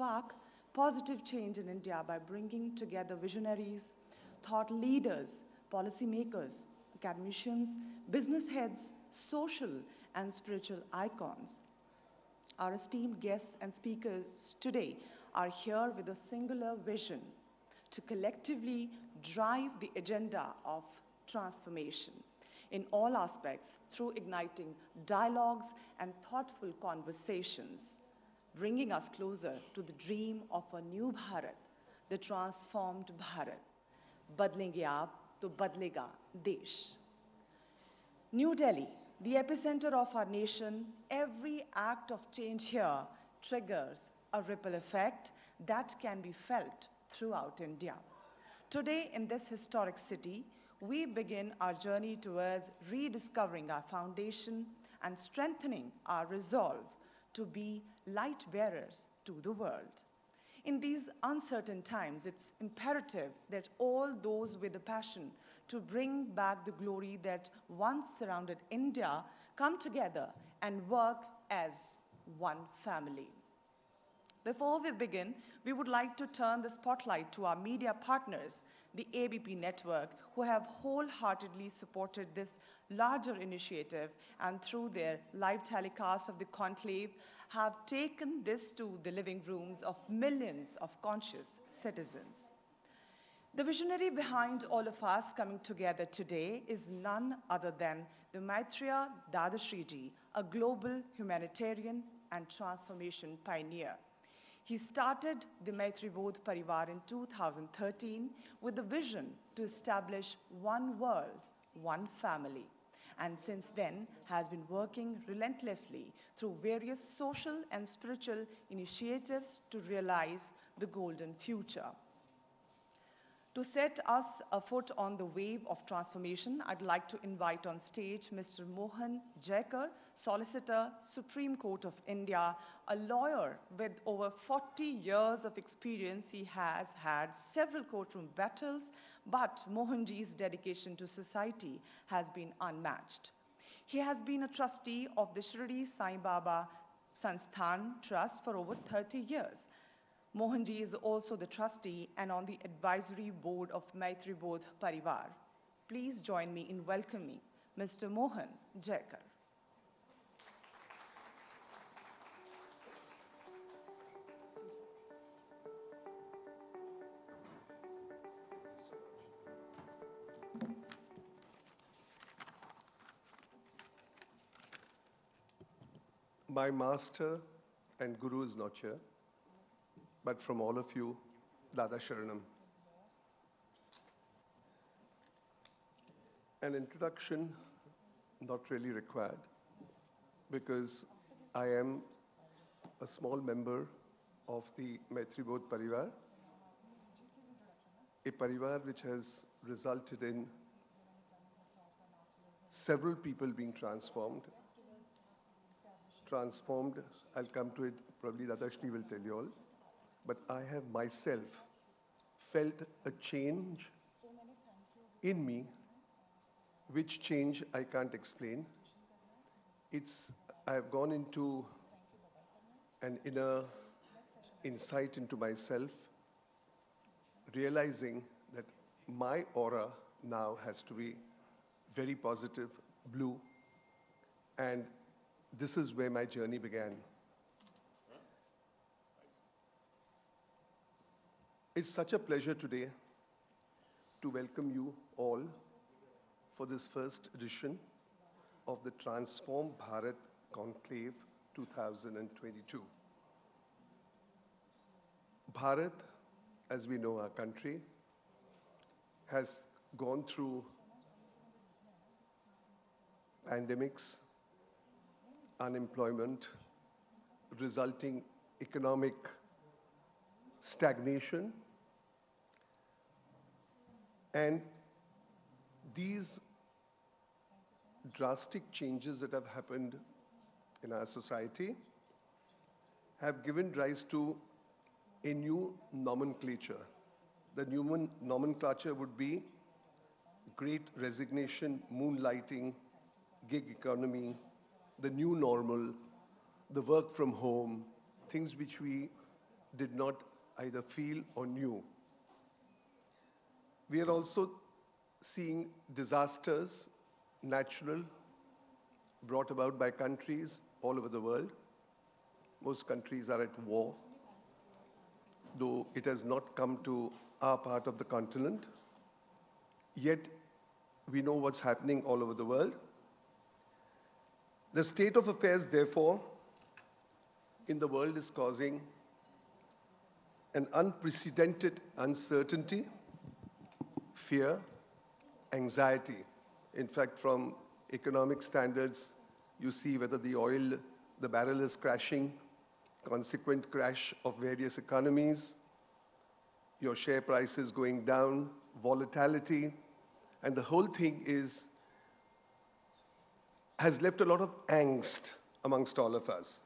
spark positive change in India by bringing together visionaries, thought leaders, policymakers, academicians, business heads, social and spiritual icons. Our esteemed guests and speakers today are here with a singular vision to collectively drive the agenda of transformation in all aspects through igniting dialogues and thoughtful conversations, bringing us closer to the dream of a new Bharat, the transformed Bharat. बदलेंगे आप तो बदलेगा देश. New Delhi, the epicenter of our nation, every act of change here triggers a ripple effect that can be felt throughout India. Today, in this historic city, we begin our journey towards rediscovering our foundation and strengthening our resolve to be light bearers to the world. In these uncertain times, it's imperative that all those with a passion to bring back the glory that once surrounded India come together and work as one family. Before we begin, we would like to turn the spotlight to our media partners, the ABP network, who have wholeheartedly supported this larger initiative and through their live telecast of the conclave have taken this to the living rooms of millions of conscious citizens. The visionary behind all of us coming together today is none other than the Maitreya Dadashriji, a global humanitarian and transformation pioneer. He started the Maitri Bodh Parivar in 2013 with the vision to establish one world, one family, and since then has been working relentlessly through various social and spiritual initiatives to realize the golden future. To set us afoot on the wave of transformation, I'd like to invite on stage Mr. Mohan Jaikar, Solicitor, Supreme Court of India, a lawyer with over 40 years of experience. He has had several courtroom battles, but Mohanji's dedication to society has been unmatched. He has been a trustee of the Shirdi Sai Baba Sansthan Trust for over 30 years. Mohanji is also the trustee and on the advisory board of Maitri Bodh Parivar. Please join me in welcoming Mr. Mohan Jaikar. My master and guru is not here, but from all of you, Dada Sharanam. An introduction not really required because I am a small member of the Maitri Bodh Parivar, a Parivar which has resulted in several people being transformed. I'll come to it, probably Dadashri will tell you all. But I have myself felt a change in me, which change I can't explain. I have gone into an inner insight into myself, realizing that my aura now has to be very positive, blue, and this is where my journey began. It's such a pleasure today to welcome you all for this first edition of the Transform Bharat Conclave 2022. Bharat, as we know, our country, has gone through pandemics, unemployment, resulting economic stagnation, and these drastic changes that have happened in our society have given rise to a new nomenclature. The new nomenclature would be great resignation, moonlighting, gig economy, the new normal, the work from home, things which we did not either feel or knew. We are also seeing disasters, natural, brought about by countries all over the world. Most countries are at war, though it has not come to our part of the continent. Yet, we know what's happening all over the world. The state of affairs, therefore, in the world is causing an unprecedented uncertainty, fear, anxiety. In fact, from economic standards, you see whether the barrel is crashing, consequent crash of various economies, your share prices going down, volatility, and the whole thing has left a lot of angst amongst all of us.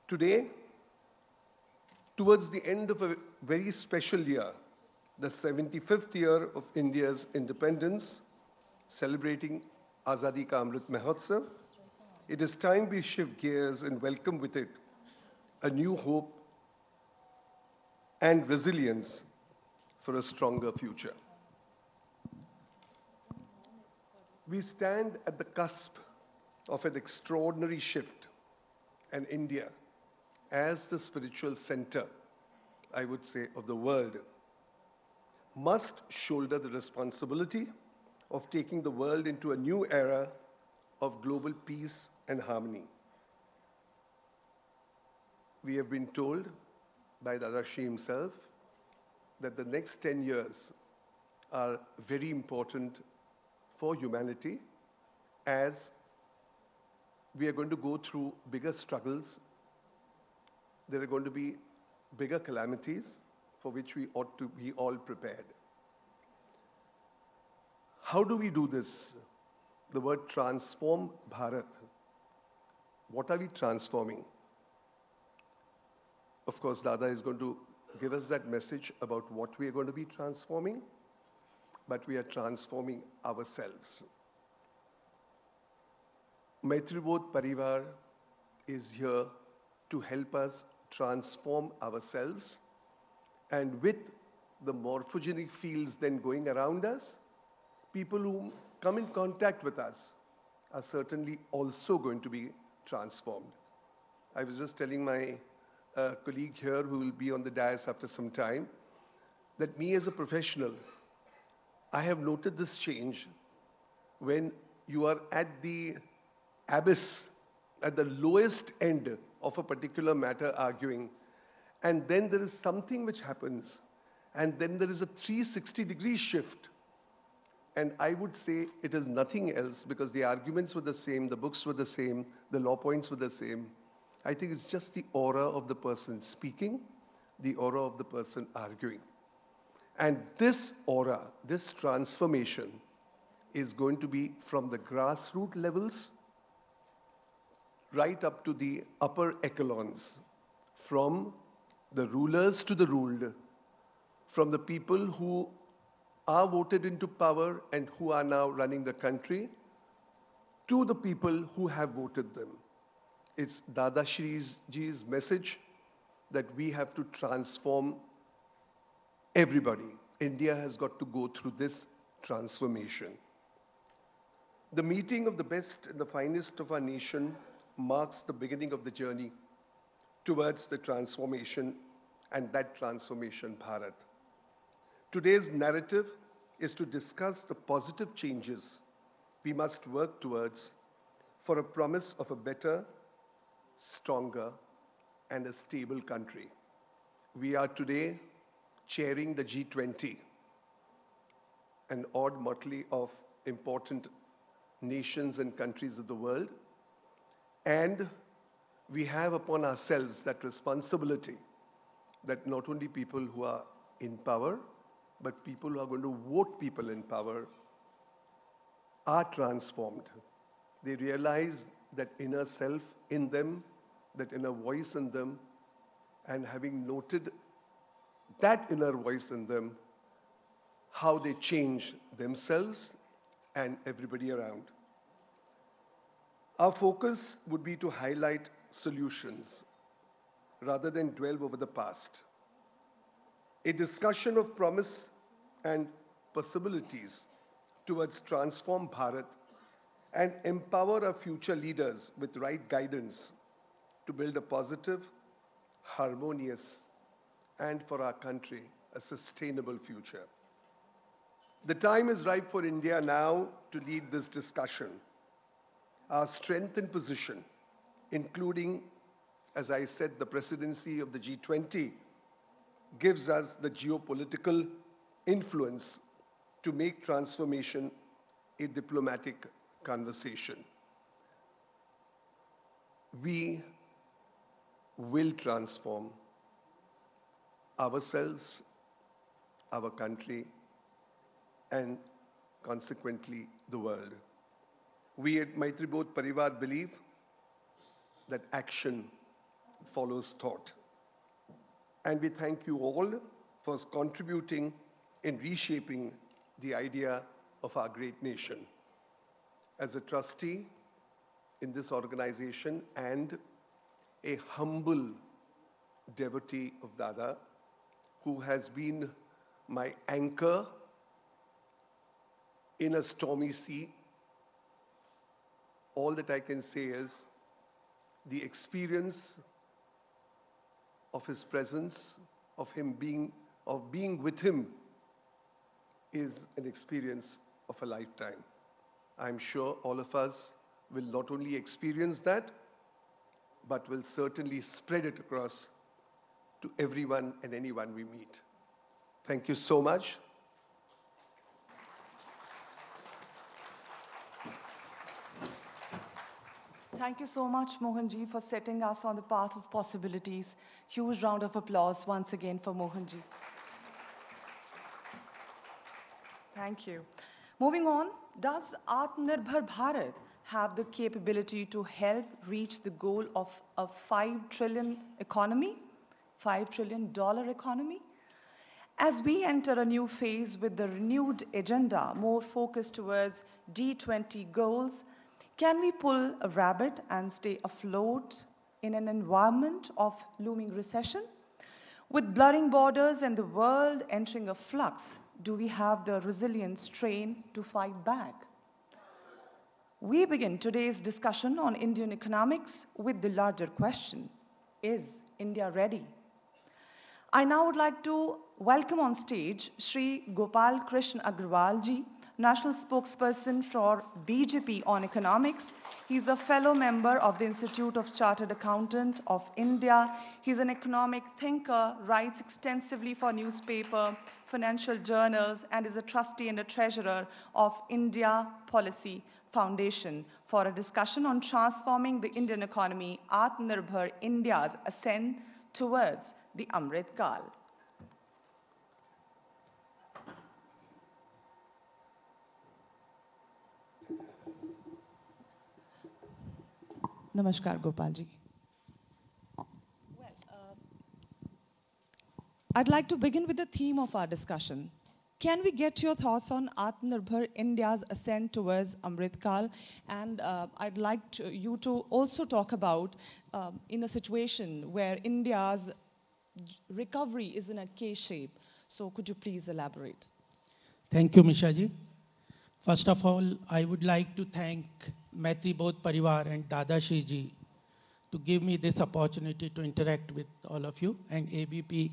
Today, towards the end of a very special year, the 75th year of India's independence, celebrating Azadi Ka Amrit Mahotsav, it is time we shift gears and welcome with it a new hope and resilience for a stronger future. We stand at the cusp of an extraordinary shift, and India, as the spiritual center, I would say, of the world, must shoulder the responsibility of taking the world into a new era of global peace and harmony. We have been told by Dadashi himself that the next 10 years are very important for humanity, as we are going to go through bigger struggles. There are going to be bigger calamities for which we ought to be all prepared. How do we do this? The word transform Bharat. What are we transforming? Of course, Dada is going to give us that message about what we are going to be transforming, but we are transforming ourselves. Maitribodh Parivar is here to help us transform ourselves, and with the morphogenic fields then going around us, people who come in contact with us are certainly also going to be transformed. I was just telling my colleague here, who will be on the dais after some time, that me as a professional, I have noted this change when you are at the abyss, at the lowest end of a particular matter arguing, and then there is something which happens, and then there is a 360-degree shift. And I would say it is nothing else, because the arguments were the same, the books were the same, the law points were the same. I think it's just the aura of the person speaking, the aura of the person arguing. And this aura, this transformation, is going to be from the grassroots levels right up to the upper echelons, from the rulers to the ruled, from the people who are voted into power and who are now running the country, to the people who have voted them. It's Dada Shri's message that we have to transform everybody. India has got to go through this transformation. The meeting of the best and the finest of our nation marks the beginning of the journey towards the transformation, and that transformation, Bharat. Today's narrative is to discuss the positive changes we must work towards for a promise of a better, stronger, and a stable country. We are today chairing the G20, an odd motley of important nations and countries of the world, and we have upon ourselves that responsibility that not only people who are in power, but people who are going to vote people in power are transformed. They realize that inner self in them, that inner voice in them, and having noted that inner voice in them, how they change themselves and everybody around. Our focus would be to highlight solutions, rather than dwell over the past. A discussion of promise and possibilities towards transform Bharat and empower our future leaders with right guidance to build a positive, harmonious, and for our country, a sustainable future. The time is ripe for India now to lead this discussion. Our strength and position, including, as I said, the presidency of the G20, gives us the geopolitical influence to make transformation a diplomatic conversation. We will transform ourselves, our country, and consequently the world. We at Maitri Bodh Parivar believe that action follows thought. And we thank you all for contributing in reshaping the idea of our great nation. As a trustee in this organization and a humble devotee of Dada, who has been my anchor in a stormy sea, all that I can say is the experience of his presence, of being with him, is an experience of a lifetime. I'm sure all of us will not only experience that, but will certainly spread it across to everyone and anyone we meet. Thank you so much. Thank you so much, Mohanji, for setting us on the path of possibilities. Huge round of applause once again for Mohanji. Thank you. Moving on, does Atmanirbhar Bharat have the capability to help reach the goal of a $5 trillion economy? $5 trillion economy? As we enter a new phase with the renewed agenda, more focused towards G20 goals, can we pull a rabbit and stay afloat in an environment of looming recession? With blurring borders and the world entering a flux, do we have the resilient strain to fight back? We begin today's discussion on Indian economics with the larger question: is India ready? I now would like to welcome on stage Shri Gopal Krishna Agrawal ji, National Spokesperson for BJP on Economics. He's a fellow member of the Institute of Chartered Accountant of India. He's an economic thinker, writes extensively for newspaper, financial journals, and is a trustee and a treasurer of India Policy Foundation for a discussion on transforming the Indian economy, Atmanirbhar India's ascent towards the Amrit Kal. Namaskar, Gopalji. Well, I'd like to begin with the theme of our discussion. Can we get your thoughts on Atmanirbhar India's ascent towards Amrit Kal? And I'd like you to also talk about in a situation where India's recovery is in a K-shape. So could you please elaborate? Thank you, Misha ji. First of all, I would like to thank Maitri Bodh Parivar and Dadashi ji to give me this opportunity to interact with all of you, and ABP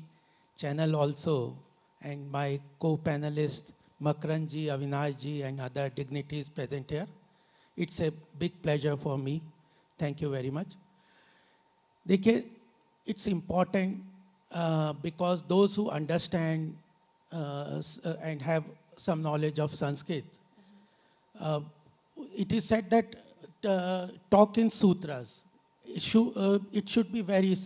channel also, and my co-panelists Makran ji, Avinash ji, and other dignitaries present here. It's a big pleasure for me. Thank you very much. It's important because those who understand and have some knowledge of Sanskrit, it is said that talk in sutras. It should be very,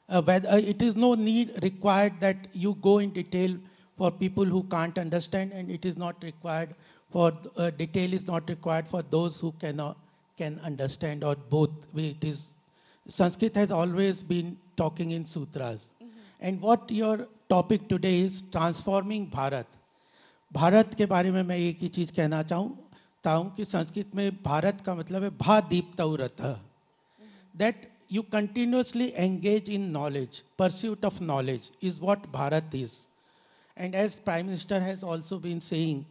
it is no need required that you go in detail for people who can't understand, and it is not required for, detail is not required for those who can understand, or both. It is, Sanskrit has always been talking in sutras. And what your topic today is, transforming Bharat. Bharat के बारे में मैं एक ही चीज कहना चाहता हूं कि संस्कृत में भारत का मतलब है भा दीप्तौ रथः, that you continuously engage in knowledge. Pursuit of knowledge is what Bharat is. And as Prime Minister has also been saying,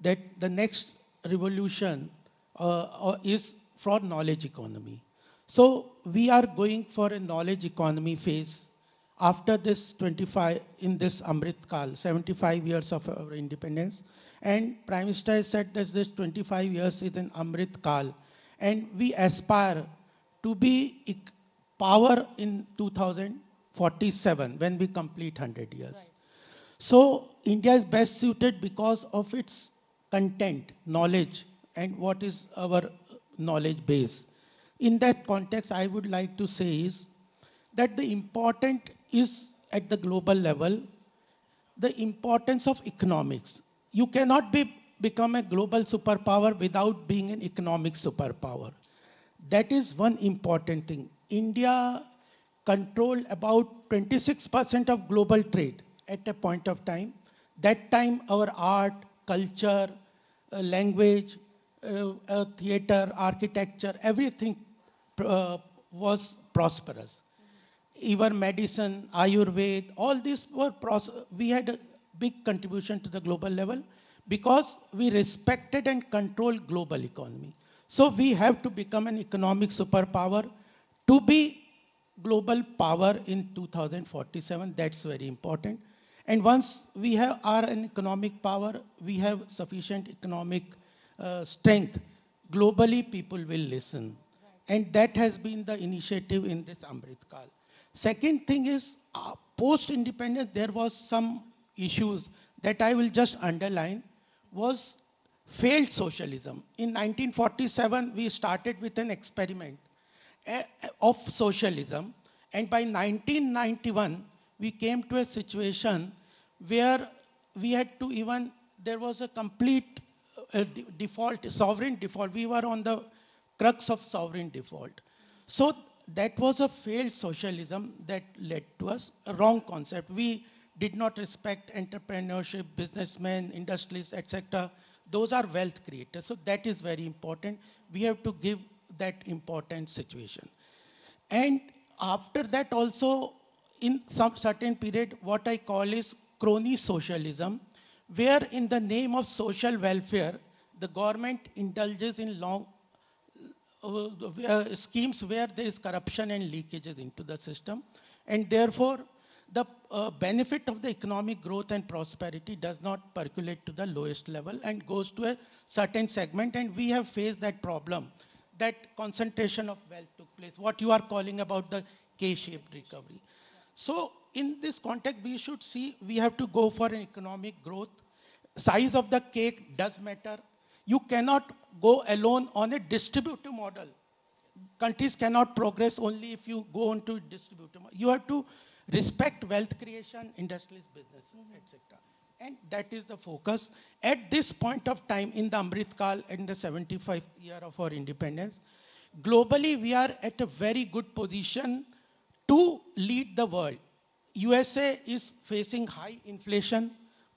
that the next revolution is for knowledge economy. So we are going for a knowledge economy phase after this 25, in this Amrit Kal, 75 years of our independence. And Prime Minister has said that this 25 years is an Amrit Kal. And we aspire to be power in 2047 when we complete 100 years. Right. So India is best suited because of its content, knowledge, and what is our knowledge base. In that context, I would like to say is that the important is at the global level, the importance of economics. You cannot become a global superpower without being an economic superpower. That is one important thing. India controlled about 26% of global trade at a point of time. That time our art, culture, language, theater, architecture, everything was prosperous. Even medicine, Ayurveda, all these were we had a big contribution to the global level because we respected and controlled global economy. So we have to become an economic superpower to be global power in 2047. That's very important. And once we are an economic power, we have sufficient economic strength. Globally, people will listen. And that has been the initiative in this Amrit Kal. Second thing is, post-independence, there was some issues that I will just underline, was failed socialism. In 1947, we started with an experiment of socialism. And by 1991, we came to a situation where we had to even, there was a complete default, sovereign default. We were on the crux of sovereign default. So that was a failed socialism that led to us a wrong concept. We did not respect entrepreneurship, businessmen, industrialists, etc. Those are wealth creators. So that is very important. We have to give that important situation. And after that also, in some certain period, what I call is crony socialism, where in the name of social welfare, the government indulges in long schemes where there is corruption and leakages into the system. And therefore, the benefit of the economic growth and prosperity does not percolate to the lowest level and goes to a certain segment. And we have faced that problem, that concentration of wealth took place, what you are calling about the K-shaped recovery. So in this context, we should see, we have to go for an economic growth. Size of the cake does matter. You cannot go alone on a distributive model. Countries cannot progress only if you go on to distributive model. You have to respect wealth creation, industrialist business, etc. And that is the focus. At this point of time in the Amrit Kal, in the 75th year of our independence, globally we are at a very good position to lead the world. USA is facing high inflation.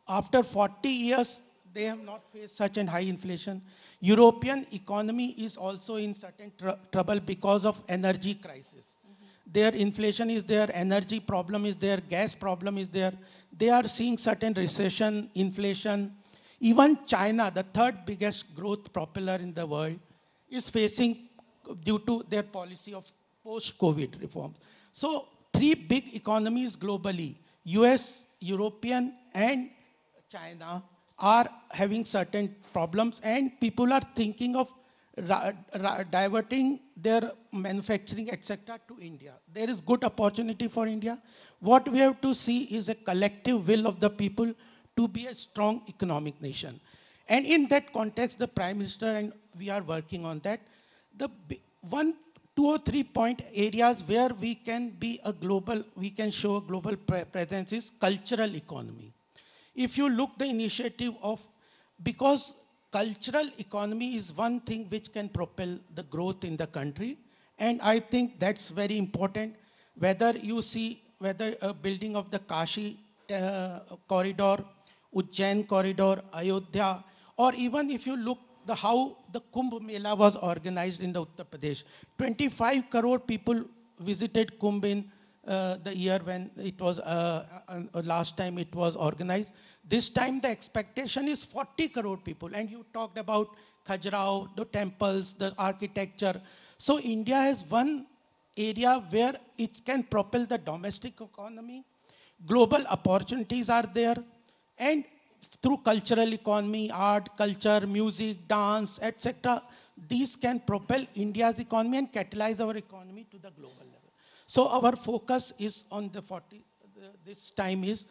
After 40 years, they have not faced such a high inflation. European economy is also in certain trouble because of energy crisis. Their inflation is there, energy problem is there, gas problem is there. They are seeing certain recession, inflation. Even China, the third biggest growth propeller in the world, is facing due to their policy of post-COVID reforms. So three big economies globally, US, European, and China, are having certain problems, and people are thinking of diverting their manufacturing, etc., to India. There is good opportunity for India. What we have to see is a collective will of the people to be a strong economic nation. And in that context, the Prime Minister and we are working on that. The 1, 2 or 3 point areas where we can be a global, we can show a global presence is cultural economy. If you look the initiative of, because cultural economy is one thing which can propel the growth in the country, and I think that's very important. Whether you see, whether a building of the Kashi corridor, Ujjain corridor, Ayodhya, or even if you look how the Kumbh Mela was organized in the Uttar Pradesh, 25 crore people visited Kumbh in the year when it was, last time it was organized. This time the expectation is 40 crore people. And you talked about Khajuraho, the temples, the architecture. So India has one area where it can propel the domestic economy. Global opportunities are there. And through cultural economy, art, culture, music, dance, etc., these can propel India's economy and catalyze our economy to the global level. So our focus is on this time is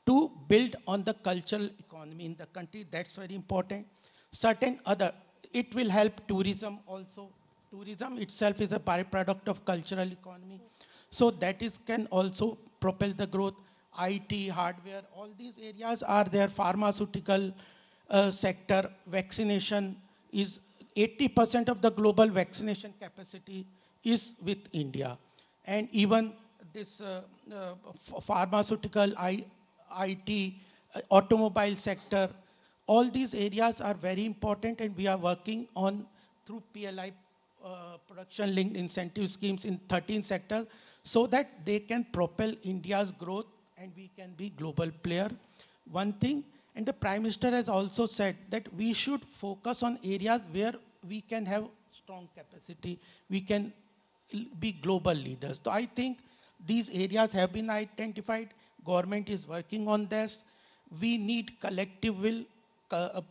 to build on the cultural economy in the country. That's very important. Certain other, it will help tourism also. Tourism itself is a byproduct of cultural economy. So that is can also propel the growth. IT, hardware, all these areas are there. Pharmaceutical sector, vaccination is 80% of the global vaccination capacity is with India. And even this pharmaceutical, IT, automobile sector, all these areas are very important, and we are working on through PLI production linked incentive schemes in 13 sectors so that they can propel India's growth and we can be global player. One thing, and the Prime Minister has also said that we should focus on areas where we can have strong capacity, we can be global leaders. So I think these areas have been identified. Government is working on this. We need collective will,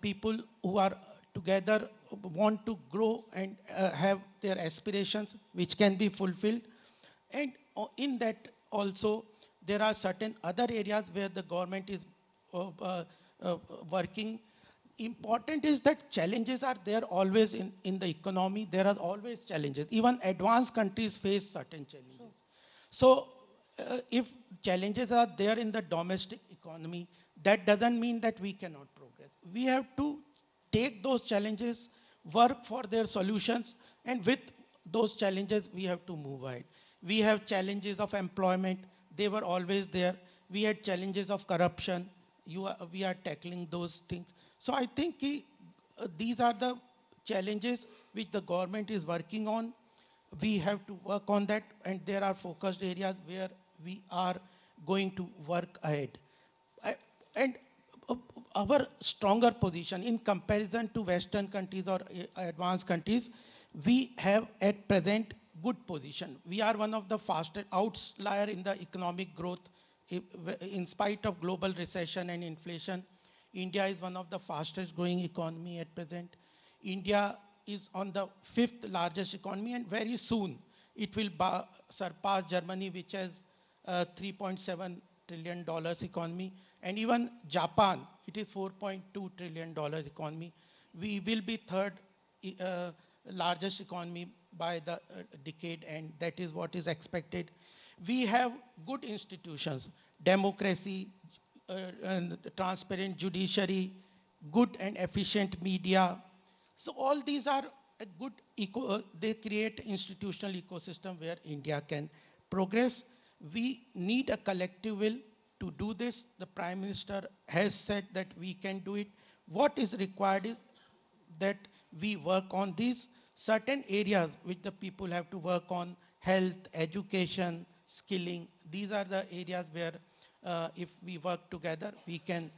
people who are together want to grow and have their aspirations which can be fulfilled. And in that also, there are certain other areas where the government is working. Important is that challenges are there always in the economy. There are always challenges. Even advanced countries face certain challenges. Sure. So if challenges are there in the domestic economy, that doesn't mean that we cannot progress. We have to take those challenges, work for their solutions, and with those challenges, we have to move ahead. We have challenges of employment. They were always there. We had challenges of corruption. We are tackling those things. So I think these are the challenges which the government is working on. We have to work on that, and there are focused areas where we are going to work ahead. And our stronger position in comparison to Western countries or advanced countries, we have at present good position. We are one of the fastest outlier in the economic growth. In spite of global recession and inflation, India is one of the fastest growing economy at present. India is on the 5th largest economy, and very soon it will surpass Germany, which has $3.7 trillion economy. And even Japan, it is $4.2 trillion economy. We will be third largest economy by the decade, and that is what is expected. We have good institutions, democracy, and transparent judiciary, good and efficient media. So all these are a good they create institutional ecosystem where India can progress. We need a collective will to do this. The Prime Minister has said that we can do it. What is required is that we work on these certain areas which the people have to work on: health, education, skilling. These are the areas where if we work together, we can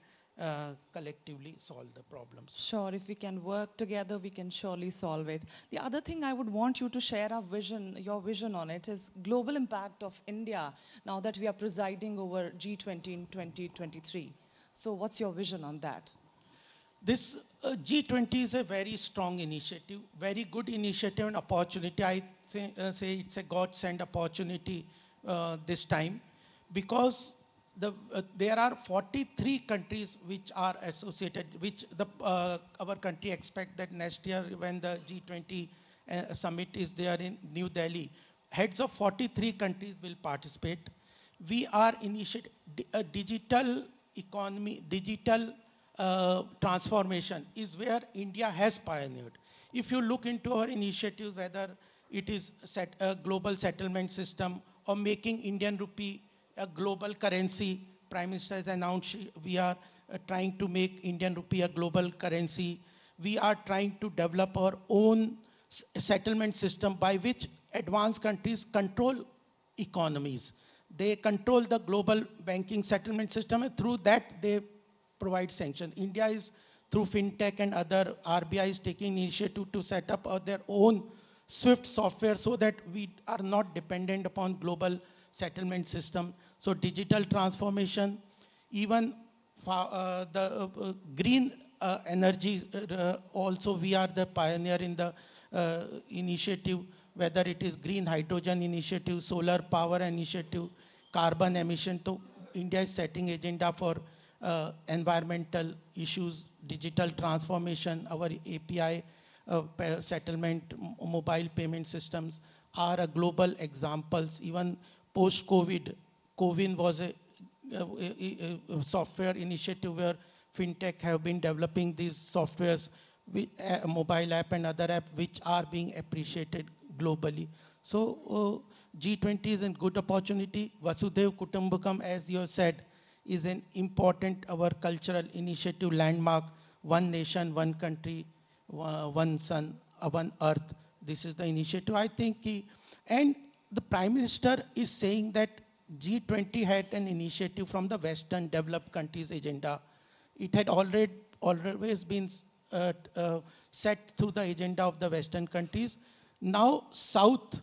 collectively solve the problems. Sure, if we can work together, we can surely solve it. The other thing I would want you to share our vision, your vision on it, is global impact of India now that we are presiding over G20 in 2023. So what's your vision on that? This G20 is a very strong initiative, very good initiative and opportunity. I say it's a God-sent opportunity this time, because there are 43 countries which are associated, which our country expect that next year when the G20 summit is there in New Delhi, heads of 43 countries will participate. We are initiating a digital economy, digital transformation is where India has pioneered. If you look into our initiatives, whether it is a global settlement system or making Indian rupee a global currency, Prime Minister has announced we are trying to make Indian rupee a global currency. We are trying to develop our own settlement system by which advanced countries control economies. They control the global banking settlement system, and through that they provide sanctions. India is, through fintech and other, RBI is taking initiative to set up their own SWIFT software so that we are not dependent upon global settlement system. So digital transformation, even the green energy, also we are the pioneer in the initiative, whether it is green hydrogen initiative, solar power initiative, carbon emission. So India is setting agenda for environmental issues, digital transformation. Our API settlement, mobile payment systems are a global examples. Even post-COVID, CoWIN was a software initiative where fintech have been developing these softwares, mobile app and other app, which are being appreciated globally. So G20 is a good opportunity. Vasudhaiv Kutumbakam, as you have said, is an important our cultural initiative landmark. One nation, one country, one sun, one earth. This is the initiative. I think and the Prime Minister is saying that G20 had an initiative from the Western developed countries agenda. It had always been set through the agenda of the Western countries. Now South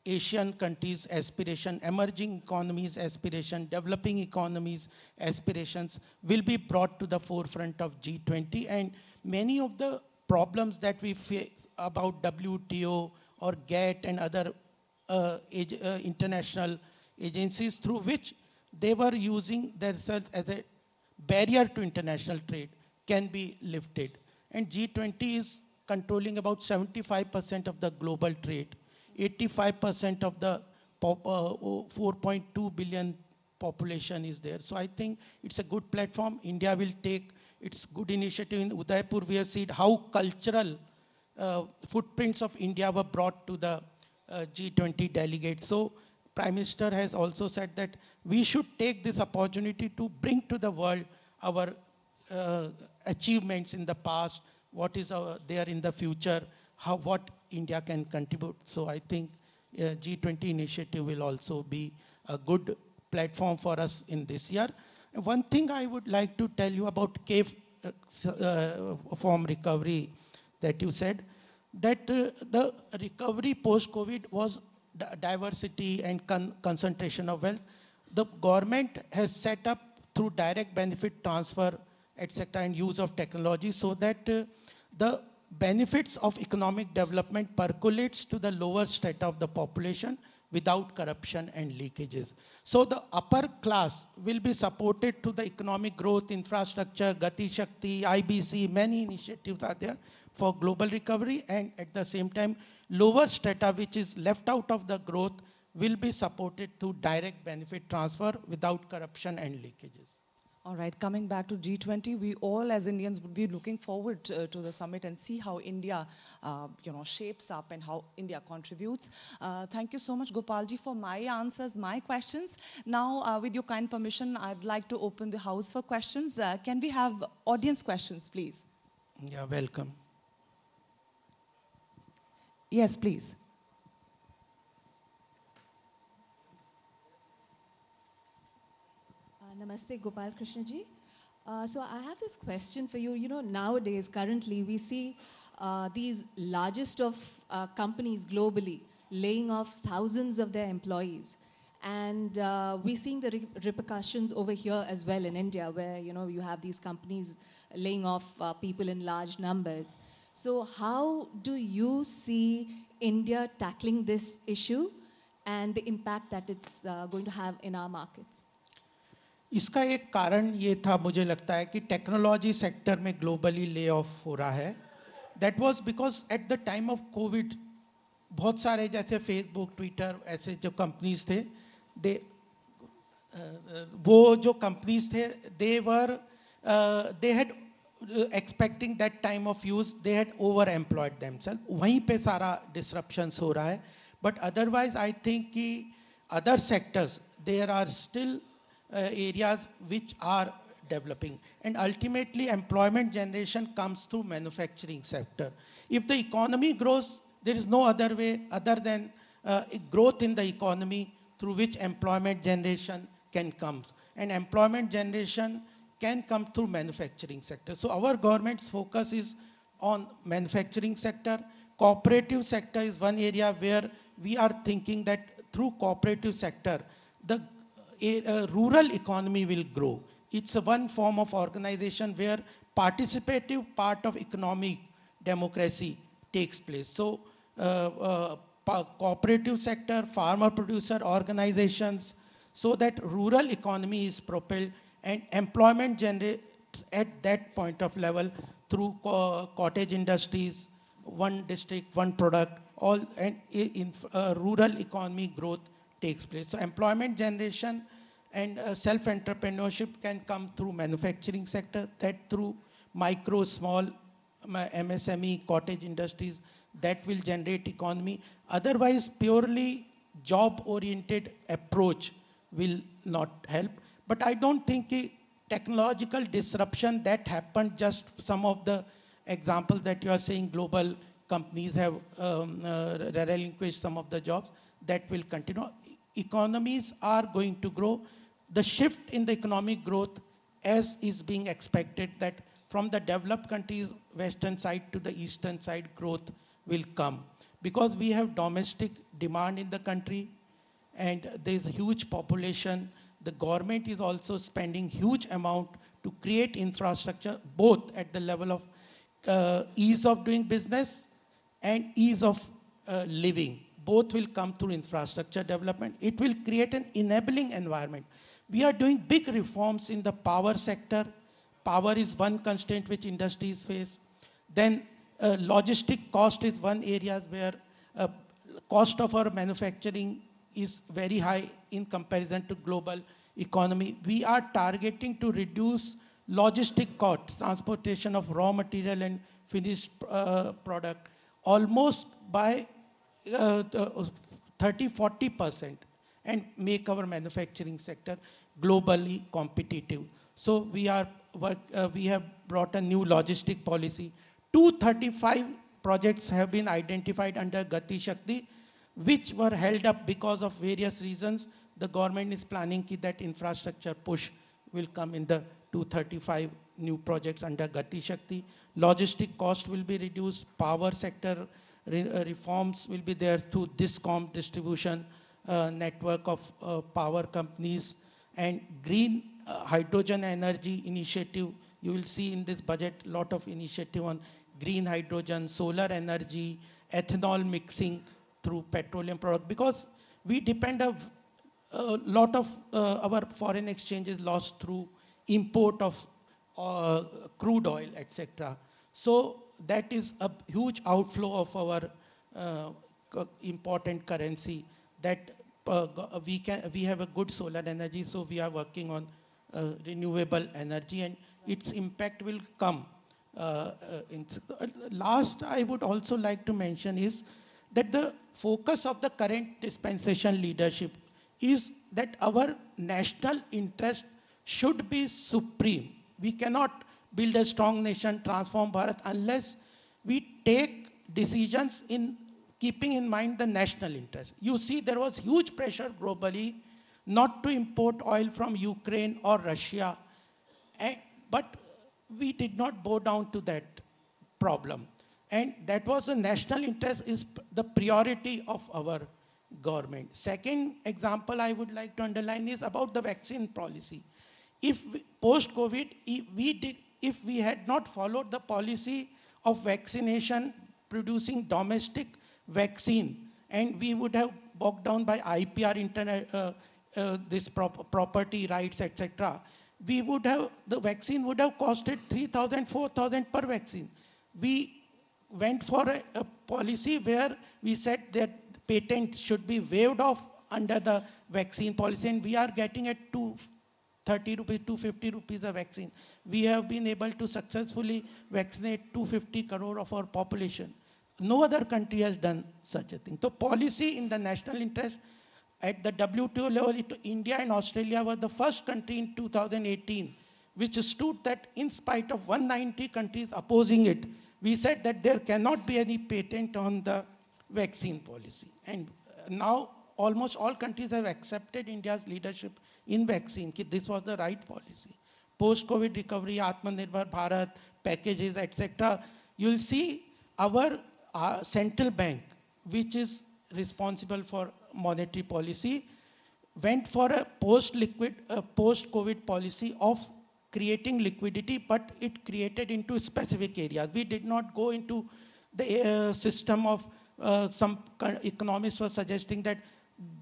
Asian countries' aspiration, emerging economies' aspiration, developing economies' aspirations will be brought to the forefront of G20, and many of the problems that we face about WTO or GATT and other international agencies through which they were using themselves as a barrier to international trade can be lifted. And G20 is controlling about 75% of the global trade. 85% of the 4.2 billion population is there. So I think it's a good platform. India will take its good initiative. In Udaipur, we have seen how cultural footprints of India were brought to the G20 delegates. So Prime Minister has also said that we should take this opportunity to bring to the world our achievements in the past, what is there in the future, what India can contribute. So I think G20 initiative will also be a good platform for us in this year. One thing I would like to tell you about cave form recovery that you said, that the recovery post-COVID was diversity and concentration of wealth. The government has set up through direct benefit transfer, etc., and use of technology so that the benefits of economic development percolates to the lower strata of the population without corruption and leakages. So the upper class will be supported to the economic growth, infrastructure, Gati Shakti, IBC, many initiatives are there for global recovery, and at the same time, lower strata which is left out of the growth will be supported through direct benefit transfer without corruption and leakages. All right, coming back to G20, we all as Indians would be looking forward to the summit and see how India, shapes up and how India contributes. Thank you so much, Gopalji, for my answers, my questions. Now, with your kind permission, I'd like to open the house for questions. Can we have audience questions, please? Yeah, welcome. Yes, please. Namaste, Gopal Krishna ji. So I have this question for you. You know, nowadays, currently, we see these largest of companies globally laying off thousands of their employees. And we're seeing the repercussions over here as well in India, where, you have these companies laying off people in large numbers. So how do you see India tackling this issue and the impact that it's going to have in our markets? इसका एक कारण ये था, मुझे लगता है कि technology sector में ग्लोबली ले ऑफ हो रहा है. That was because at the time of Covid बहुत सारे जैसे फेसबुक, ट्विटर, ऐसे जो कंपनीज थे, वो जो कंपनीज थे, they had expecting that time of use, they had over employed themselves. वहीं पे सारा डिसरप्शंस हो रहा है. बट अदरवाइज आई थिंक कि other sectors, there are still areas which are developing, and ultimately employment generation comes through manufacturing sector. If the economy grows, there is no other way other than growth in the economy through which employment generation can come. And employment generation can come through manufacturing sector. So our government's focus is on manufacturing sector. Cooperative sector is one area where we are thinking that through cooperative sector, the rural economy will grow. It's a one form of organization where participative part of economic democracy takes place. So cooperative sector, farmer producer organizations, so that rural economy is propelled and employment generates at that point of level through cottage industries, one district, one product, all, and in rural economy growth takes place. So employment generation and self-entrepreneurship can come through manufacturing sector, that through micro, small, MSME, cottage industries, that will generate economy. Otherwise, purely job-oriented approach will not help. But I don't think a technological disruption that happened, just some of the examples that you are saying, global companies have relinquished some of the jobs, that will continue. Economies are going to grow. The shift in the economic growth, as is being expected, that from the developed countries, western side to the eastern side, growth will come. Because we have domestic demand in the country, and there is a huge population. The government is also spending huge amount to create infrastructure, both at the level of ease of doing business and ease of living. Both will come through infrastructure development. It will create an enabling environment. We are doing big reforms in the power sector. Power is one constraint which industries face. Then logistic cost is one area where cost of our manufacturing is very high in comparison to global economy. We are targeting to reduce logistic cost, transportation of raw material and finished product, almost by 30–40%, and make our manufacturing sector globally competitive. So we have brought a new logistic policy. 235 projects have been identified under Gati Shakti, which were held up because of various reasons. The government is planning that infrastructure push will come in the 235 new projects under Gati Shakti. Logistic cost will be reduced. Power sector reforms will be there through DISCOM, distribution network of power companies, and green hydrogen energy initiative. You will see in this budget a lot of initiative on green hydrogen, solar energy, ethanol mixing through petroleum product, because we depend a lot of our foreign exchange is lost through import of crude oil, etc. So that is a huge outflow of our important currency, that we have a good solar energy, so we are working on renewable energy, and its impact will come. Last, I would also like to mention is that the focus of the current dispensation leadership is that our national interest should be supreme. We cannot build a strong nation, transform Bharat, unless we take decisions in keeping in mind the national interest. You see, there was huge pressure globally not to import oil from Ukraine or Russia, but we did not bow down to that problem. And that was the national interest is the priority of our government. Second example I would like to underline is about the vaccine policy. If post-COVID, if we had not followed the policy of vaccination, producing domestic vaccine, and we would have bogged down by IPR, property rights, etc., the vaccine would have costed 3,000, 4,000 per vaccine. We went for a policy where we said that patent should be waived off under the vaccine policy, and we are getting at 230 rupees, 250 rupees a vaccine. We have been able to successfully vaccinate 250 crore of our population. No other country has done such a thing. So policy in the national interest at the WTO level, India and Australia were the first country in 2018 which stood that in spite of 190 countries opposing it, we said that there cannot be any patent on the vaccine policy. And now almost all countries have accepted India's leadership in vaccine, कि this was the right policy. Post-COVID recovery, Atmanirbhar Bharat, packages, etc. You'll see our central bank, which is responsible for monetary policy, went for a post-COVID policy of creating liquidity, but it created into specific areas. We did not go into the system of some economists were suggesting that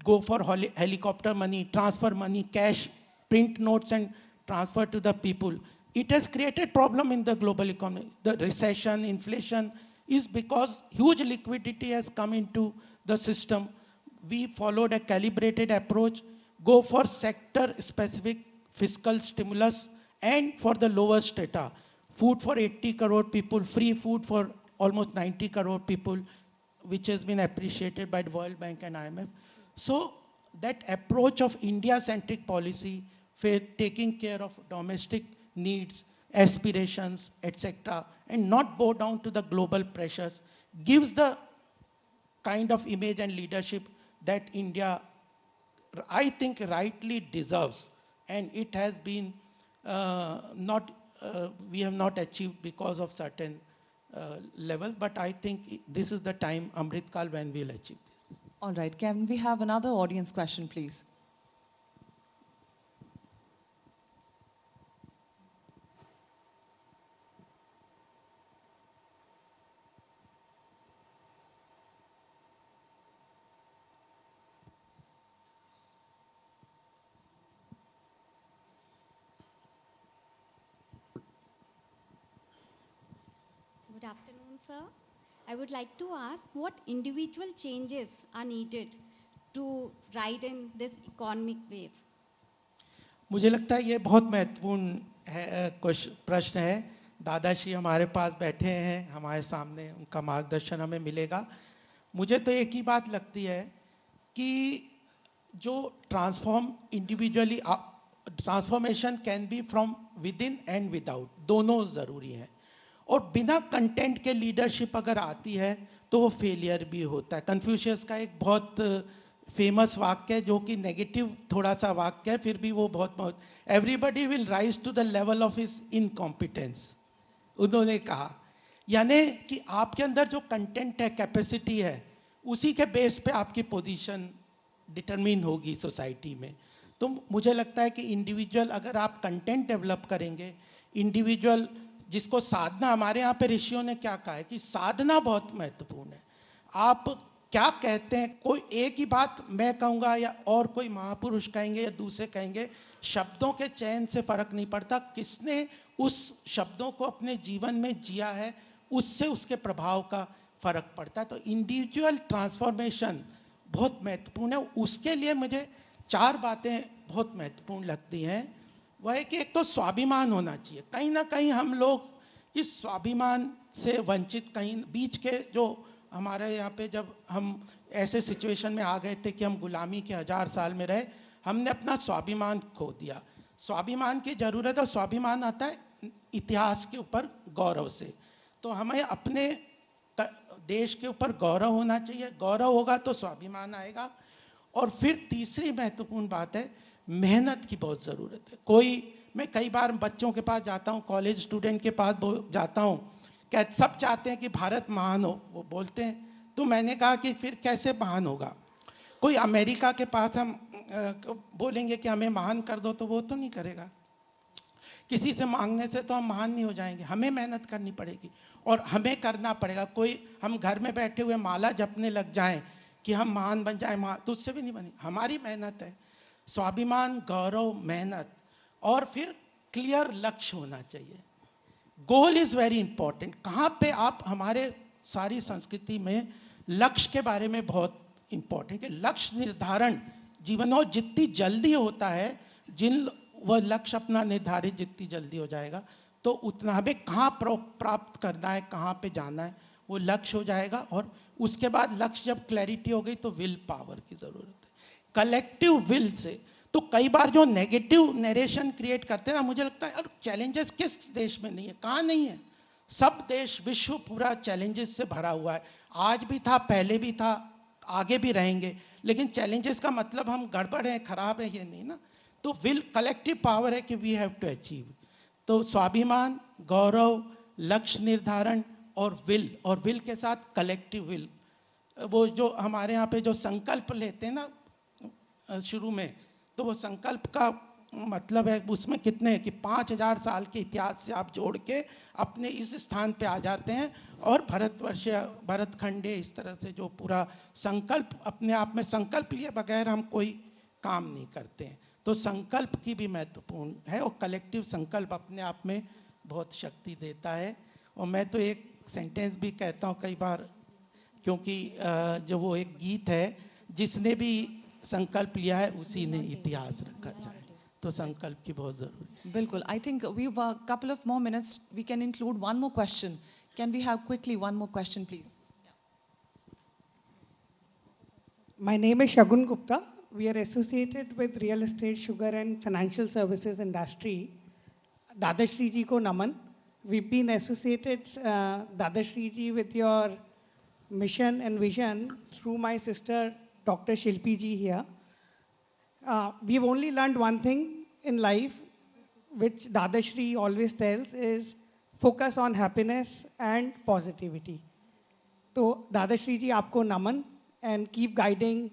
go for helicopter money, transfer money, cash, print notes and transfer to the people. It has created problem in the global economy. The recession, inflation is because huge liquidity has come into the system. We followed a calibrated approach, go for sector-specific fiscal stimulus, and for the lower strata, food for 80 crore people, free food for almost 90 crore people, which has been appreciated by the World Bank and IMF. So that approach of India-centric policy, taking care of domestic needs, aspirations, etc., and not bow down to the global pressures, gives the kind of image and leadership that India, I think, rightly deserves. And it has been we have not achieved because of certain levels, but I think this is the time, Amrit Kal, when we'll achieve this. All right, can we have another audience question, please? Good afternoon, sir. I would like to ask what individual changes are needed to ride in this economic wave? मुझे लगता है ये बहुत महत्वपूर्ण प्रश्न है. दादाश्री हमारे पास बैठे हैं, हमारे सामने, उनका मार्गदर्शन हमें मिलेगा. मुझे तो एक ही बात लगती है कि जो transformation can be from with in and without, दोनों जरूरी हैं. और बिना कंटेंट के लीडरशिप अगर आती है तो वो फेलियर भी होता है. कन्फ्यूशियस का एक बहुत फेमस वाक्य है, जो कि नेगेटिव थोड़ा सा वाक्य है, फिर भी वो बहुत everybody will rise to the level of his incompetence, उन्होंने कहा. यानी कि आपके अंदर जो कंटेंट है, कैपेसिटी है, उसी के बेस पे आपकी पोजीशन डिटरमिन होगी सोसाइटी में. तो मुझे लगता है कि इंडिविजुअल, अगर आप कंटेंट डेवलप करेंगे, इंडिविजुअल, जिसको साधना, हमारे यहाँ पे ऋषियों ने क्या कहा है कि साधना बहुत महत्वपूर्ण है. आप क्या कहते हैं, कोई एक ही बात मैं कहूँगा या और कोई महापुरुष कहेंगे या दूसरे कहेंगे, शब्दों के चयन से फर्क नहीं पड़ता. किसने उस शब्दों को अपने जीवन में जिया है, उससे उसके प्रभाव का फर्क पड़ता है. तो इंडिविजुअल ट्रांसफॉर्मेशन बहुत महत्वपूर्ण है. उसके लिए मुझे 4 बातें बहुत महत्वपूर्ण लगती हैं. वह है कि एक तो स्वाभिमान होना चाहिए. कहीं ना कहीं हम लोग इस स्वाभिमान से वंचित, कहीं बीच के जो हमारे यहाँ पे, जब हम ऐसे सिचुएशन में आ गए थे कि हम गुलामी के 1000 साल में रहे, हमने अपना स्वाभिमान खो दिया. स्वाभिमान की जरूरत है. स्वाभिमान आता है इतिहास के ऊपर गौरव से. तो हमें अपने देश के ऊपर गौरव होना चाहिए. गौरव होगा तो स्वाभिमान आएगा. और फिर तीसरी महत्वपूर्ण बात है, मेहनत की बहुत ज़रूरत है. मैं कई बार बच्चों के पास जाता हूँ, कॉलेज स्टूडेंट के पास जाता हूँ, क्या सब चाहते हैं कि भारत महान हो, वो बोलते हैं. तो मैंने कहा कि फिर कैसे महान होगा. कोई अमेरिका के पास हम बोलेंगे कि हमें महान कर दो, तो वो तो नहीं करेगा. किसी से मांगने से तो हम महान नहीं हो जाएंगे. हमें मेहनत करनी पड़ेगी और हमें करना पड़ेगा. हम घर में बैठे हुए माला जपने लग जाएं कि हम महान बन जाए, तो उससे भी नहीं बनी. हमारी मेहनत है. स्वाभिमान, गौरव, मेहनत, और फिर क्लियर लक्ष्य होना चाहिए. Goal is very important. कहाँ पे आप, हमारे सारी संस्कृति में लक्ष्य के बारे में बहुत इंपॉर्टेंट है. लक्ष्य निर्धारण जीवन में जितनी जल्दी होता है, वह लक्ष्य अपना निर्धारित जितनी जल्दी हो जाएगा, तो उतना हमें कहाँ प्राप्त करना है, कहाँ पे जाना है, वो लक्ष्य हो जाएगा. और उसके बाद लक्ष्य जब क्लैरिटी हो गई तो विल पावर की जरूरत है, कलेक्टिव विल से. तो कई बार जो नेगेटिव नरेशन क्रिएट करते हैं ना, मुझे लगता है यार चैलेंजेस किस देश में नहीं है, कहाँ नहीं है. सब देश, विश्व पूरा चैलेंजेस से भरा हुआ है. आज भी था, पहले भी था, आगे भी रहेंगे. लेकिन चैलेंजेस का मतलब हम गड़बड़ है, खराब है, ये नहीं ना. तो विल, कलेक्टिव पावर है कि वी हैव टू अचीव. तो स्वाभिमान, गौरव, लक्ष्य निर्धारण और विल के साथ कलेक्टिव विल. वो जो हमारे यहाँ पे जो संकल्प लेते हैं ना शुरू में, तो वो संकल्प का मतलब है उसमें कितने कि 5000 साल के इतिहास से आप जोड़ के अपने इस स्थान पे आ जाते हैं. और भारतवर्ष, भरतखंडे, इस तरह से जो पूरा संकल्प, अपने आप में संकल्प लिए बगैर हम कोई काम नहीं करते हैं. तो संकल्प की भी महत्वपूर्ण है, और कलेक्टिव संकल्प अपने आप में बहुत शक्ति देता है. और मैं तो एक सेंटेंस भी कहता हूँ कई बार, क्योंकि जो वो एक गीत है, जिसने भी संकल्प लिया है उसी ने इतिहास रखा जाए. तो संकल्प की बहुत जरूरी है. Bilkul. I think we've a couple of more minutes. We can include one more question. Can we have quickly one more question, please? My name is Shagun Gupta. We are associated with real estate, sugar and financial services industry. Dadashri ji ko naman. We've been associated, Dadashri ji, with your mission and vision through my sister, Dr. Shilpi ji here. We've only learned one thing in life, which Dadashri always tells, is focus on happiness and positivity. So, Dadashri ji, aapko naman, and keep guiding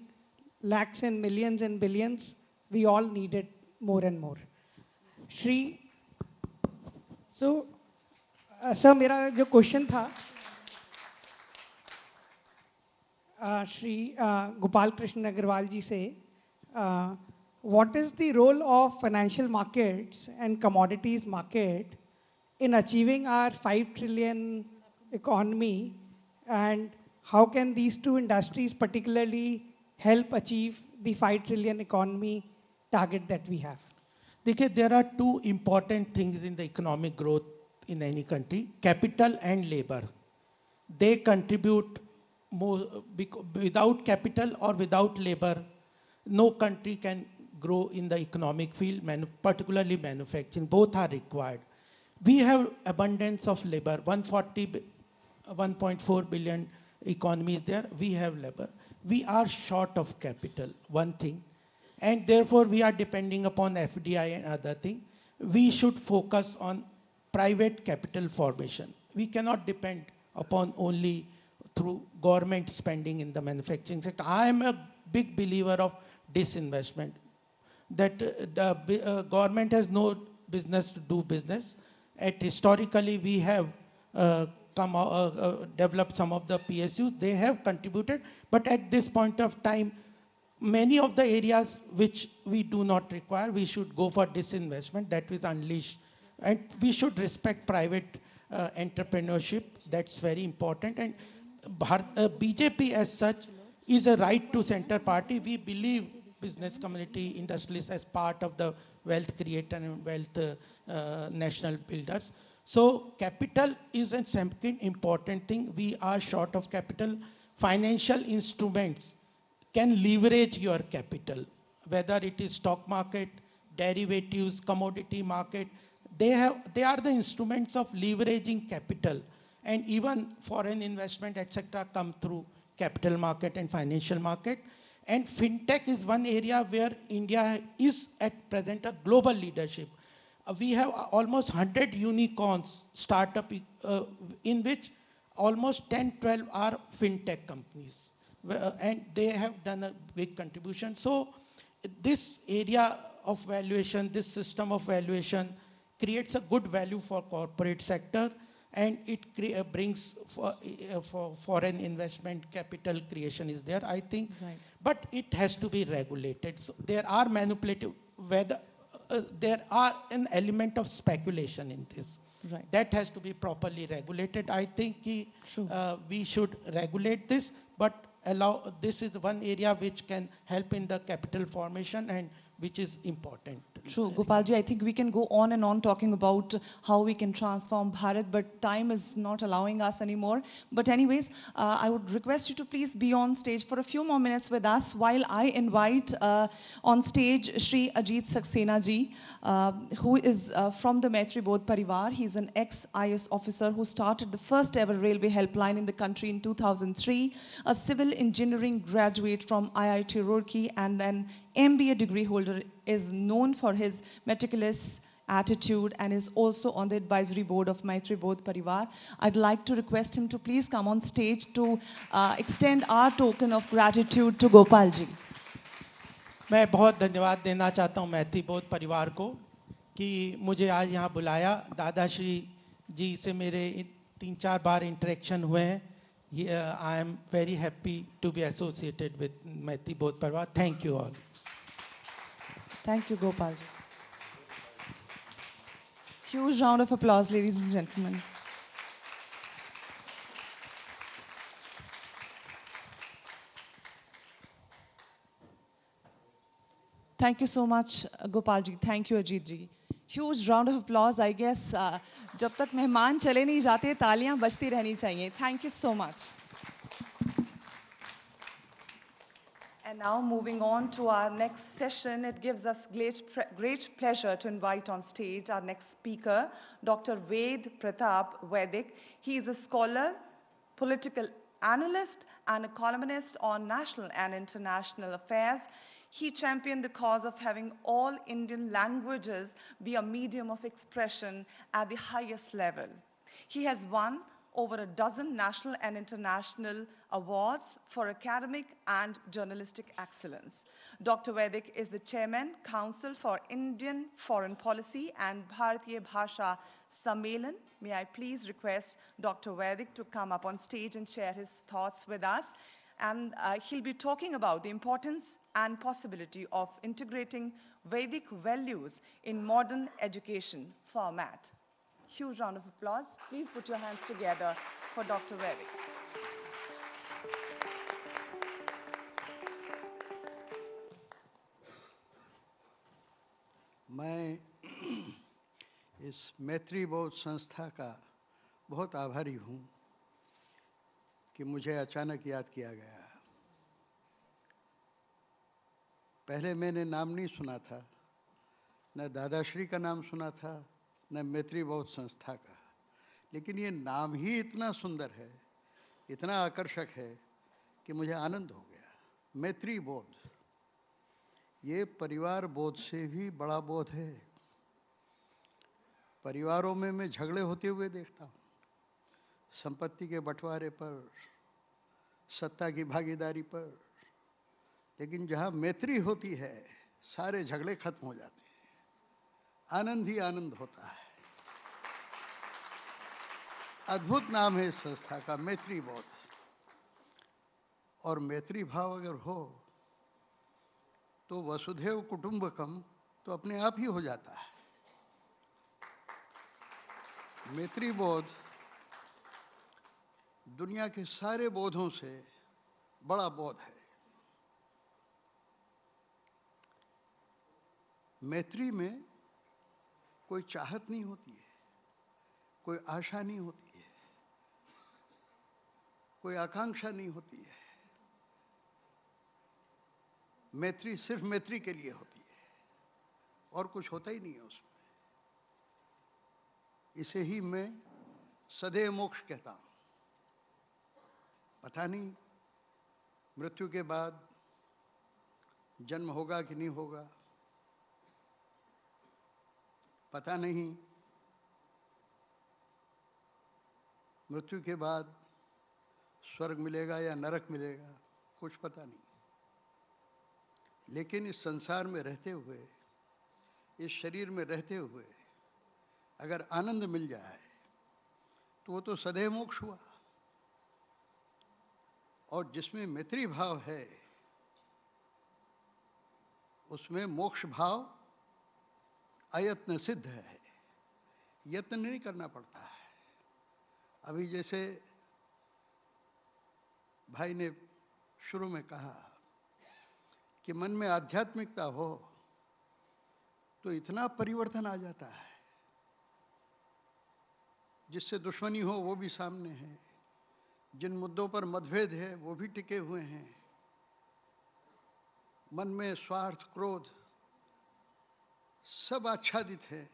lakhs and millions and billions. We all need it more and more. Shri, so, sir, मेरा जो question था, Shri Gopal Krishna Agarwal ji से, what is the role of financial markets and commodities market in achieving our 5 trillion economy, and how can these two industries particularly help achieve the 5 trillion economy target that we have? देखिए, there are two important things in the economic growth in any country: capital and labor. They contribute more. Without capital or without labor, no country can grow in the economic field, particularly manufacturing. Both are required. We have abundance of labor. 1.4 billion economy is there. We have labor. We are short of capital, one thing. And therefore, we are depending upon FDI and other thing. We should focus on private capital formation. We cannot depend upon only through government spending in the manufacturing sector. I am a big believer of disinvestment, that the government has no business to do business. Historically, we have developed some of the PSUs. They have contributed, but at this point of time, many of the areas which we do not require, we should go for disinvestment. That is unleashed. And we should respect private entrepreneurship. That's very important. And BJP as such is a right to center party. We believe business community, industrialists as part of the wealth creator and wealth national builders. So capital is a second important thing. We are short of capital. Financial instruments can leverage your capital, whether it is stock market, derivatives, commodity market. They are the instruments of leveraging capital, and even foreign investment, etc., come through capital market and financial market. And fintech is one area where India is at present a global leadership. We have almost 100 unicorns startup in which almost 10-12 are fintech companies. And they have done a big contribution. So this area of valuation, this system of valuation creates a good value for corporate sector, and it brings for foreign investment, capital creation is there, I think. Right. But it has to be regulated. So there are manipulative, whether there are an element of speculation in this. Right. That has to be properly regulated. I think we should regulate this, but this is one area which can help in the capital formation and which is important. True, Gopalji, I think we can go on and on talking about how we can transform Bharat, but time is not allowing us anymore. But anyways, I would request you to please be on stage for a few more minutes with us while I invite on stage Shri Ajit Saxena ji, who is from the Maitri Bodh Parivar. He's an ex-IS officer who started the first ever railway helpline in the country in 2003, a civil engineering graduate from IIT Roorkee and an MBA degree holder, is known for his meticulous attitude and is also on the advisory board of Maitri Bodh Parivar. I'd like to request him to please come on stage to extend our token of gratitude to Gopal ji. मैं बहुत धन्यवाद देना चाहता हूं मैत्री बोध परिवार को कि मुझे आज यहाँ बुलाया. दादाश्री जी से मेरे 3-4 बार इंटरेक्शन हुए हैं. I am very happy to be associated with Maitri Bodh Parivar. Thank you all. Thank you, Gopal ji. Huge round of applause, ladies and gentlemen. Thank you so much, Gopal ji. Thank you, Ajit ji. Huge round of applause. I guess जब तक मेहमान चले नहीं जाते तालियां बजती रहनी चाहिए. Thank you so much. And now moving on to our next session, it gives us great pleasure to invite on stage our next speaker, Dr. Ved Pratap Vaidik. He is a scholar, political analyst, and a columnist on national and international affairs. He championed the cause of having all Indian languages be a medium of expression at the highest level. He has won over a dozen national and international awards for academic and journalistic excellence. Dr. Vaidik is the Chairman, Council for Indian Foreign Policy and Bharatiya Bhasha Sammelan. May I please request Dr. Vaidik to come up on stage and share his thoughts with us. And he'll be talking about the importance and possibility of integrating Vedic values in modern education format. Huge round of applause. Please put your hands together for Dr. Vaidik. मैं इस मैत्री बोध संस्था का बहुत आभारी हूँ कि मुझे अचानक याद किया गया. पहले मैंने नाम नहीं सुना था, न दादाश्री का नाम सुना था, न मैत्री बोध संस्था का, लेकिन ये नाम ही इतना सुंदर है, इतना आकर्षक है कि मुझे आनंद हो गया. मैत्री बोध, ये परिवार बोध से भी बड़ा बोध है. परिवारों में मैं झगड़े होते हुए देखता हूँ, संपत्ति के बंटवारे पर, सत्ता की भागीदारी पर, लेकिन जहाँ मैत्री होती है सारे झगड़े खत्म हो जाते हैं, आनंद ही आनंद होता है. अद्भुत नाम है इस संस्था का, मैत्री बोध. और मैत्री भाव अगर हो तो वसुधैव कुटुंबकम तो अपने आप ही हो जाता है. मैत्री बोध दुनिया के सारे बोधों से बड़ा बोध है. मैत्री में कोई चाहत नहीं होती है, कोई आशा नहीं होती है, कोई आकांक्षा नहीं होती है. मैत्री सिर्फ मैत्री के लिए होती है और कुछ होता ही नहीं है उसमें. इसे ही मैं सदैव मोक्ष कहता हूं. पता नहीं मृत्यु के बाद जन्म होगा कि नहीं होगा, पता नहीं मृत्यु के बाद स्वर्ग मिलेगा या नरक मिलेगा, कुछ पता नहीं. लेकिन इस संसार में रहते हुए, इस शरीर में रहते हुए अगर आनंद मिल जाए तो वो तो सदैव मोक्ष हुआ. और जिसमें मैत्री भाव है उसमें मोक्ष भाव अयत्न सिद्ध है, यत्न नहीं करना पड़ता है. अभी जैसे भाई ने शुरू में कहा कि मन में आध्यात्मिकता हो तो इतना परिवर्तन आ जाता है। जिससे दुश्मनी हो वो भी सामने है, जिन मुद्दों पर मतभेद है वो भी टिके हुए हैं। मन में स्वार्थ, क्रोध सब आच्छादित है,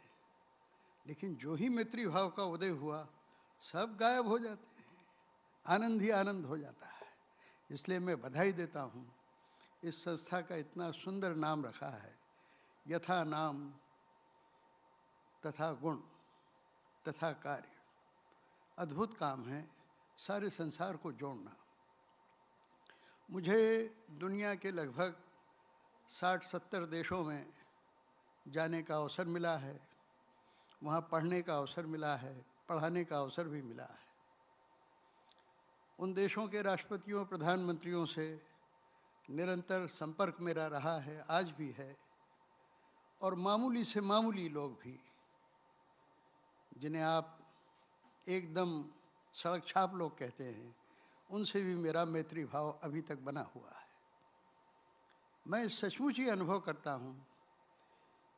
लेकिन जो ही मैत्री भाव का उदय हुआ सब गायब हो जाते हैं, आनंद ही आनंद हो जाता है। इसलिए मैं बधाई देता हूं, इस संस्था का इतना सुंदर नाम रखा है, यथा नाम तथा गुण तथा कार्य। अद्भुत काम है सारे संसार को जोड़ना। मुझे दुनिया के लगभग 60-70 देशों में जाने का अवसर मिला है, वहाँ पढ़ने का अवसर मिला है, पढ़ाने का अवसर भी मिला है। उन देशों के राष्ट्रपतियों, प्रधानमंत्रियों से निरंतर संपर्क मेरा रहा है, आज भी है। और मामूली से मामूली लोग भी, जिन्हें आप एकदम सड़क छाप लोग कहते हैं, उनसे भी मेरा मैत्री भाव अभी तक बना हुआ है। मैं सचमुच ही अनुभव करता हूं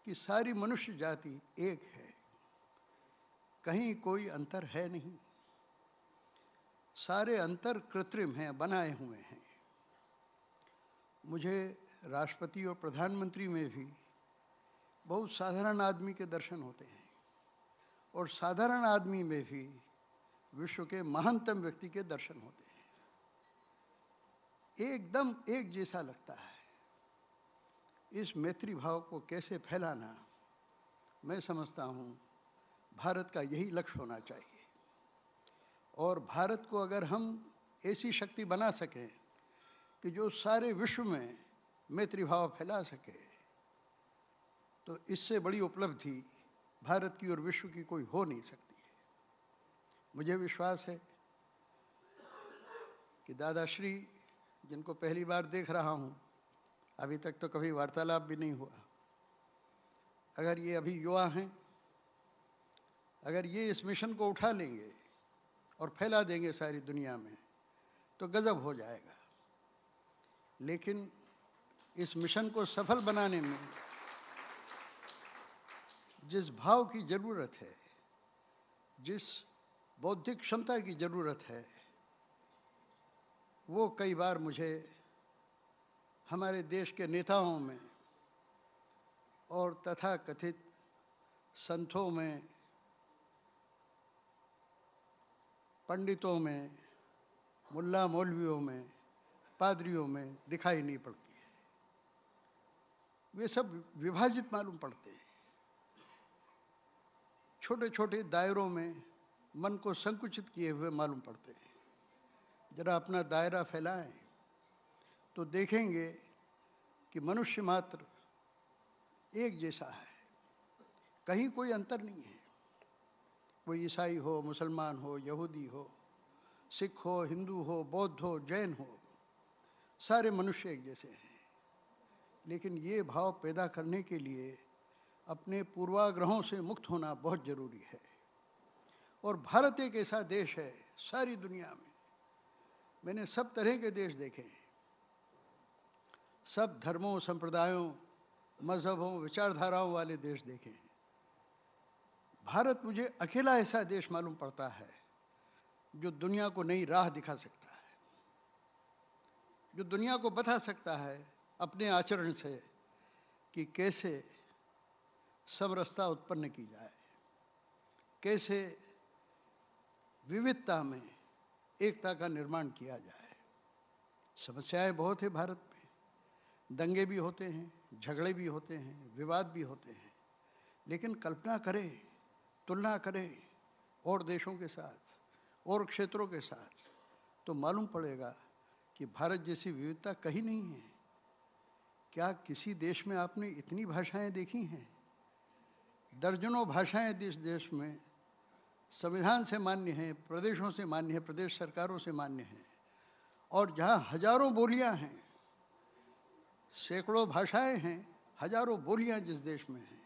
कि सारी मनुष्य जाति एक है, कहीं कोई अंतर है नहीं। सारे अंतर कृत्रिम हैं, बनाए हुए हैं। मुझे राष्ट्रपति और प्रधानमंत्री में भी बहुत साधारण आदमी के दर्शन होते हैं, और साधारण आदमी में भी विश्व के महानतम व्यक्ति के दर्शन होते हैं। एकदम एक जैसा लगता है। इस मैत्री भाव को कैसे फैलाना, मैं समझता हूं भारत का यही लक्ष्य होना चाहिए। और भारत को अगर हम ऐसी शक्ति बना सकें कि जो सारे विश्व में मैत्री भाव फैला सके, तो इससे बड़ी उपलब्धि भारत की और विश्व की कोई हो नहीं सकती है। मुझे विश्वास है कि दादाश्री, जिनको पहली बार देख रहा हूं, अभी तक तो कभी वार्तालाप भी नहीं हुआ, अगर ये अभी युवा हैं, अगर ये इस मिशन को उठा लेंगे और फैला देंगे सारी दुनिया में, तो गजब हो जाएगा। लेकिन इस मिशन को सफल बनाने में जिस भाव की जरूरत है, जिस बौद्धिक क्षमता की जरूरत है, वो कई बार मुझे हमारे देश के नेताओं में और तथाकथित संतों में, पंडितों में, मुल्ला मौलवियों में, पादरियों में दिखाई नहीं पड़ती है। वे सब विभाजित मालूम पड़ते हैं। छोटे छोटे दायरों में मन को संकुचित किए हुए मालूम पड़ते हैं। जरा अपना दायरा फैलाएं तो देखेंगे कि मनुष्य मात्र एक जैसा है, कहीं कोई अंतर नहीं है। कोई ईसाई हो, मुसलमान हो, यहूदी हो, सिख हो, हिंदू हो, बौद्ध हो, जैन हो, सारे मनुष्य एक जैसे हैं। लेकिन ये भाव पैदा करने के लिए अपने पूर्वाग्रहों से मुक्त होना बहुत जरूरी है। और भारत एक ऐसा देश है, सारी दुनिया में मैंने सब तरह के देश देखे हैं, सब धर्मों, संप्रदायों, मजहबों, विचारधाराओं वाले देश देखे हैं। भारत मुझे अकेला ऐसा देश मालूम पड़ता है जो दुनिया को नई राह दिखा सकता है, जो दुनिया को बता सकता है अपने आचरण से कि कैसे समरसता उत्पन्न की जाए, कैसे विविधता में एकता का निर्माण किया जाए। समस्याएं बहुत है भारत में, दंगे भी होते हैं, झगड़े भी होते हैं, विवाद भी होते हैं। लेकिन कल्पना करें, तुलना करें और देशों के साथ और क्षेत्रों के साथ, तो मालूम पड़ेगा कि भारत जैसी विविधता कहीं नहीं है। क्या किसी देश में आपने इतनी भाषाएं देखी हैं? दर्जनों भाषाएं इस देश में संविधान से मान्य हैं, प्रदेशों से मान्य है, प्रदेश सरकारों से मान्य है। और जहां हजारों बोलियां हैं, सैकड़ों भाषाएं हैं, हजारों बोलियां जिस देश में हैं,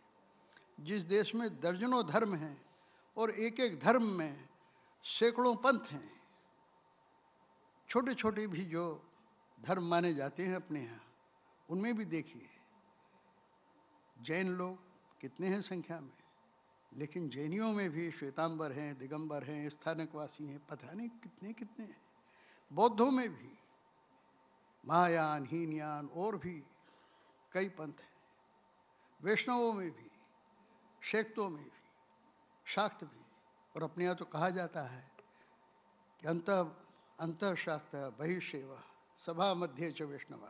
जिस देश में दर्जनों धर्म हैं और एक एक धर्म में सैकड़ों पंथ हैं, छोटे छोटे भी जो धर्म माने जाते हैं अपने यहाँ, उनमें भी देखिए, जैन लोग, कितने हैं संख्या में, लेकिन जैनियों में भी श्वेतांबर हैं, दिगंबर हैं, स्थानकवासी हैं, पता नहीं कितने कितने हैं। बौद्धों में भी महायान, हीनयान और भी कई पंथ हैं। वैष्णवों में भी, शैक्तों में भी, शाक्त भी। और अपने यहाँ तो कहा जाता है कि अंतः शाक्त बहिर्शैव सभा मध्य च वैष्णव,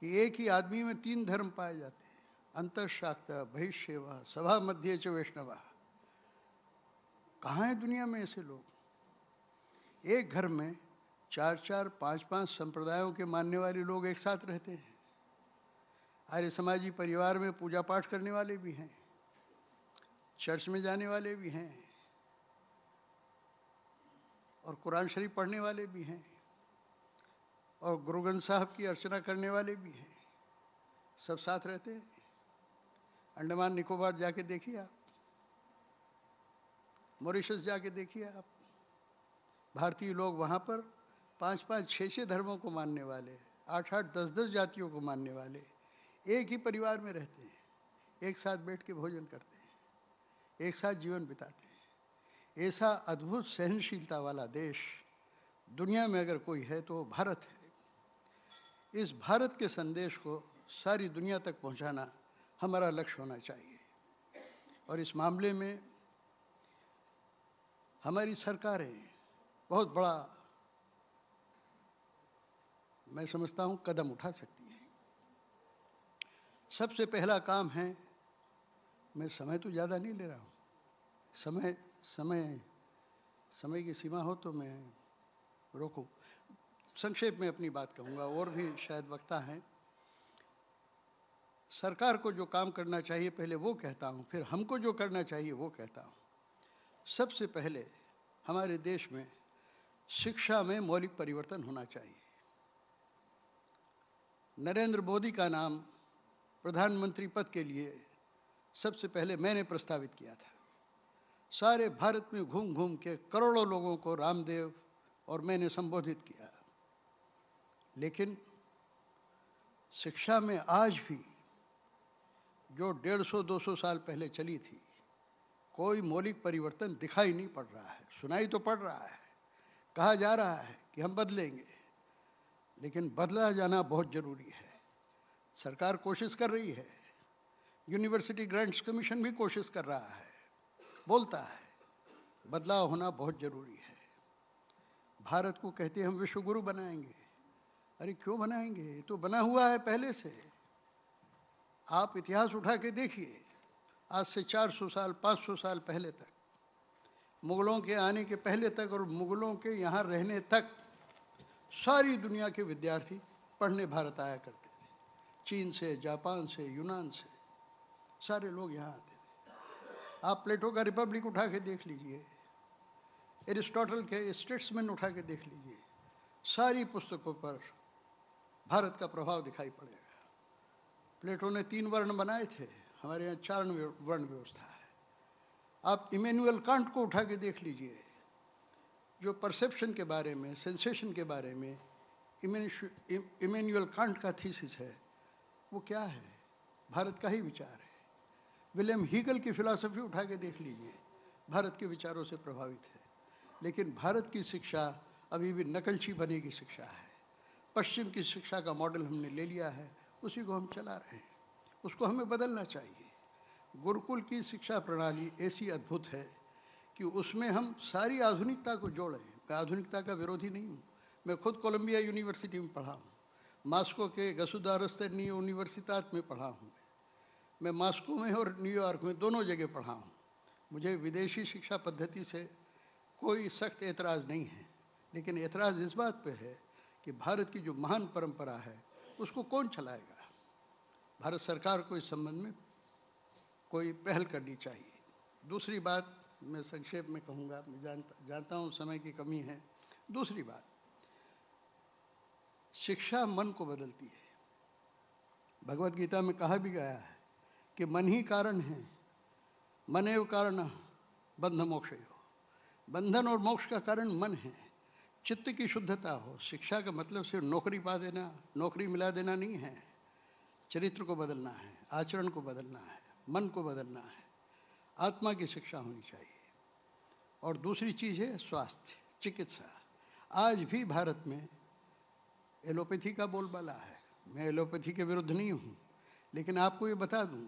कि एक ही आदमी में 3 धर्म पाए जाते हैं, अंतः शाक्त बहिर्शैव सभा मध्य च वैष्णव। कहाँ है दुनिया में ऐसे लोग? एक घर में 4-4, 5-5 संप्रदायों के मानने वाले लोग एक साथ रहते हैं। आर्य समाजी परिवार में पूजा पाठ करने वाले भी हैं, चर्च में जाने वाले भी हैं, और कुरान शरीफ पढ़ने वाले भी हैं, और गुरु ग्रंथ साहब की अर्चना करने वाले भी हैं। सब साथ रहते हैं। अंडमान निकोबार जाके देखिए आप, मॉरिशस जाके देखिए आप, भारतीय लोग वहां पर 5-5, 6-6 धर्मों को मानने वाले, 8-8, 10-10 जातियों को मानने वाले एक ही परिवार में रहते हैं, एक साथ बैठ के भोजन करते हैं, एक साथ जीवन बिताते हैं। ऐसा अद्भुत सहनशीलता वाला देश दुनिया में अगर कोई है तो वो भारत है। इस भारत के संदेश को सारी दुनिया तक पहुंचाना हमारा लक्ष्य होना चाहिए। और इस मामले में हमारी सरकारें बहुत बड़ा, मैं समझता हूं, कदम उठा सकती हैं। सबसे पहला काम है, मैं समय तो ज़्यादा नहीं ले रहा हूं, समय की सीमा हो तो मैं रोकूं। संक्षेप में अपनी बात कहूंगा, और भी शायद वक्ता हैं। सरकार को जो काम करना चाहिए पहले वो कहता हूं, फिर हमको जो करना चाहिए वो कहता हूं। सबसे पहले हमारे देश में शिक्षा में मौलिक परिवर्तन होना चाहिए। नरेंद्र मोदी का नाम प्रधानमंत्री पद के लिए सबसे पहले मैंने प्रस्तावित किया था। सारे भारत में घूम घूम के करोड़ों लोगों को रामदेव और मैंने संबोधित किया। लेकिन शिक्षा में आज भी जो 150-200 साल पहले चली थी, कोई मौलिक परिवर्तन दिखाई नहीं पड़ रहा है। सुनाई तो पड़ रहा है, कहा जा रहा है कि हम बदलेंगे, लेकिन बदला जाना बहुत जरूरी है। सरकार कोशिश कर रही है, यूनिवर्सिटी ग्रांट्स कमीशन भी कोशिश कर रहा है, बोलता है बदलाव होना बहुत जरूरी है। भारत को कहते हैं हम विश्व गुरु बनाएंगे। अरे क्यों बनाएंगे? ये तो बना हुआ है पहले से। आप इतिहास उठा के देखिए, आज से 400 साल, 500 साल पहले तक, मुगलों के आने के पहले तक और मुगलों के यहाँ रहने तक सारी दुनिया के विद्यार्थी पढ़ने भारत आया करते थे। चीन से, जापान से, यूनान से सारे लोग यहाँ आते थे। आप प्लेटो का रिपब्लिक उठा के देख लीजिए, एरिस्टोटल के स्टेट्समैन उठा के देख लीजिए, सारी पुस्तकों पर भारत का प्रभाव दिखाई पड़ेगा। प्लेटो ने 3 वर्ण बनाए थे, हमारे यहाँ 4 वर्ण व्यवस्था है। आप इमैनुअल कांट को उठा के देख लीजिए, जो परसेप्शन के बारे में, सेंसेशन के बारे में इमैनुअल कांट का थीसिस है, वो क्या है? भारत का ही विचार है। विलियम हीगल की फिलॉसफी उठा के देख लीजिए, भारत के विचारों से प्रभावित है। लेकिन भारत की शिक्षा अभी भी नकलची बने की शिक्षा है। पश्चिम की शिक्षा का मॉडल हमने ले लिया है, उसी को हम चला रहे हैं। उसको हमें बदलना चाहिए। गुरुकुल की शिक्षा प्रणाली ऐसी अद्भुत है कि उसमें हम सारी आधुनिकता को जोड़ें। मैं आधुनिकता का विरोधी नहीं हूँ। मैं खुद कोलंबिया यूनिवर्सिटी में पढ़ा हूँ, मास्को के गसुदारस्तेनिया यूनिवर्सितात में पढ़ा हूँ, मैं मास्को में और न्यूयॉर्क में दोनों जगह पढ़ा हूँ। मुझे विदेशी शिक्षा पद्धति से कोई सख्त एतराज़ नहीं है, लेकिन एतराज़ इस बात पे है कि भारत की जो महान परंपरा है उसको कौन चलाएगा? भारत सरकार को इस संबंध में कोई पहल करनी चाहिए। दूसरी बात मैं संक्षेप में कहूँगा, मैं जानता हूँ समय की कमी है। दूसरी बात, शिक्षा मन को बदलती है। भगवत गीता में कहा भी गया है कि मन ही कारण है, मनेव कारण बंध मोक्षयो। बंधन और मोक्ष का कारण मन है। चित्त की शुद्धता हो। शिक्षा का मतलब सिर्फ नौकरी पा देना, नौकरी मिला देना नहीं है। चरित्र को बदलना है, आचरण को बदलना है, मन को बदलना है, आत्मा की शिक्षा होनी चाहिए। और दूसरी चीज़ है स्वास्थ्य, चिकित्सा। आज भी भारत में एलोपैथी का बोलबाला है। मैं एलोपैथी के विरुद्ध नहीं हूँ, लेकिन आपको ये बता दूँ,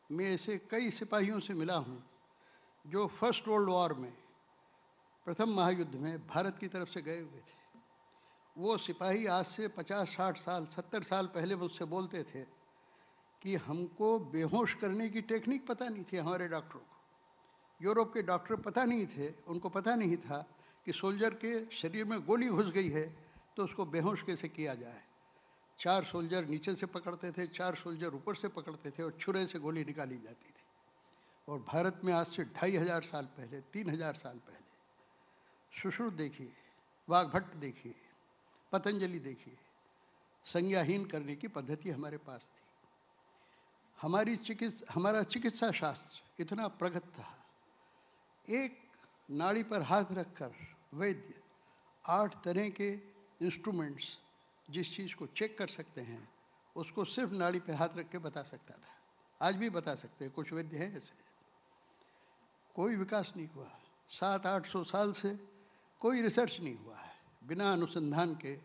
मैं ऐसे कई सिपाहियों से मिला हूँ जो फर्स्ट वर्ल्ड वॉर में, प्रथम महायुद्ध में भारत की तरफ से गए हुए थे। वो सिपाही आज से 50-60 साल 70 साल पहले मुझसे बोलते थे कि हमको बेहोश करने की टेक्निक पता नहीं थी हमारे डॉक्टरों को। यूरोप के डॉक्टर पता नहीं थे, उनको पता नहीं था कि सोल्जर के शरीर में गोली घुस गई है तो उसको बेहोश कैसे किया जाए। 4 सोल्जर नीचे से पकड़ते थे, 4 सोल्जर ऊपर से पकड़ते थे और छुरे से गोली निकाली जाती थी। और भारत में आज से 2500 साल पहले, 3000 साल पहले सुश्रुत देखिए, वाघभट्ट देखिए, पतंजलि देखिए, संज्ञाहीन करने की पद्धति हमारे पास थी। हमारा चिकित्सा शास्त्र इतना प्रगत था। एक नाड़ी पर हाथ रखकर वैद्य 8 तरह के इंस्ट्रूमेंट्स जिस चीज़ को चेक कर सकते हैं उसको सिर्फ नाड़ी पे हाथ रख के बता सकता था। आज भी बता सकते हैं, कुछ वैद्य हैं ऐसे। कोई विकास नहीं हुआ। 700-800 साल से कोई रिसर्च नहीं हुआ है। बिना अनुसंधान के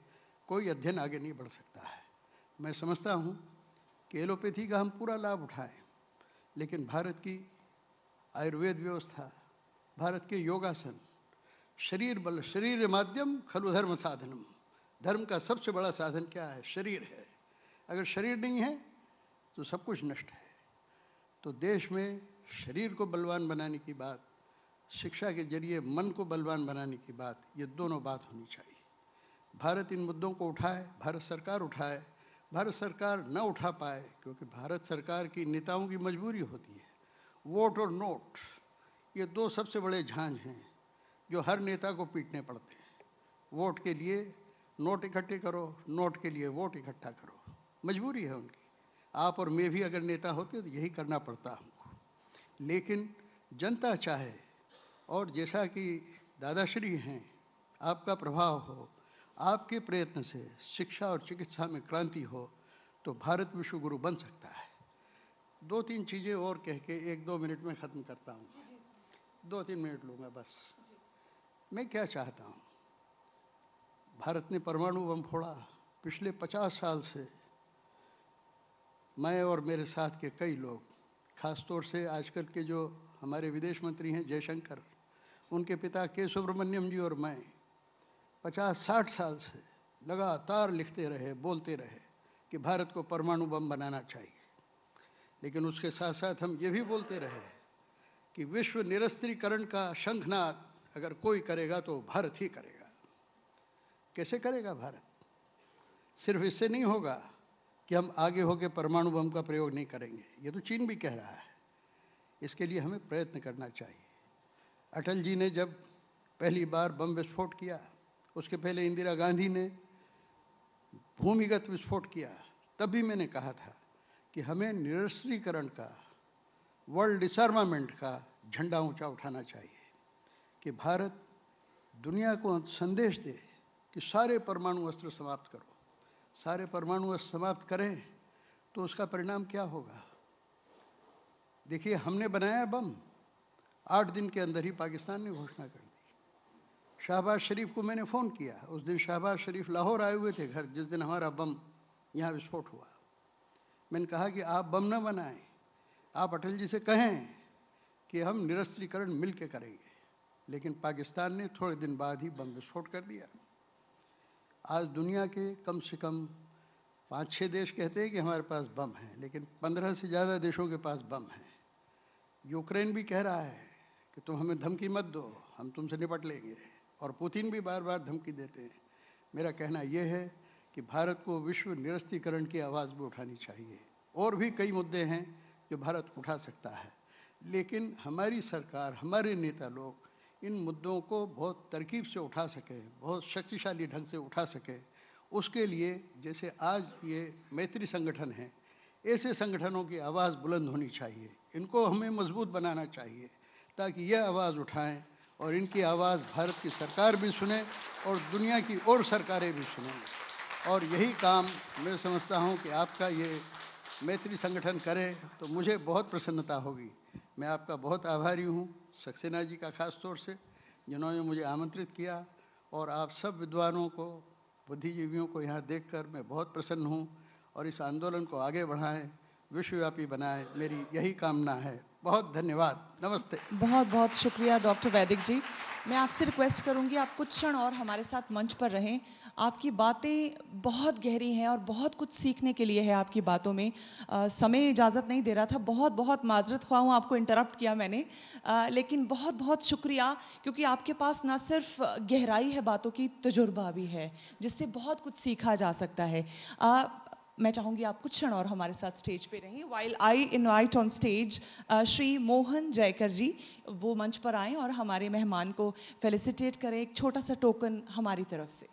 कोई अध्ययन आगे नहीं बढ़ सकता है। मैं समझता हूँ कि एलोपैथी का हम पूरा लाभ उठाएं, लेकिन भारत की आयुर्वेद व्यवस्था, भारत के योगासन, शरीर बल शरीर माध्यम खलु धर्म साधनम, धर्म का सबसे बड़ा साधन क्या है? शरीर है। अगर शरीर नहीं है तो सब कुछ नष्ट है। तो देश में शरीर को बलवान बनाने की बात, शिक्षा के जरिए मन को बलवान बनाने की बात, ये दोनों बात होनी चाहिए। भारत इन मुद्दों को उठाए, भारत सरकार उठाए। भारत सरकार न उठा पाए क्योंकि भारत सरकार की नेताओं की मजबूरी होती है। वोट और नोट, ये 2 सबसे बड़े झांझ हैं जो हर नेता को पीटने पड़ते हैं। वोट के लिए नोट इकट्ठे करो, नोट के लिए वोट इकट्ठा करो। मजबूरी है उनकी। आप और मैं भी अगर नेता होते तो यही करना पड़ता हमको। लेकिन जनता चाहे, और जैसा कि दादाश्री हैं, आपका प्रभाव हो, आपके प्रयत्न से शिक्षा और चिकित्सा में क्रांति हो, तो भारत विश्व गुरु बन सकता है। 2-3 चीज़ें और कह के 1-2 मिनट में ख़त्म करता हूँ। 2-3 मिनट लूँगा बस। मैं क्या चाहता हूँ, भारत ने परमाणु बम फोड़ा। पिछले 50 साल से मैं और मेरे साथ के कई लोग, खासतौर से आजकल के जो हमारे विदेश मंत्री हैं जयशंकर, उनके पिता के सुब्रमण्यम जी और मैं 50-60 साल से लगातार लिखते रहे, बोलते रहे कि भारत को परमाणु बम बनाना चाहिए। लेकिन उसके साथ साथ हम ये भी बोलते रहे कि विश्व निरस्त्रीकरण का शंखनाद अगर कोई करेगा तो भारत ही करेगा। कैसे करेगा भारत? सिर्फ इससे नहीं होगा कि हम आगे होकर परमाणु बम का प्रयोग नहीं करेंगे, ये तो चीन भी कह रहा है। इसके लिए हमें प्रयत्न करना चाहिए। अटल जी ने जब पहली बार बम विस्फोट किया, उसके पहले इंदिरा गांधी ने भूमिगत विस्फोट किया, तब भी मैंने कहा था कि हमें निरस्त्रीकरण का, वर्ल्ड डिसआर्मामेंट का झंडा ऊंचा उठाना चाहिए कि भारत दुनिया को संदेश दे कि सारे परमाणु अस्त्र समाप्त करो। सारे परमाणु अस्त्र समाप्त करें तो उसका परिणाम क्या होगा? देखिए, हमने बनाया बम, 8 दिन के अंदर ही पाकिस्तान ने घोषणा कर दी। शहबाज शरीफ को मैंने फ़ोन किया, उस दिन शहबाज शरीफ लाहौर आए हुए थे घर, जिस दिन हमारा बम यहाँ विस्फोट हुआ। मैंने कहा कि आप बम न बनाएं, आप अटल जी से कहें कि हम निरस्त्रीकरण मिल के करेंगे। लेकिन पाकिस्तान ने थोड़े दिन बाद ही बम विस्फोट कर दिया। आज दुनिया के कम से कम 5-6 देश कहते हैं कि हमारे पास बम है, लेकिन 15 से ज़्यादा देशों के पास बम है। यूक्रेन भी कह रहा है कि तुम हमें धमकी मत दो, हम तुमसे निपट लेंगे। और पुतिन भी बार बार धमकी देते हैं। मेरा कहना यह है कि भारत को विश्व निरस्त्रीकरण की आवाज़ भी उठानी चाहिए। और भी कई मुद्दे हैं जो भारत उठा सकता है, लेकिन हमारी सरकार, हमारे नेता लोग इन मुद्दों को बहुत तरकीब से उठा सके, बहुत शक्तिशाली ढंग से उठा सके। उसके लिए जैसे आज ये मैत्री संगठन है, ऐसे संगठनों की आवाज़ बुलंद होनी चाहिए। इनको हमें मजबूत बनाना चाहिए ताकि यह आवाज़ उठाएं और इनकी आवाज़ भारत की सरकार भी सुने और दुनिया की और सरकारें भी सुनें। और यही काम मैं समझता हूं कि आपका ये मैत्री संगठन करे तो मुझे बहुत प्रसन्नता होगी। मैं आपका बहुत आभारी हूँ, सक्सेना जी का खास तौर से, जिन्होंने मुझे आमंत्रित किया, और आप सब विद्वानों को, बुद्धिजीवियों को यहाँ देखकर मैं बहुत प्रसन्न हूँ। और इस आंदोलन को आगे बढ़ाएं, विश्वव्यापी बनाएं, मेरी यही कामना है। बहुत धन्यवाद, नमस्ते। बहुत बहुत शुक्रिया डॉक्टर वैदिक जी। मैं आपसे रिक्वेस्ट करूंगी आप कुछ क्षण और हमारे साथ मंच पर रहें। आपकी बातें बहुत गहरी हैं और बहुत कुछ सीखने के लिए है आपकी बातों में। समय इजाज़त नहीं दे रहा था, बहुत बहुत माजरत ख्वाह हूँ, आपको इंटरप्ट किया मैंने, लेकिन बहुत बहुत शुक्रिया, क्योंकि आपके पास ना सिर्फ गहराई है बातों की, तजुर्बा भी है जिससे बहुत कुछ सीखा जा सकता है। मैं चाहूंगी आप कुछ क्षण और हमारे साथ स्टेज पे रहें। While I invite on stage Shri Mohan Jayakar ji, वो मंच पर आएं और हमारे मेहमान को फेलिसिटेट करें, एक छोटा सा टोकन हमारी तरफ से।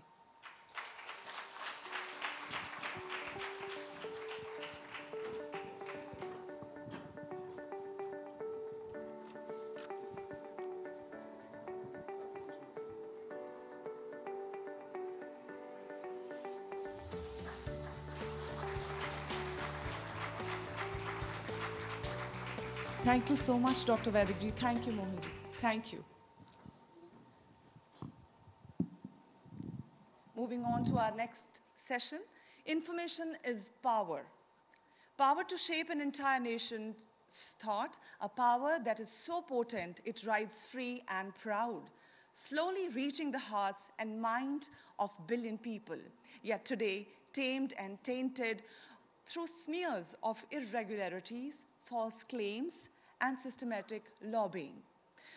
Thank you so much, Dr. Vaidik ji. Thank you, Mohan ji. Thank you. Moving on to our next session. Information is power. Power to shape an entire nation's thought. A power that is so potent it rides free and proud, slowly reaching the hearts and mind of billion people. Yet today, tamed and tainted through smears of irregularities, false claims, and systematic lobbying.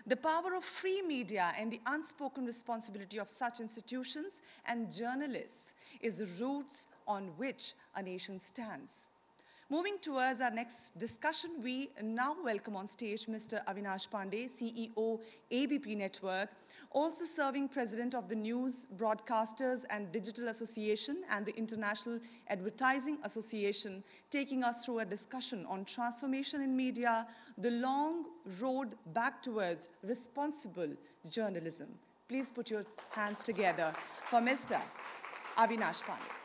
The power of free media and the unspoken responsibility of such institutions and journalists is the roots on which a nation stands. Moving towards our next discussion, we now welcome on stage Mr. Avinash Pandey, CEO, ABP Network, also serving President of the News Broadcasters and Digital Association and the International Advertising Association, taking us through a discussion on transformation in media, the long road back towards responsible journalism. Please put your hands together for Mr. Avinash Pandey.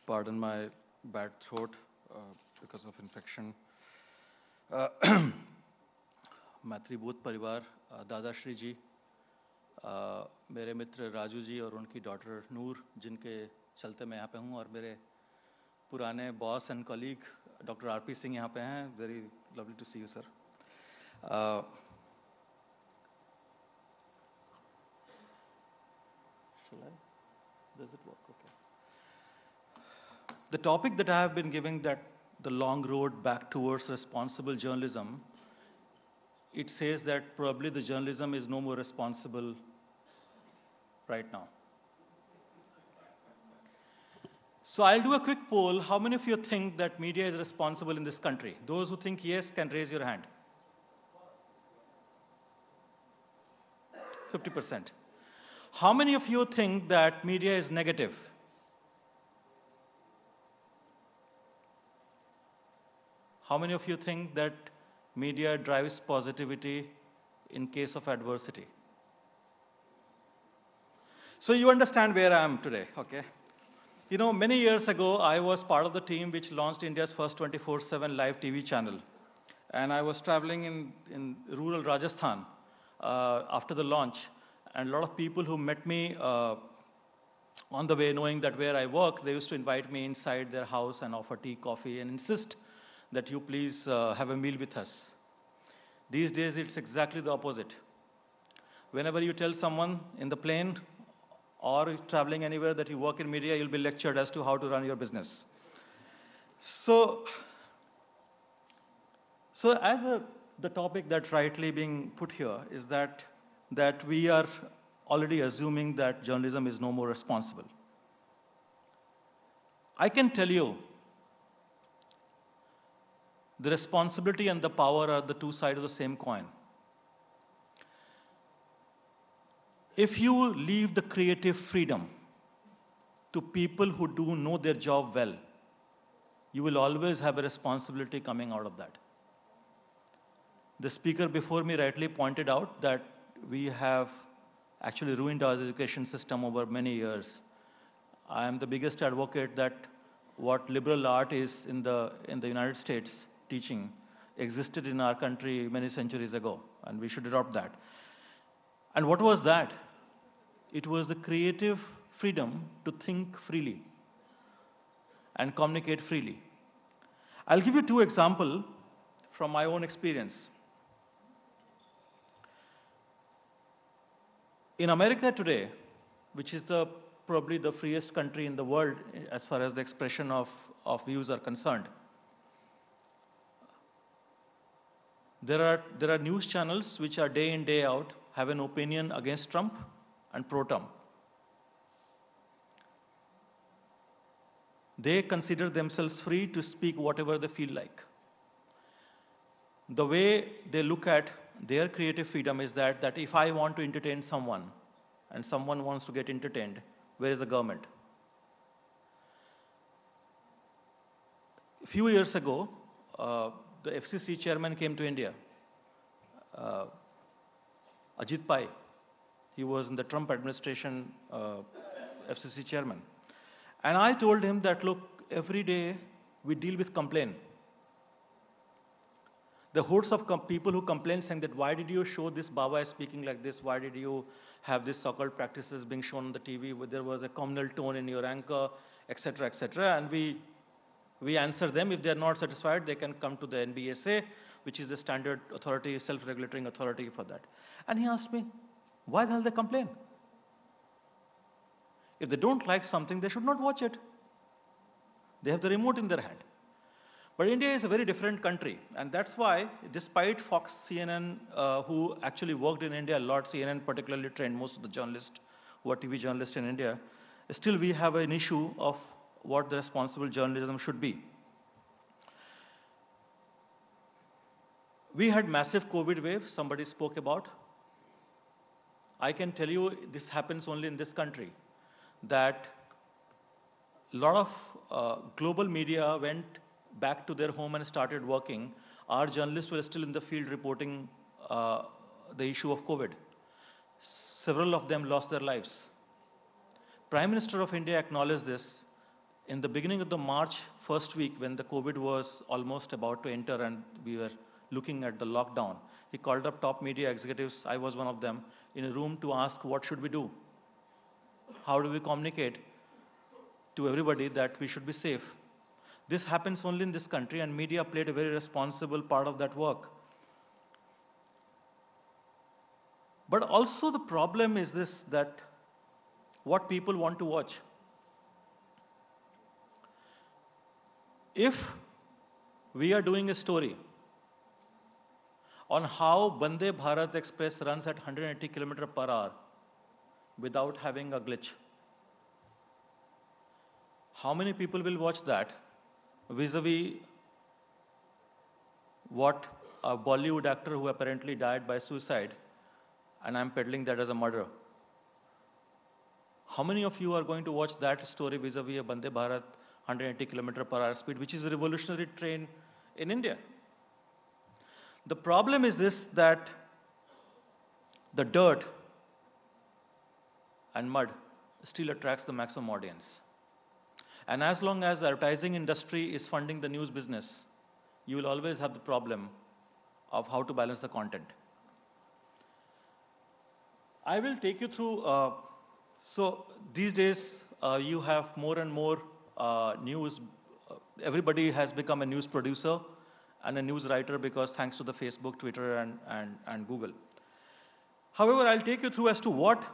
Pardon my bad throat because of infection. मैत्रीभूत परिवार, दादाश्री जी, मेरे मित्र राजू जी और उनकी daughter नूर, जिनके चलते मैं यहाँ पे हूँ, और मेरे पुराने boss and colleague doctor RP Singh यहाँ पे हैं. Very lovely to see you sir. Does it work? Okay. The topic that I have been giving, that the long road back towards responsible journalism, it says that probably the journalism is no more responsible right now. So I'll do a quick poll. How many of you think that media is responsible in this country? Those who think yes can raise your hand. 50%. How many of you think that media is negative? How many of you think that media drives positivity in case of adversity? So you understand where I am today, okay? You know, many years ago, I was part of the team which launched India's first 24/7 live TV channel. And I was traveling in rural Rajasthan after the launch. And a lot of people who met me on the way, knowing that where I work, they used to invite me inside their house and offer tea, coffee, and insist that you please have a meal with us. These days, it's exactly the opposite. Whenever you tell someone in the plane or traveling anywhere that you work in media, you'll be lectured as to how to run your business. So as the topic that's rightly being put here is that we are already assuming that journalism is no more responsible. I can tell you, the responsibility and the power are the two sides of the same coin. If you leave the creative freedom to people who do know their job well, you will always have a responsibility coming out of that. The speaker before me rightly pointed out that we have actually ruined our education system over many years. I am the biggest advocate that what liberal art is in the United States teaching existed in our country many centuries ago, and we should adopt that. And what was that? It was the creative freedom to think freely and communicate freely. I'll give you two examples from my own experience. In America today, which is probably the freest country in the world as far as the expression of views are concerned, there are news channels which are day in, day out, have an opinion against Trump and pro-Trump. They consider themselves free to speak whatever they feel like. The way they look at their creative freedom is that if I want to entertain someone and someone wants to get entertained, where is the government? A few years ago, the FCC chairman came to India, Ajit Pai. He was in the Trump administration FCC chairman. And I told him that, look, every day we deal with complaint. The hordes of people who complain saying that why did you show this Baba is speaking like this? Why did you have these so-called practices being shown on the TV? Where there was a communal tone in your anchor, etc., etc. And we answer them. If they are not satisfied, they can come to the NBSA, which is the standard authority, self-regulating authority for that. And he asked me, why the hell they complain? If they don't like something, they should not watch it. They have the remote in their hand. But India is a very different country, and that's why, despite Fox, CNN, who actually worked in India a lot, CNN particularly trained most of the journalists who are TV journalists in India, still we have an issue of what the responsible journalism should be. We had massive COVID wave, somebody spoke about. I can tell you this happens only in this country, that a lot of global media went back to their home and started working. Our journalists were still in the field reporting the issue of COVID. Several of them lost their lives. Prime Minister of India acknowledged this in the beginning of the March first week when the COVID was almost about to enter and we were looking at the lockdown. He called up top media executives, I was one of them, in a room to ask what should we do? How do we communicate to everybody that we should be safe? This happens only in this country, and media played a very responsible part of that work. But also the problem is this, that what people want to watch. If we are doing a story on how Vande Bharat Express runs at 180 km/h without having a glitch, how many people will watch that vis-a-vis what a Bollywood actor who apparently died by suicide, and I'm peddling that as a murder? How many of you are going to watch that story vis-a-vis a Vande Bharat 180 km/h speed, which is a revolutionary train in India? The problem is this, that the dirt and mud still attracts the maximum audience. And as long as the advertising industry is funding the news business, you will always have the problem of how to balance the content. I will take you through, so these days you have more and more news. Everybody has become a news producer and a news writer because thanks to the Facebook, Twitter and Google. However, I'll take you through as to what,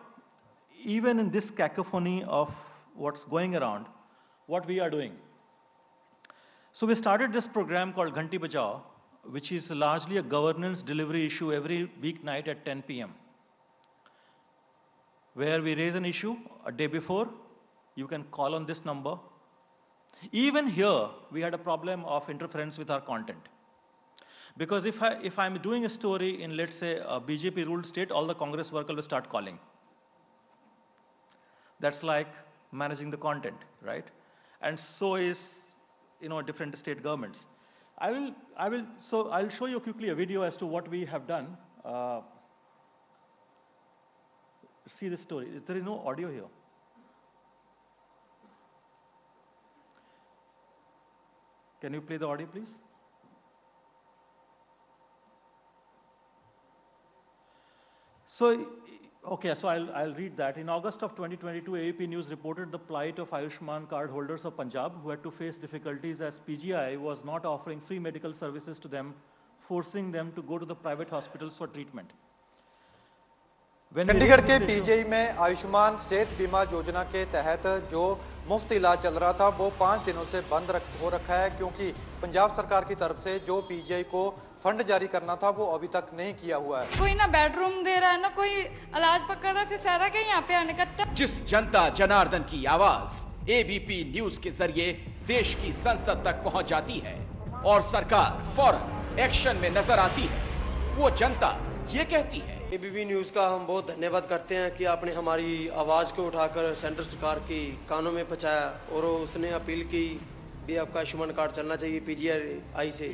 even in this cacophony of what's going around, what we are doing. So we started this program called Ghanti Bajao, which is largely a governance delivery issue every weeknight at 10 p.m. where we raise an issue a day before. You can call on this number. Even here, we had a problem of interference with our content. Because if I'm doing a story in, let's say, a BJP ruled state, all the Congress workers will start calling. That's like managing the content, right? And so is, different state governments. So I'll show you quickly a video as to what we have done. See this story. There is no audio here. Can you play the audio, please? So, okay, so I'll read that. In August of 2022, AAP News reported the plight of Ayushman card holders of Punjab who had to face difficulties as PGI was not offering free medical services to them, forcing them to go to the private hospitals for treatment. Chandigarh के PGI में आयुष्मान सेहत बीमा योजना के तहत जो मुफ्त इलाज चल रहा था वो 5 दिनों से बंद हो रखा है, क्योंकि पंजाब सरकार की तरफ से जो पीजीआई को फंड जारी करना था वो अभी तक नहीं किया हुआ है। कोई ना बेडरूम दे रहा है ना कोई इलाज पकड़ रहा है, फिर सारा के यहाँ पे आने का। जिस जनता जनार्दन की आवाज एबीपी न्यूज के जरिए देश की संसद तक पहुंच जाती है और सरकार फौरन एक्शन में नजर आती है, वो जनता ये कहती है। एबीपी न्यूज का हम बहुत धन्यवाद करते हैं कि आपने हमारी आवाज को उठाकर सेंट्रल सरकार की कानों में पहुंचाया और उसने अपील की भी आपका आयुष्मान कार्ड चलना चाहिए पीजीआई से।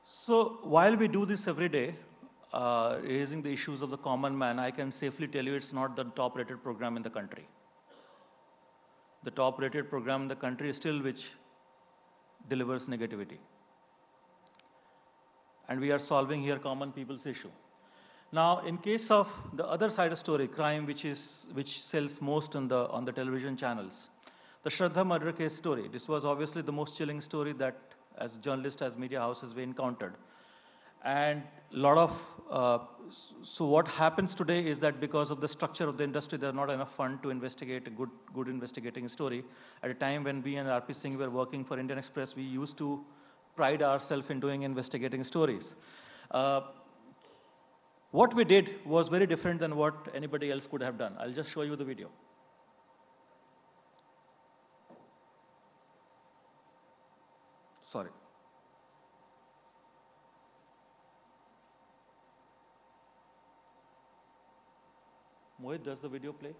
So while we do this every day, raising the issues of the common man, I can safely tell you it's not the top-rated program in the country. The top-rated program in the country is still which delivers negativity. And we are solving here common people's issue. Now, in case of the other side of story, crime, which sells most on the television channels, the Shraddha murder case story. This was obviously the most chilling story that, as journalists, as media houses, we encountered. And so what happens today is that because of the structure of the industry, there's not enough fund to investigate a good investigating story. At a time when we and RP Singh were working for Indian Express, we used to pride ourselves in doing investigating stories. What we did was very different than what anybody else could have done. I'll just show you the video. Sorry. Mohit, does the video play?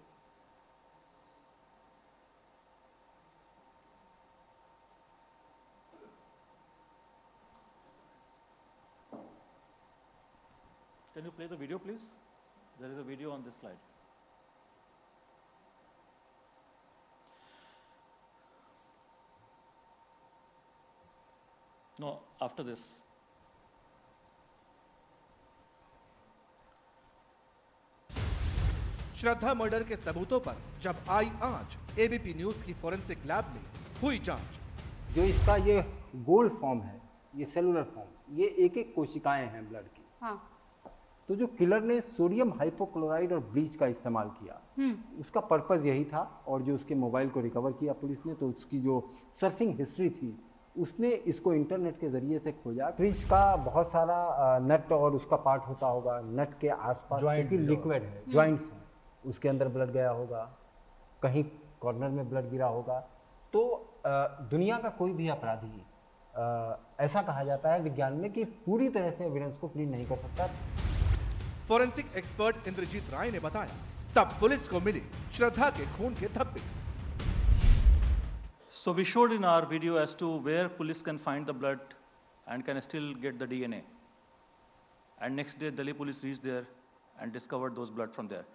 Can you play the video, please? There is a video on this slide. No, after this. Shraddha murder के सबूतों पर जब आई आंच, ABP news की forensic lab में हुई जांच। जो इसका ये गोल्ड फॉर्म है, ये सेलुलर फॉर्म, ये एक कोशिकाएं हैं ब्लड की। हाँ। तो जो किलर ने सोडियम हाइपोक्लोराइड और ब्लीच का इस्तेमाल किया, उसका पर्पस यही था। और जो उसके मोबाइल को रिकवर किया पुलिस ने, तो उसकी जो सर्फिंग हिस्ट्री थी उसने इसको इंटरनेट के जरिए से खोजा। फ्रिज का बहुत सारा नट और उसका पार्ट होता होगा, नट के आसपास क्योंकि लिक्विड है, ज्वाइंट्स हैं, उसके अंदर ब्लड गया होगा, कहीं कॉर्नर में ब्लड गिरा होगा। तो दुनिया का कोई भी अपराधी, ऐसा कहा जाता है विज्ञान में, कि पूरी तरह से एविडेंस को क्लीन नहीं कर सकता। फोरेंसिक एक्सपर्ट इंद्रजीत राय ने बताया, तब पुलिस को मिली श्रद्धा के खून के धब्बे। So we showed in our video as to where police can find the blood and can still get the DNA. And next day, Delhi police reached there and discovered those blood from there.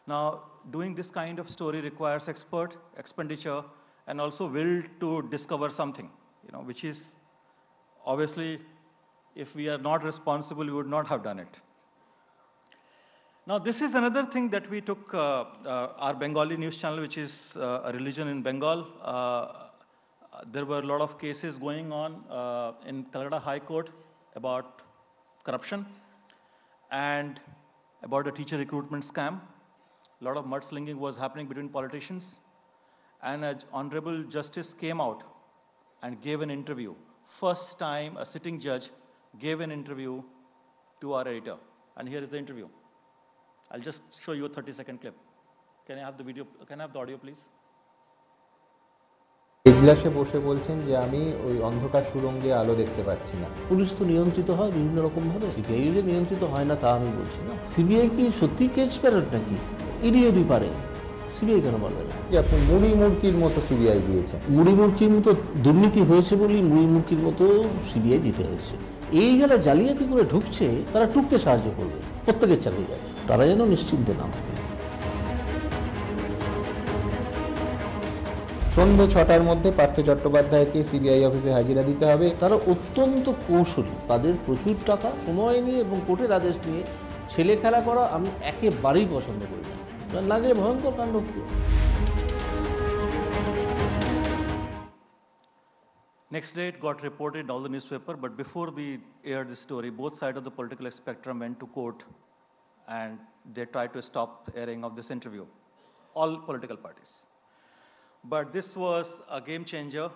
Now, doing this kind of story requires expenditure, and also will to discover something, which is obviously, if we are not responsible, we would not have done it. Now, this is another thing that we took our Bengali news channel, which is a religion in Bengal. There were a lot of cases going on in Calcutta High Court about corruption and about a teacher recruitment scam. A lot of mudslinging was happening between politicians. And an honorable justice came out and gave an interview. First time a sitting judge gave an interview to our editor. And here is the interview. I'll just show you a 30-second clip. Can I have the video? Can I have the audio, please? এজলাসে বসে বলছেন যে আমি ওই অন্ধকার সুড়ঙ্গে আলো দেখতে পাচ্ছি না। পুলিশ তো নিয়ন্ত্রিত হয় বিভিন্ন রকম ভাবে, সিবিআই যে নিয়ন্ত্রিত হয় না তা আমি বলছি না। সিবিআই কি সত্যি কেস প্যারেন্ট নাকি? ইডি যদি পারে, সিবিআই কেন পারবে না? যে আপনি মুড়ি মুড়কির মতো সিবিআই দিয়েছেন। মুড়ি মুড়কির মতো দুর্নীতি হয়েছে বলেই মুড়ি মুড়কির মতো সিবিআই দিতে হয়েছে। এই যারা জালিয়াতি করে ঢুকছে তারা টুকতে সাহায্য করবে, প্রত্যেকের চাকরি যাবে, তারা যেন নিশ্চিন্তে না থাকে। সন্ধ্যে 6টার মধ্যে পার্থ চট্টোপাধ্যায়কে সিবিআই অফিসে হাজিরা দিতে হবে। তারা অত্যন্ত কৌশলী, তাদের প্রচুর টাকা, সময় নিয়ে এবং কোর্টের আদেশ নিয়ে ছেলে খেলা করা আমি একেবারেই পছন্দ করি না। লাগলে ভয়ঙ্কর কাণ্ড হতো। Next day it got reported in all the newspaper, but before we aired the story, both sides of the political spectrum went to court and they tried to stop airing of this interview, all political parties. But this was a game changer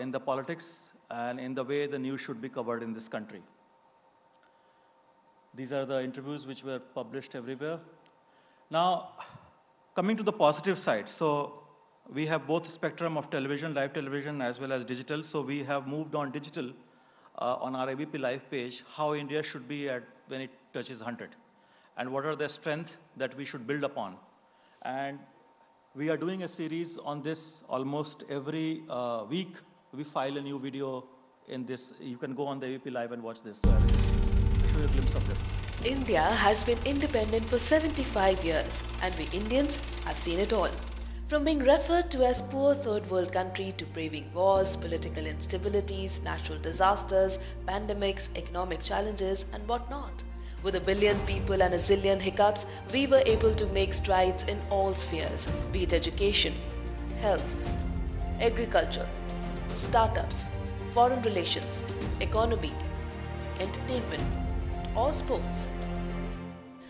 in the politics and in the way the news should be covered in this country. These are the interviews which were published everywhere. Now, coming to the positive side, so we have both spectrum of television, live television, as well as digital. So we have moved on digital on our ABP Live page, how India should be at when it touches 100, and what are the strengths that we should build upon. And we are doing a series on this almost every week. We file a new video in this. You can go on the ABP Live and watch this. So I will show you a glimpse of this. India has been independent for 75 years, and we Indians have seen it all. From being referred to as poor third world country to braving wars, political instabilities, natural disasters, pandemics, economic challenges and whatnot. With 1 billion people and a zillion hiccups, we were able to make strides in all spheres, be it education, health, agriculture, startups, foreign relations, economy, entertainment, or sports.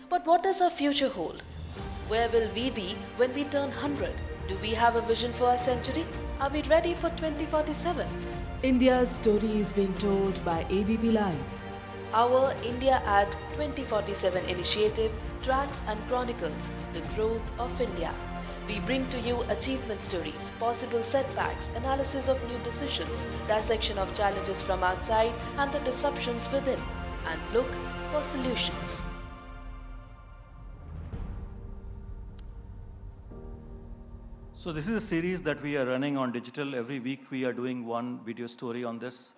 But what does our future hold? Where will we be when we turn 100? Do we have a vision for our century? Are we ready for 2047? India's story is being told by ABP Live. Our India at 2047 initiative tracks and chronicles the growth of India. We bring to you achievement stories, possible setbacks, analysis of new decisions, dissection of challenges from outside and the disruptions within, and look for solutions. So this is a series that we are running on digital. Every week we are doing one video story on this.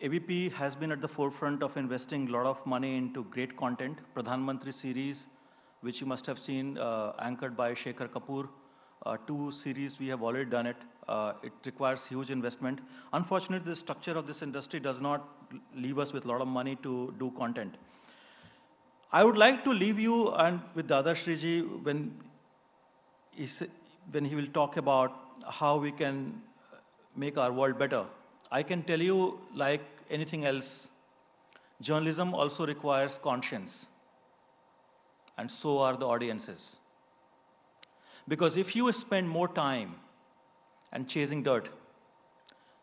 ABP has been at the forefront of investing a lot of money into great content. Pradhan Mantri series, which you must have seen, anchored by Shekhar Kapoor. 2 series, we have already done it. It requires huge investment. Unfortunately, the structure of this industry does not leave us with a lot of money to do content. I would like to leave you and with Dada Shriji when he will talk about how we can make our world better. I can tell you, like anything else, journalism also requires conscience, and so are the audiences. Because if you spend more time and chasing dirt,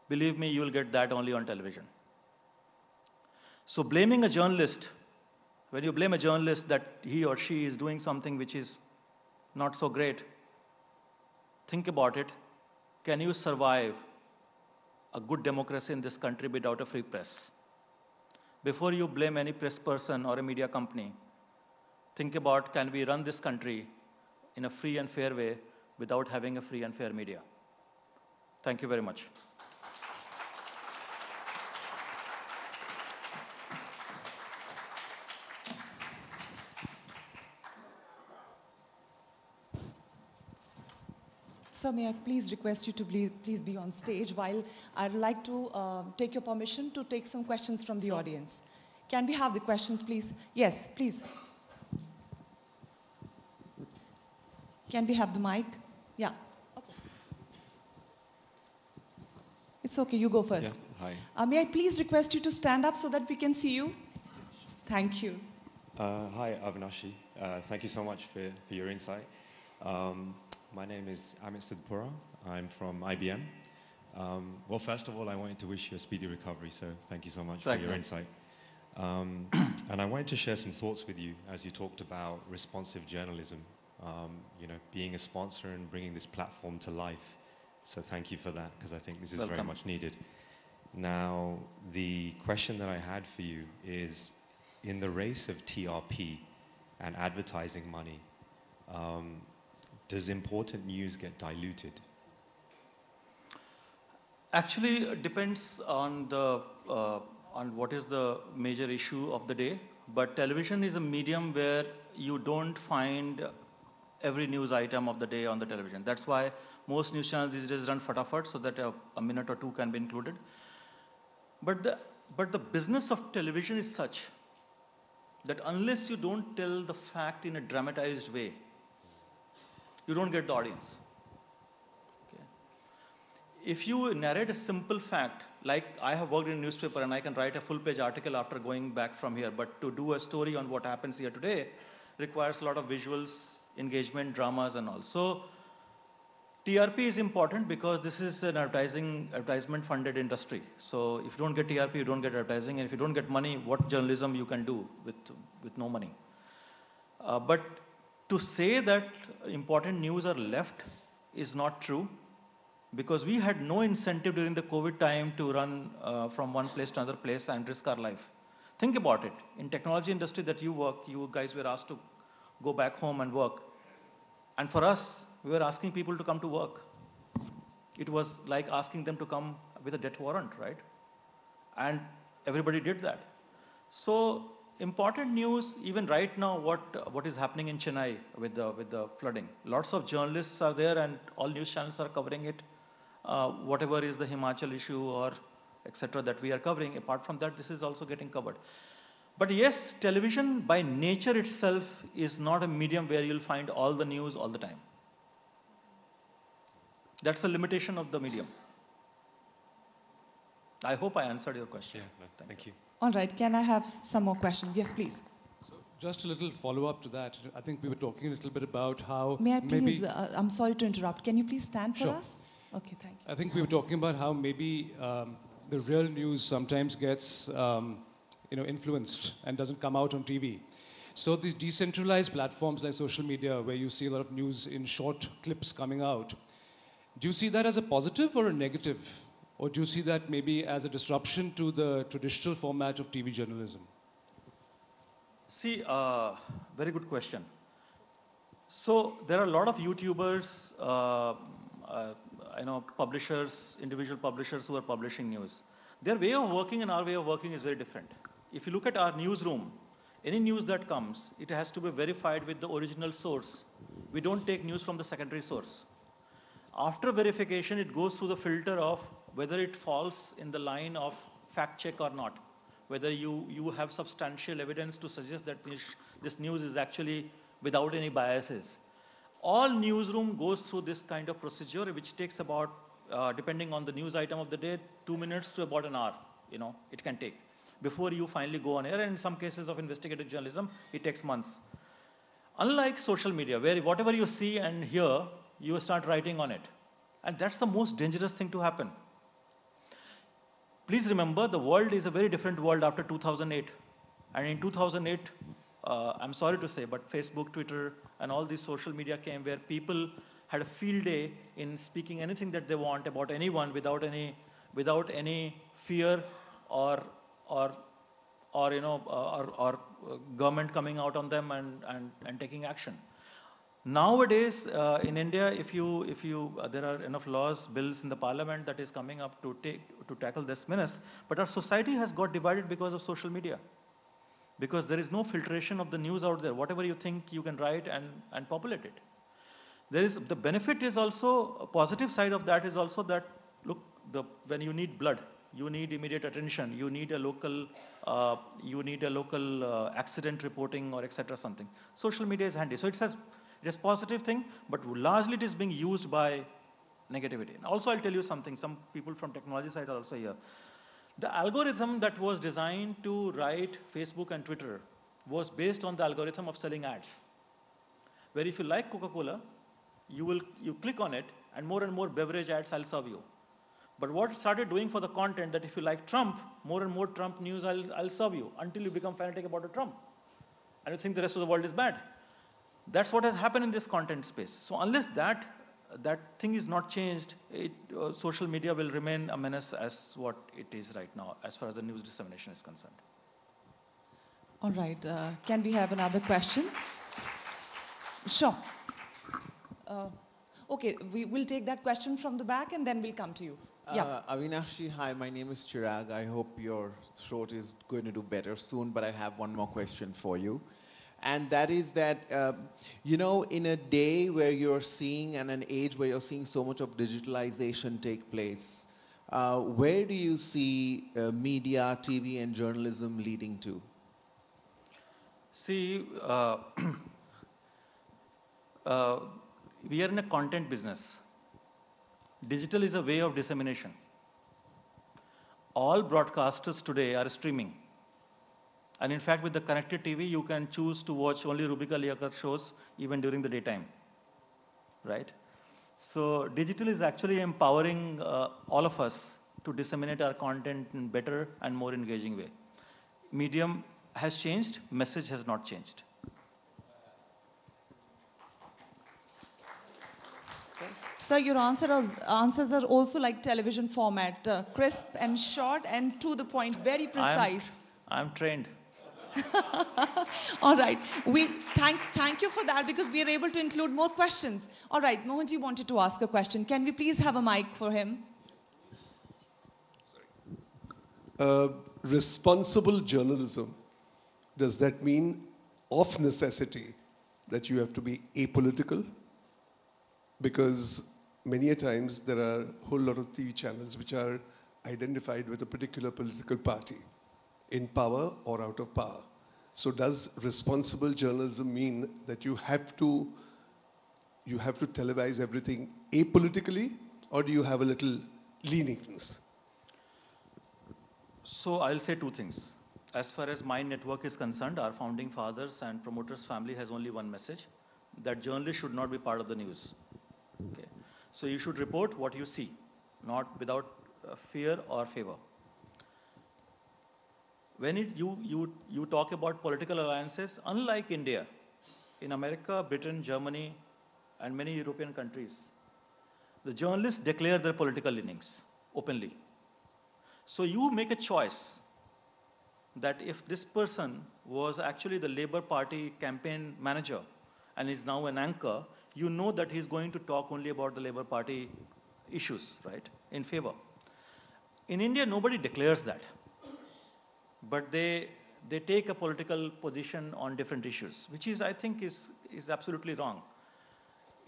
believe me, you will get that only on television. So blaming a journalist, when you blame a journalist that he or she is doing something which is not so great, think about it. Can you survive a good democracy in this country without a free press? Before you blame any press person or a media company, think about, can we run this country in a free and fair way without having a free and fair media? Thank you very much. Sir, may I please request you to please be on stage while I'd like to take your permission to take some questions from the audience. Can we have the questions, please? Yes, please. Can we have the mic? Yeah. Okay. It's okay, you go first. Yeah, hi. May I please request you to stand up so that we can see you? Thank you. Hi, Avinashi. Thank you so much for your insight. My name is Amit Sidhpura. I'm from IBM. Well, first of all, I wanted to wish you a speedy recovery, so thank you so much for your insight. And I wanted to share some thoughts with you as you talked about responsive journalism, being a sponsor and bringing this platform to life. So thank you for that, because I think this is very much needed. Now, the question that I had for you is, in the race of TRP and advertising money, does important news get diluted? Actually, it depends on on what is the major issue of the day. But television is a medium where you don't find every news item of the day on the television. That's why most news channels these days run fatafat so that a minute or two can be included. But the business of television is such that unless you don't tell the fact in a dramatized way, you don't get the audience. Okay. If you narrate a simple fact, like I have worked in a newspaper and I can write a full-page article after going back from here, but to do a story on what happens here today requires a lot of visuals, engagement, dramas and all. So TRP is important because this is an advertisement funded industry. So if you don't get TRP, you don't get advertising, and if you don't get money, what journalism you can do with no money? But to say that important news are left is not true, because we had no incentive during the COVID time to run from one place to another place and risk our life. Think about it. In technology industry that you work, you guys were asked to go back home and work. And for us, we were asking people to come to work. It was like asking them to come with a death warrant, right? And everybody did that. So important news, even right now, what is happening in Chennai with the flooding. Lots of journalists are there and all news channels are covering it. Whatever is the Himachal issue or etc. that we are covering, apart from that, this is also getting covered. But yes, television by nature itself is not a medium where you'll find all the news all the time. That's a limitation of the medium. I hope I answered your question. Yeah, no, thank you. All right, can I have some more questions? Yes, please. So just a little follow-up to that. I think we were talking a little bit about how May I please, I'm sorry to interrupt. Can you please stand for Sure. us? Okay, thank you. I think we were talking about how maybe the real news sometimes gets influenced and doesn't come out on TV. So these decentralized platforms like social media, where you see a lot of news in short clips coming out, do you see that as a positive or a negative? Or do you see that maybe as a disruption to the traditional format of TV journalism? See, very good question. So there are a lot of YouTubers, publishers, individual publishers who are publishing news. Their way of working and our way of working is very different. If you look at our newsroom, any news that comes, it has to be verified with the original source. We don't take news from the secondary source. After verification, it goes through the filter of whether it falls in the line of fact check or not. Whether you have substantial evidence to suggest that this news is actually without any biases. All newsroom goes through this kind of procedure, which takes about, depending on the news item of the day, 2 minutes to about an hour, it can take, before you finally go on air. And in some cases of investigative journalism, it takes months. Unlike social media, where whatever you see and hear, you start writing on it. And that's the most dangerous thing to happen. Please remember, the world is a very different world after 2008. And in 2008, I'm sorry to say, but Facebook, Twitter, and all these social media came where people had a field day in speaking anything that they want about anyone without any fear or government coming out on them and taking action. Nowadays, in India, there are enough laws, bills in the parliament that is coming up to tackle this menace. But our society has got divided because of social media. Because there is no filtration of the news out there. Whatever you think, you can write and populate it. The benefit is also, a positive side of that is also that, look, when you need blood, you need immediate attention, you need a local accident reporting or etc. something. Social media is handy. So it is positive thing, but largely it is being used by negativity. And also I'll tell you something, some people from technology side are also here. The algorithm that was designed to write Facebook and Twitter was based on the algorithm of selling ads. Where if you like Coca-Cola, you click on it and more beverage ads I'll serve you. But what it started doing for the content, that if you like Trump, more and more Trump news I'll serve you, until you become fanatic about a Trump. And you think the rest of the world is bad. That's what has happened in this content space. So unless that thing is not changed, social media will remain a menace as what it is right now, as far as the news dissemination is concerned. All right, can we have another question? Sure. Okay, we will take that question from the back and then we'll come to you. Yeah. Avinashi, hi, my name is Chirag. I hope your throat is going to do better soon, but I have one more question for you. And that is that, you know, in a day where you're seeing, and an age where you're seeing so much of digitalization take place, where do you see media, TV, and journalism leading to? See, we are in a content business. Digital is a way of dissemination. All broadcasters today are streaming. And in fact, with the connected TV, you can choose to watch only Rubika Liakar shows even during the daytime. Right? So digital is actually empowering all of us to disseminate our content in better and more engaging way. Medium has changed, message has not changed. Sir, your answers are also like television format, crisp and short and to the point, very precise. I'm trained. All right. We thank you for that because we are able to include more questions. All right. Mohanji wanted to ask a question. Can we please have a mic for him? Responsible journalism, does that mean of necessity that you have to be apolitical? Because many a times there are a whole lot of TV channels which are identified with a particular political party, in power or out of power. So does responsible journalism mean that you have to televise everything apolitically, or do you have a little leanings? So I'll say two things. As far as my network is concerned, our founding fathers and promoters' family has only one message, that journalists should not be part of the news. Okay. So you should report what you see, not without fear or favor. When you talk about political alliances, unlike India, in America, Britain, Germany, and many European countries, the journalists declare their political leanings openly. So you make a choice that if this person was actually the Labour Party campaign manager and is now an anchor, you know that he's going to talk only about the Labour Party issues, right, in favor. In India, nobody declares that. But they take a political position on different issues, which is, I think, is absolutely wrong.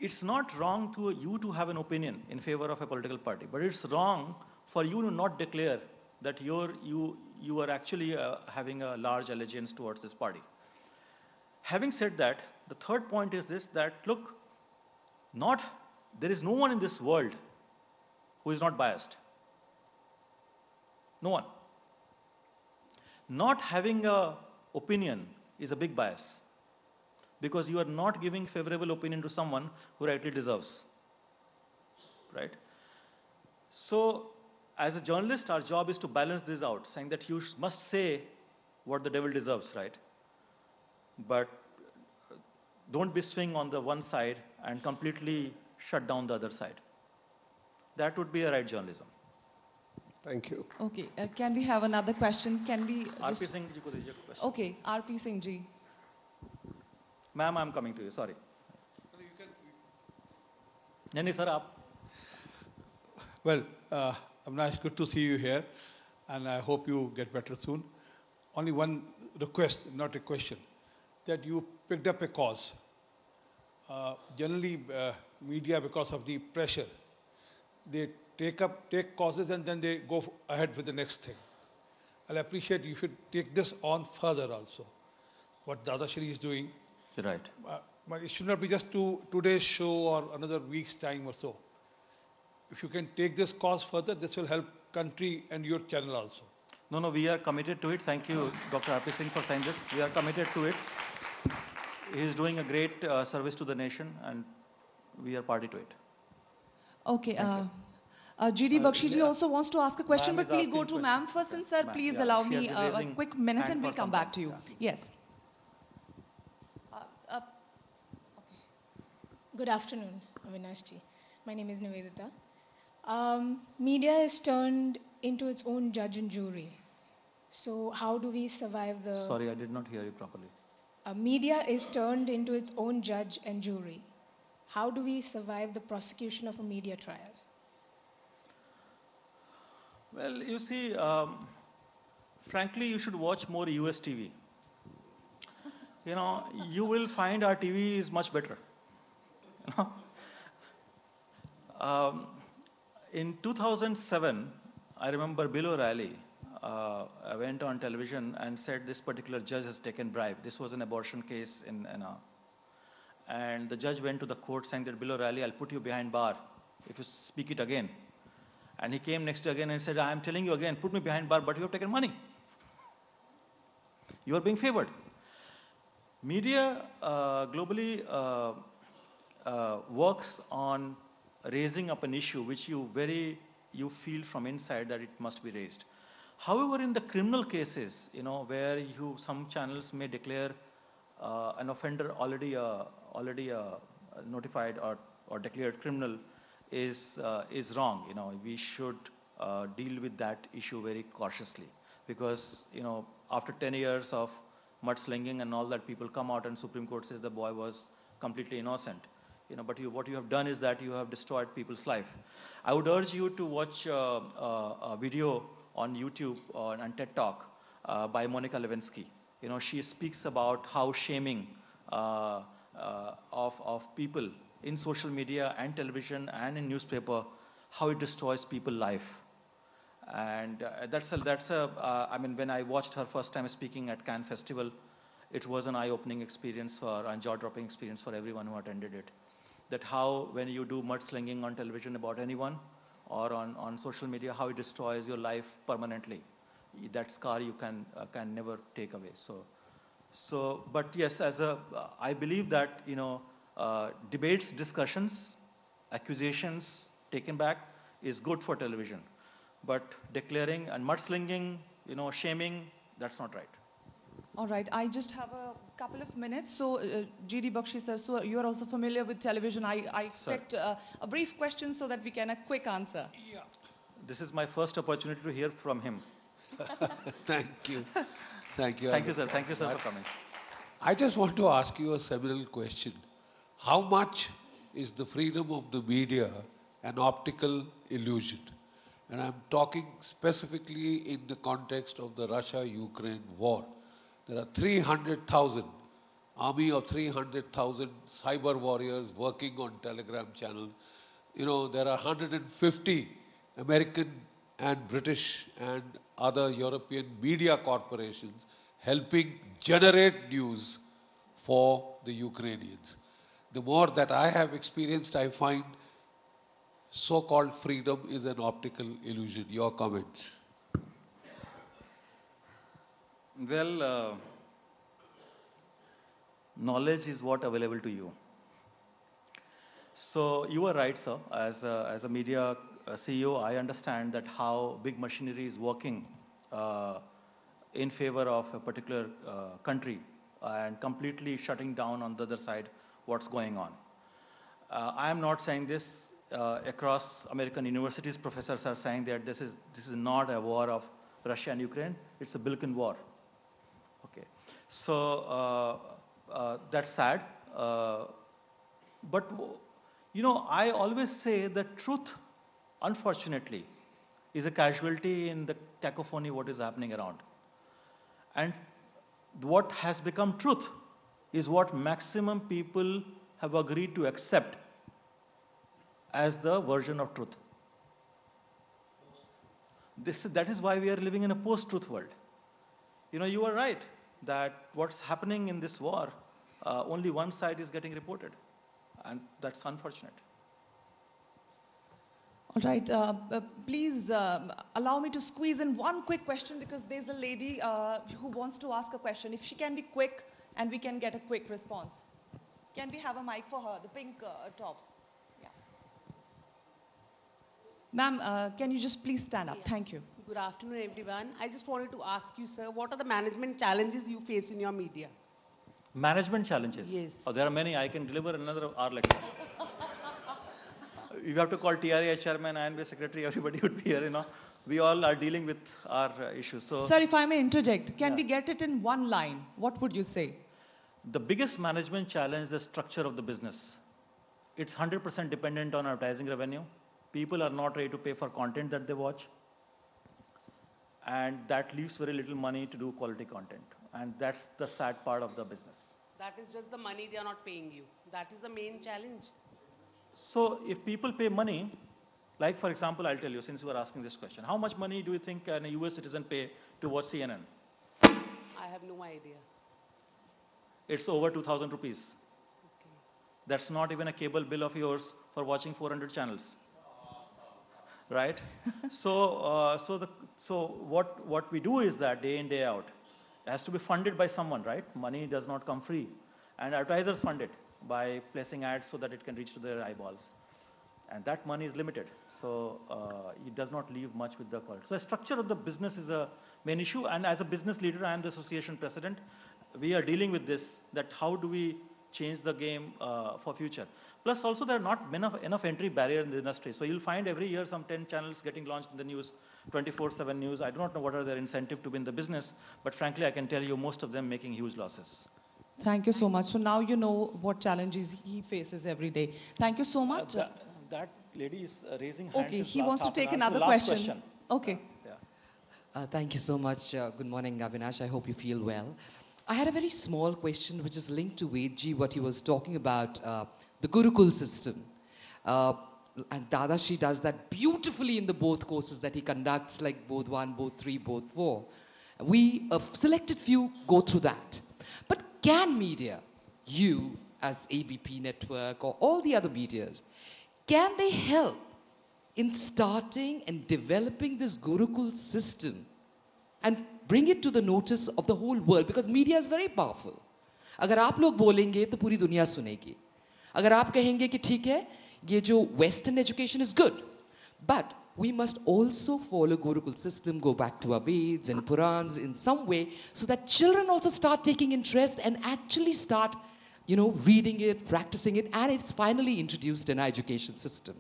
It's not wrong to you to have an opinion in favor of a political party, but it's wrong for you to not declare that you are actually having a large allegiance towards this party. Having said that, the third point is this, that look, there is no one in this world who is not biased. No one. Not having an opinion is a big bias, because you are not giving favorable opinion to someone who rightly deserves. Right? So, as a journalist, our job is to balance this out, saying that you must say what the devil deserves, right? But don't be swing on the one side and completely shut down the other side. That would be a right journalism. Thank you. Okay, can we have another question? Can we RP Singh ji ko dijiye question. Okay, RP Singh ji. Ma'am, I'm coming to you, sorry. No, sir, aap. Well, Avinash, good to see you here, and I hope you get better soon. Only one request, not a question, that you picked up a cause. Generally, media, because of the pressure, they take causes and then they go ahead with the next thing. I'll appreciate you should take this on further also, what Dada Shri is doing. Right. But it should not be just today's show or another week's time or so. If you can take this cause further, this will help country and your channel also. No, we are committed to it. Thank you, Dr. RP Singh, for saying this. We are committed to it. He is doing a great service to the nation, and we are party to it. Okay. GD Bakshi ji also wants to ask a question, but we'll go to ma'am first. And sir, please allow me a quick minute and we'll come back to you. Yes. Good afternoon, Avinash ji. My name is Nivedita. Media is turned into its own judge and jury. So how do we survive the... Sorry, I did not hear you properly. Media is turned into its own judge and jury. how do we survive the prosecution of a media trial? Well, you see, frankly, you should watch more US TV. You know, you will find our TV is much better. You know? In 2007, I remember Bill O'Reilly went on television and said this particular judge has taken bribe. This was an abortion case and the judge went to the court saying that Bill O'Reilly, I'll put you behind bar if you speak it again. And he came next day again and said, I'm telling you again, put me behind bar, but you have taken money. You are being favored. Media globally works on raising up an issue which you feel from inside that it must be raised. However, in the criminal cases, you know, where some channels may declare an offender already notified or declared criminal is wrong. You know, we should deal with that issue very cautiously, because you know, after 10 years of mudslinging and all that, people come out and Supreme Court says the boy was completely innocent. You know, but what you have done is that you have destroyed people's life. I would urge you to watch a video on YouTube and TED Talk by Monica Lewinsky. You know, she speaks about how shaming of people in social media and television and in newspaper, how it destroys people's life. And I mean, when I watched her first time speaking at Cannes Festival, it was an eye-opening experience and jaw-dropping experience for everyone who attended it. That how, when you do mudslinging on television about anyone or on social media, how it destroys your life permanently. That scar you can never take away. But yes, I believe that, you know, debates, discussions, accusations taken back is good for television. But declaring and mudslinging, you know, shaming, that's not right. All right, I just have a couple of minutes. So, G.D. Bakshi sir, so you are also familiar with television. I expect a brief question so that we can a quick answer. Yeah. This is my first opportunity to hear from him. Thank you. Thank you. Thank you, sir. Thank you, sir, for coming. I just want to ask you a seminal question. How much is the freedom of the media an optical illusion? And I'm talking specifically in the context of the Russia-Ukraine war. There are 300,000, army of 300,000 cyber warriors working on Telegram channels. You know, there are 150 American and British and other European media corporations helping generate news for the Ukrainians. The more that I have experienced, I find so-called freedom is an optical illusion. Your comments? Well, knowledge is what available to you. So you are right, sir. As a media CEO, I understand that how big machinery is working in favor of a particular country and completely shutting down on the other side what's going on. I am not saying this. Across American universities, professors are saying that this is not a war of Russia and Ukraine. It's a Balkan war. Okay, so that's sad. But you know, I always say that truth, unfortunately, is a casualty in the cacophony what is happening around. And what has become truth is what maximum people have agreed to accept as the version of truth. That is why we are living in a post-truth world. You know, you are right that what's happening in this war, only one side is getting reported. And that's unfortunate. All right, please allow me to squeeze in one quick question, because there's a lady who wants to ask a question. If she can be quick and we can get a quick response. Can we have a mic for her, the pink top? Yeah. Ma'am, can you just please stand up? Yes. Thank you. Good afternoon, everyone. I just wanted to ask you, sir, what are the management challenges you face in your media? Management challenges? Yes. Oh, there are many. I can deliver another hour lecture. You have to call TRA chairman, INB secretary, everybody would be here, you know. We all are dealing with our issues. So, sir, if I may interject, can we get it in one line? What would you say? The biggest management challenge is the structure of the business. It's 100% dependent on advertising revenue. People are not ready to pay for content that they watch. And that leaves very little money to do quality content. And that's the sad part of the business. That is just the money they are not paying you. That is the main challenge. So if people pay money, like for example, I'll tell you, since you are asking this question, how much money do you think can a US citizen pay to watch CNN? I have no idea. It's over 2,000 rupees. Okay. That's not even a cable bill of yours for watching 400 channels. Right? So what we do is that day in, day out, it has to be funded by someone, right? Money does not come free. And advertisers fund it by placing ads so that it can reach to their eyeballs. And that money is limited. So it does not leave much with the quality. So the structure of the business is a main issue. And as a business leader, I am the association president. We are dealing with this, that how do we change the game for future. Plus also there are not enough entry barrier in the industry. So you'll find every year some 10 channels getting launched in the news, 24/7 news. I do not know what are their incentive to be in the business, but frankly I can tell you most of them making huge losses. Thank you so much. So now you know what challenges he faces every day. Thank you so much. That lady is raising hands. Okay, since he last wants to half an take hour. another So last question. Okay. Thank you so much. Good morning, Avinash. I hope you feel well. I had a very small question which is linked to Vedji, what he was talking about, the Gurukul system. And Dadashi does that beautifully in the both courses that he conducts, like both 1, both 3, both 4. We, a selected few, go through that. But can media, you as ABP Network or all the other medias, can they help in starting and developing this Gurukul system and bring it to the notice of the whole world? Because media is very powerful. अगर आप लोग बोलेंगे तो पूरी दुनिया सुनेगी. अगर आप कहेंगे कि ठीक है, ये जो Western education is good, but we must also follow Gurukul system, go back to our Veds and Purans in some way, so that children also start taking interest and actually start, reading it, practicing it, and it's finally introduced in our education system.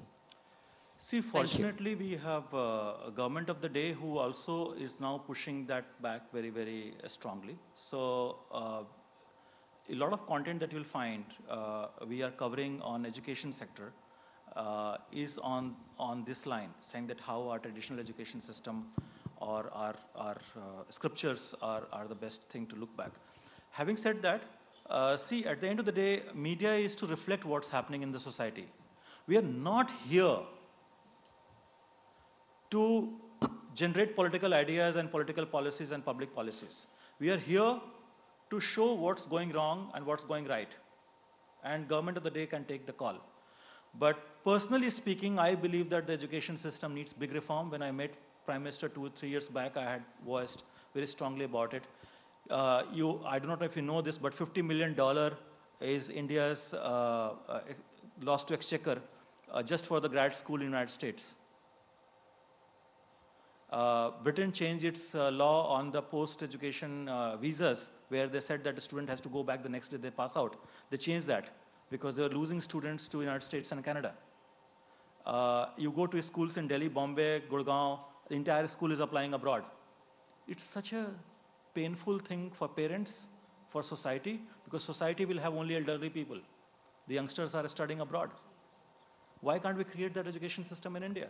See, fortunately, we have a government of the day who also is now pushing that back very, very strongly. So, a lot of content that you'll find we are covering on education sector is on this line, saying that how our traditional education system or our scriptures are the best thing to look back. Having said that, see, at the end of the day, media is to reflect what's happening in the society. We are not here to generate political ideas and political policies and public policies. We are here to show what's going wrong and what's going right. And government of the day can take the call. But personally speaking, I believe that the education system needs big reform. When I met Prime Minister 2 or 3 years back, I had voiced very strongly about it. I do not know if you know this, but $50 million is India's loss to exchequer just for the grad school in the United States. Britain changed its law on the post-education visas, where they said that the student has to go back the next day they pass out. They changed that because they were losing students to the United States and Canada. You go to schools in Delhi, Bombay, Gurgaon, the entire school is applying abroad. It's such a painful thing for parents, for society, because society will have only elderly people. The youngsters are studying abroad. Why can't we create that education system in India?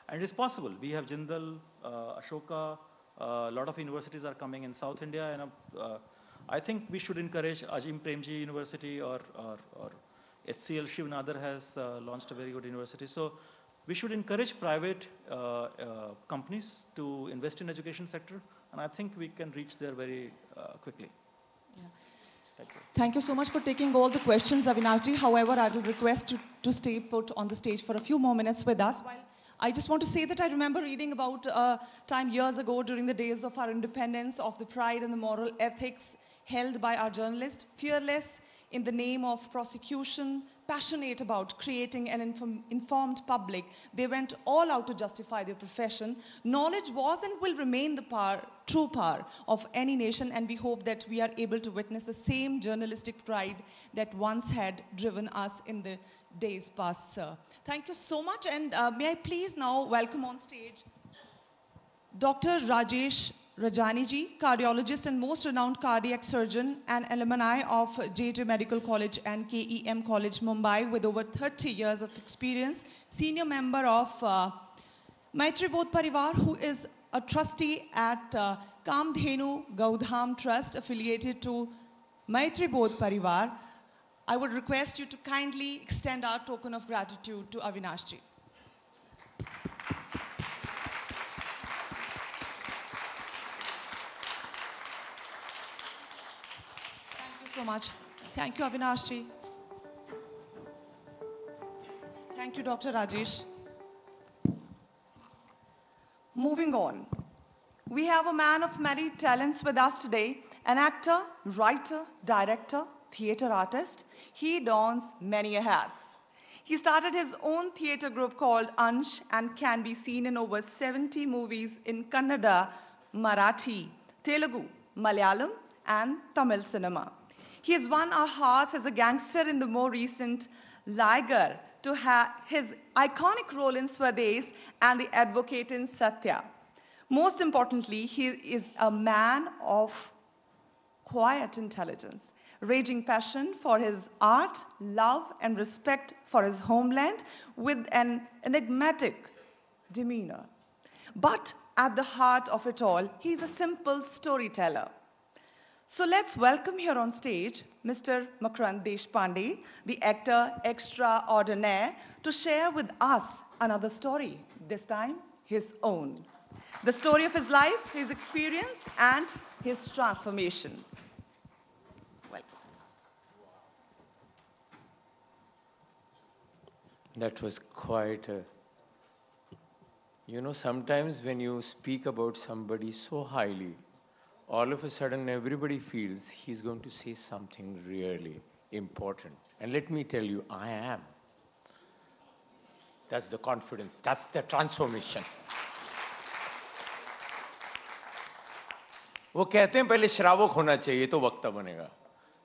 And it's possible. We have Jindal, Ashoka, a lot of universities are coming in South India. And I think we should encourage Ajim Premji University or HCL Shiv Nadar has launched a very good university. So we should encourage private companies to invest in education sector. And I think we can reach there very quickly. Yeah. Thank you. Thank you so much for taking all the questions, Avinashji. However, I will request you to stay put on the stage for a few more minutes with us. While I just want to say that I remember reading about time years ago during the days of our independence, of the pride and the moral ethics held by our journalists, fearless in the name of prosecution, passionate about creating an informed public. They went all out to justify their profession. Knowledge was and will remain the true power of any nation, and we hope that we are able to witness the same journalistic pride that once had driven us in the days past, sir. Thank you so much, and may I please now welcome on stage Dr. Rajesh Rajani ji, cardiologist and most renowned cardiac surgeon and alumni of JJ Medical College and KEM College, Mumbai, with over 30 years of experience, senior member of Maitri Bodh Parivar, who is a trustee at Kamdhenu Gaudham Trust, affiliated to Maitri Bodh Parivar. I would request you to kindly extend our token of gratitude to Avinash ji. Thank you so much. Thank you, Avinash ji. Thank you, Dr. Rajesh. Moving on. We have a man of many talents with us today, an actor, writer, director, theatre artist. He dons many hats. He started his own theatre group called Ansh and can be seen in over 70 movies in Kannada, Marathi, Telugu, Malayalam and Tamil cinema. He has won our hearts as a gangster in the more recent Liger to have his iconic role in Swades and the advocate in Satya. Most importantly, he is a man of quiet intelligence, raging passion for his art, love and respect for his homeland with an enigmatic demeanor. But at the heart of it all, he is a simple storyteller. So let's welcome here on stage Mr. Makrand Deshpande, the actor extraordinaire, to share with us another story, this time his own. The story of his life, his experience and his transformation. Welcome. That was quite a... You know, sometimes when you speak about somebody so highly, all of a sudden everybody feels he's going to say something really important. And let me tell you, I am. That's the confidence. That's the transformation. वो कहते हैं पहले श्रावक होना चाहिए तो वक्ता बनेगा.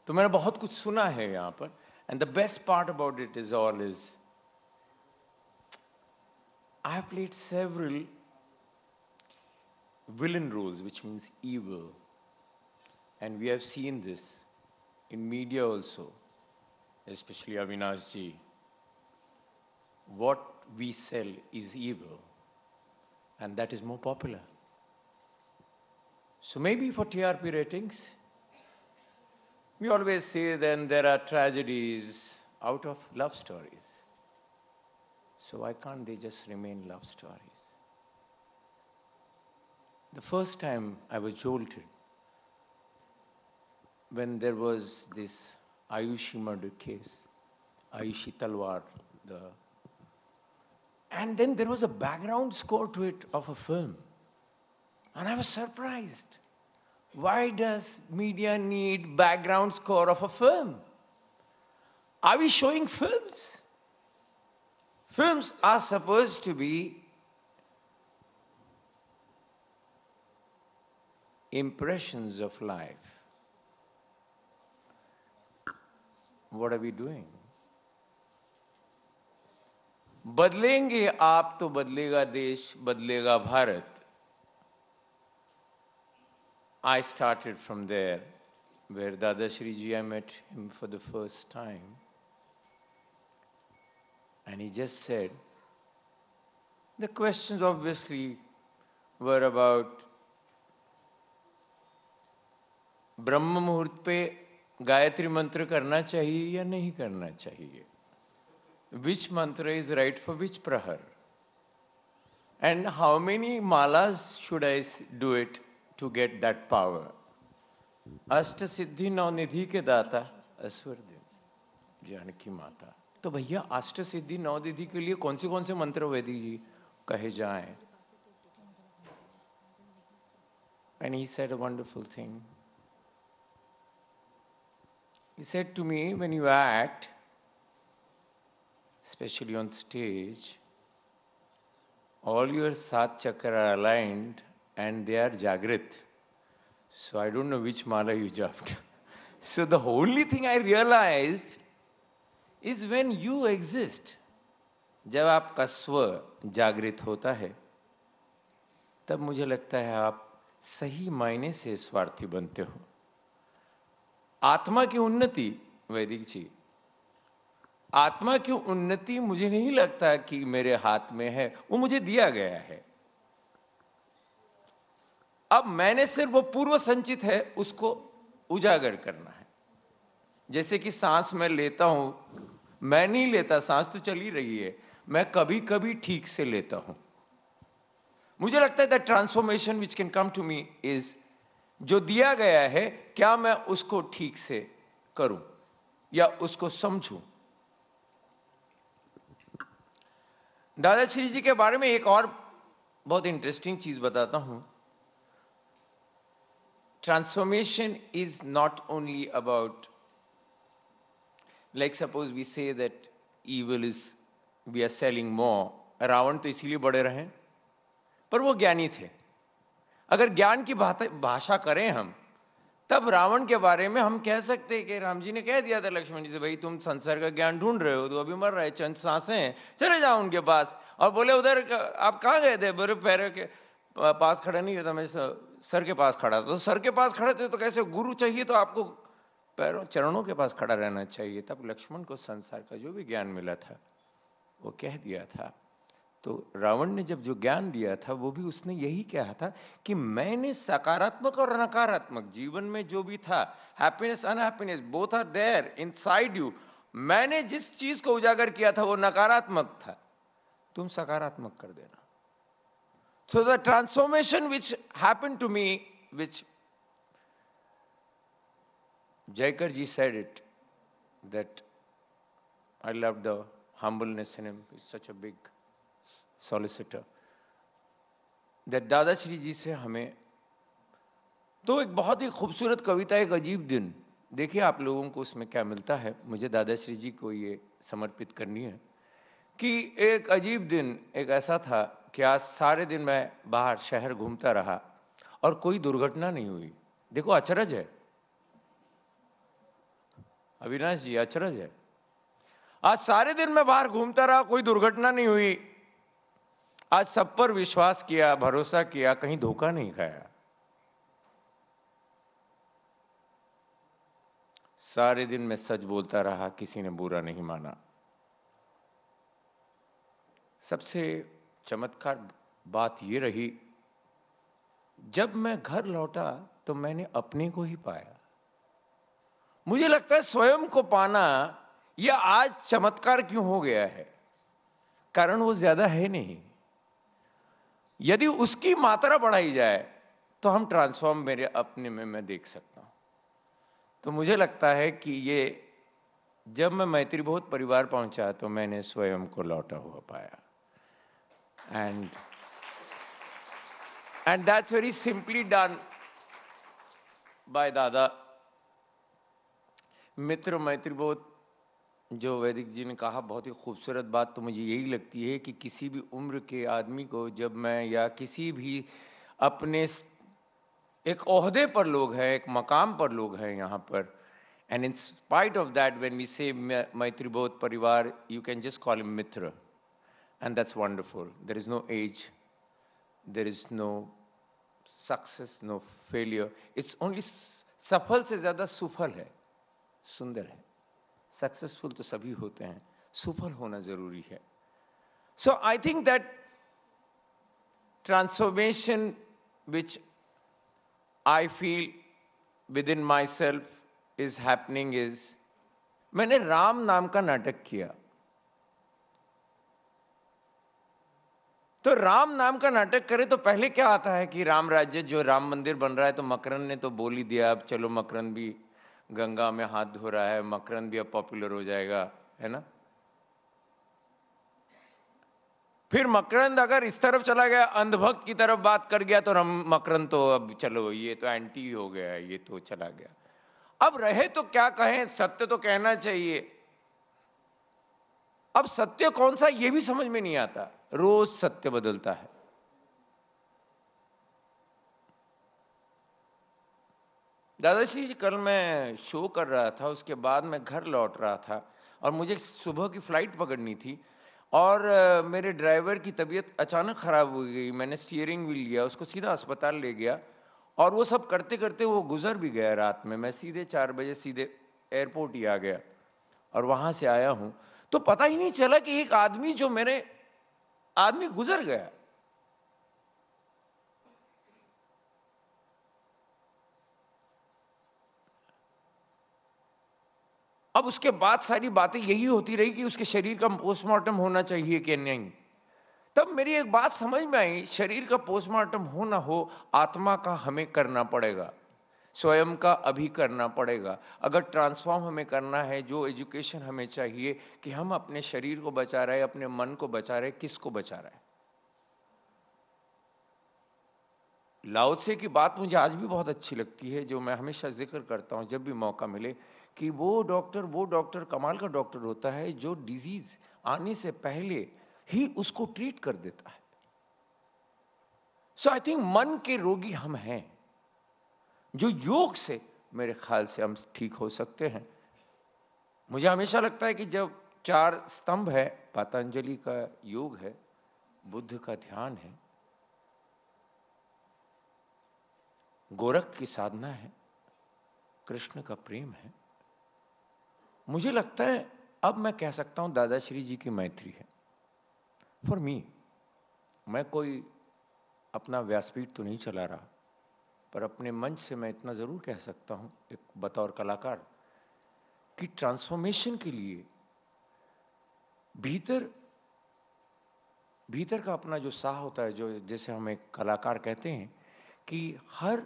तो मैंने बहुत कुछ सुना है यहाँ पर. And the best part about it is all is I have played several villain roles, which means evil. And we have seen this in media also, especially Avinash ji. What we sell is evil, and that is more popular. So maybe for TRP ratings, we always say then there are tragedies out of love stories. So why can't they just remain love stories? The first time I was jolted when there was this Ayushi murder case, Ayushi Talwar, and then there was a background score to it of a film. And I was surprised. Why does media need background score of a film? Are we showing films? Films are supposed to be impressions of life. What are we doing? बदलेंगे आप तो बदलेगा देश, बदलेगा Bharat. I started from there, where Dada Shri Ji, I met him for the first time. And he just said, the questions obviously were about ब्रह्म मुहूर्त पे गायत्री मंत्र करना चाहिए या नहीं करना चाहिए. Which mantra is right for which prahar? And how many malas should I do it to get that power? अष्ट सिद्धि नौ निधि के दाता असवर देव जानकी माता. तो भैया अष्ट सिद्धि नौ निधि के लिए कौन से मंत्र वैदिक जी कहे जाएं? And he said a wonderful thing. He said to me, when you act, especially on stage, all your sat chakra are aligned and they are jagrit. So I don't know which mala you jumped. So the only thing I realized is when you exist, जब आपका स्व जागृत होता है, तब मुझे लगता है आप सही मायने से स्वार्थी बनते हो। आत्मा की उन्नति, वैदिक जी, आत्मा की उन्नति मुझे नहीं लगता कि मेरे हाथ में है, वो मुझे दिया गया है। अब मैंने सिर्फ वो पूर्व संचित है उसको उजागर करना है। जैसे कि सांस मैं लेता हूं, मैं नहीं लेता, सांस तो चली रही है, मैं कभी कभी ठीक से लेता हूं। मुझे लगता है that transformation which can come to me is, जो दिया गया है क्या मैं उसको ठीक से करूं या उसको समझूं। दादाश्री जी के बारे में एक और बहुत इंटरेस्टिंग चीज बताता हूं। Transformation is not only about, like suppose we say that evil is, we are selling more. Ravan तो इसीलिए बड़े रहे, पर वो ज्ञानी थे। अगर ज्ञान की भाषा करें हम, तब रावण के बारे में हम कह सकते हैं कि राम जी ने कह दिया था लक्ष्मण जी से, भाई तुम संसार का ज्ञान ढूंढ रहे हो, तो अभी मर रहे, चंद सांसें हैं, चले जाओ उनके पास। और बोले उधर आप कहां गए थे? बोले पैरों के पास खड़ा नहीं रहता, मैं सर के पास खड़ा था। तो सर के पास खड़े थे तो कैसे? गुरु चाहिए तो आपको पैरों चरणों के पास खड़ा रहना चाहिए। तब लक्ष्मण को संसार का जो भी ज्ञान मिला था वो कह दिया था। तो रावण ने जब जो ज्ञान दिया था वो भी उसने यही कहा था कि मैंने सकारात्मक और नकारात्मक जीवन में जो भी था, happiness unhappiness both are there inside you, मैंने जिस चीज को उजागर किया था वो नकारात्मक था, तुम सकारात्मक कर देना। So the transformation which happened to me, which Jaikar ji said it, that I loved the humbleness in him, he's such a big solicitor, that Dadashri जी से हमें तो एक बहुत ही खूबसूरत कविता, एक अजीब दिन, देखिए आप लोगों को उसमें क्या मिलता है, मुझे दादाश्री जी को ये समर्पित करनी है कि एक अजीब दिन एक ऐसा था कि आज सारे दिन मैं बाहर शहर घूमता रहा और कोई दुर्घटना नहीं हुई। देखो अचरज है अविनाश जी, अचरज है। आज सारे दिन मैं बाहर घूमता रहा, कोई दुर्घटना नहीं हुई। आज सब पर विश्वास किया, भरोसा किया, कहीं धोखा नहीं खाया। सारे दिन मैं सच बोलता रहा, किसी ने बुरा नहीं माना। सबसे चमत्कार बात यह रही, जब मैं घर लौटा तो मैंने अपने को ही पाया। मुझे लगता है स्वयं को पाना यह आज चमत्कार क्यों हो गया है, कारण वो ज्यादा है नहीं। यदि उसकी मात्रा बढ़ाई जाए तो हम ट्रांसफॉर्म मेरे अपने में मैं देख सकता हूं। तो मुझे लगता है कि ये जब मैं मैत्रीबोध परिवार पहुंचा तो मैंने स्वयं को लौटा हुआ पाया। And that's very simply done by दादा। मित्र मैत्रीबोध जो वैदिक जी ने कहा, बहुत ही खूबसूरत बात तो मुझे यही लगती है कि किसी भी उम्र के आदमी को जब मैं या किसी भी अपने एक ओहदे पर लोग हैं, एक मकाम पर लोग हैं यहाँ पर, and in spite of that when we say मैत्रीबोध परिवार, you can just call him Mitra, and that's wonderful. There is no age, there is no success, no failure. It's only सफल से ज्यादा सुफल है, सुंदर है। सक्सेसफुल तो सभी होते हैं, सुफल होना जरूरी है। So I think that transformation which I feel within myself is happening is, मैंने राम नाम का नाटक किया। तो राम नाम का नाटक करे तो पहले क्या आता है कि राम राज्य, जो राम मंदिर बन रहा है, तो मकरंद ने तो बोल ही दिया, अब चलो मकरंद भी गंगा में हाथ धो रहा है, मकरंद भी अब पॉपुलर हो जाएगा, है ना। फिर मकरंद अगर इस तरफ चला गया, अंधभक्त की तरफ बात कर गया, तो मकरंद तो अब चलो ये तो एंटी हो गया, ये तो चला गया। अब रहे तो क्या कहें, सत्य तो कहना चाहिए। अब सत्य कौन सा ये भी समझ में नहीं आता, रोज सत्य बदलता है। दादाश्री जी, कल मैं शो कर रहा था, उसके बाद मैं घर लौट रहा था और मुझे सुबह की फ्लाइट पकड़नी थी और मेरे ड्राइवर की तबीयत अचानक खराब हो गई। मैंने स्टीयरिंग व्हील लिया, उसको सीधा अस्पताल ले गया और वो सब करते करते वो गुजर भी गया रात में। मैं सीधे 4 बजे सीधे एयरपोर्ट ही आ गया और वहां से आया हूं तो पता ही नहीं चला कि एक आदमी जो मेरे आदमी गुजर गया। अब उसके बाद सारी बातें यही होती रही कि उसके शरीर का पोस्टमार्टम होना चाहिए कि नहीं। तब मेरी एक बात समझ में आई, शरीर का पोस्टमार्टम हो ना हो, आत्मा का हमें करना पड़ेगा, स्वयं का अभी करना पड़ेगा। अगर ट्रांसफॉर्म हमें करना है, जो एजुकेशन हमें चाहिए कि हम अपने शरीर को बचा रहे, अपने मन को बचा रहे, किसको बचा रहे। लाओ त्से की बात मुझे आज भी बहुत अच्छी लगती है, जो मैं हमेशा जिक्र करता हूं जब भी मौका मिले, कि वो डॉक्टर कमाल का डॉक्टर होता है जो डिजीज आने से पहले ही उसको ट्रीट कर देता है। सो आई थिंक मन के रोगी हम हैं, जो योग से मेरे ख्याल से हम ठीक हो सकते हैं। मुझे हमेशा लगता है कि जब 4 स्तंभ है, पतंजलि का योग है, बुद्ध का ध्यान है, गोरख की साधना है, कृष्ण का प्रेम है, मुझे लगता है अब मैं कह सकता हूं दादाश्री जी की मैत्री है। फॉर मी, मैं कोई अपना व्यासपीठ तो नहीं चला रहा, पर अपने मंच से मैं इतना जरूर कह सकता हूं एक बतौर कलाकार कि ट्रांसफॉर्मेशन के लिए भीतर का अपना जो साह होता है, जो जैसे हम एक कलाकार कहते हैं कि हर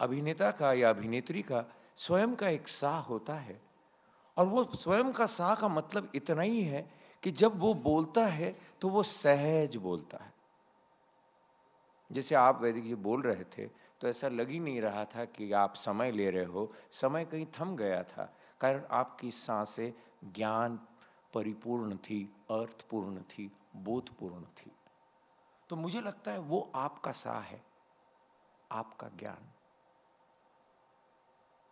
अभिनेता का या अभिनेत्री का स्वयं का एक साह होता है, और वो स्वयं का साह का मतलब इतना ही है कि जब वो बोलता है तो वो सहज बोलता है। जैसे आप वैदिक जी बोल रहे थे तो ऐसा लग ही नहीं रहा था कि आप समय ले रहे हो, समय कहीं थम गया था, कारण आपकी सांसें ज्ञान परिपूर्ण थी, अर्थपूर्ण थी, बोधपूर्ण थी। तो मुझे लगता है वो आपका साह है, आपका ज्ञान।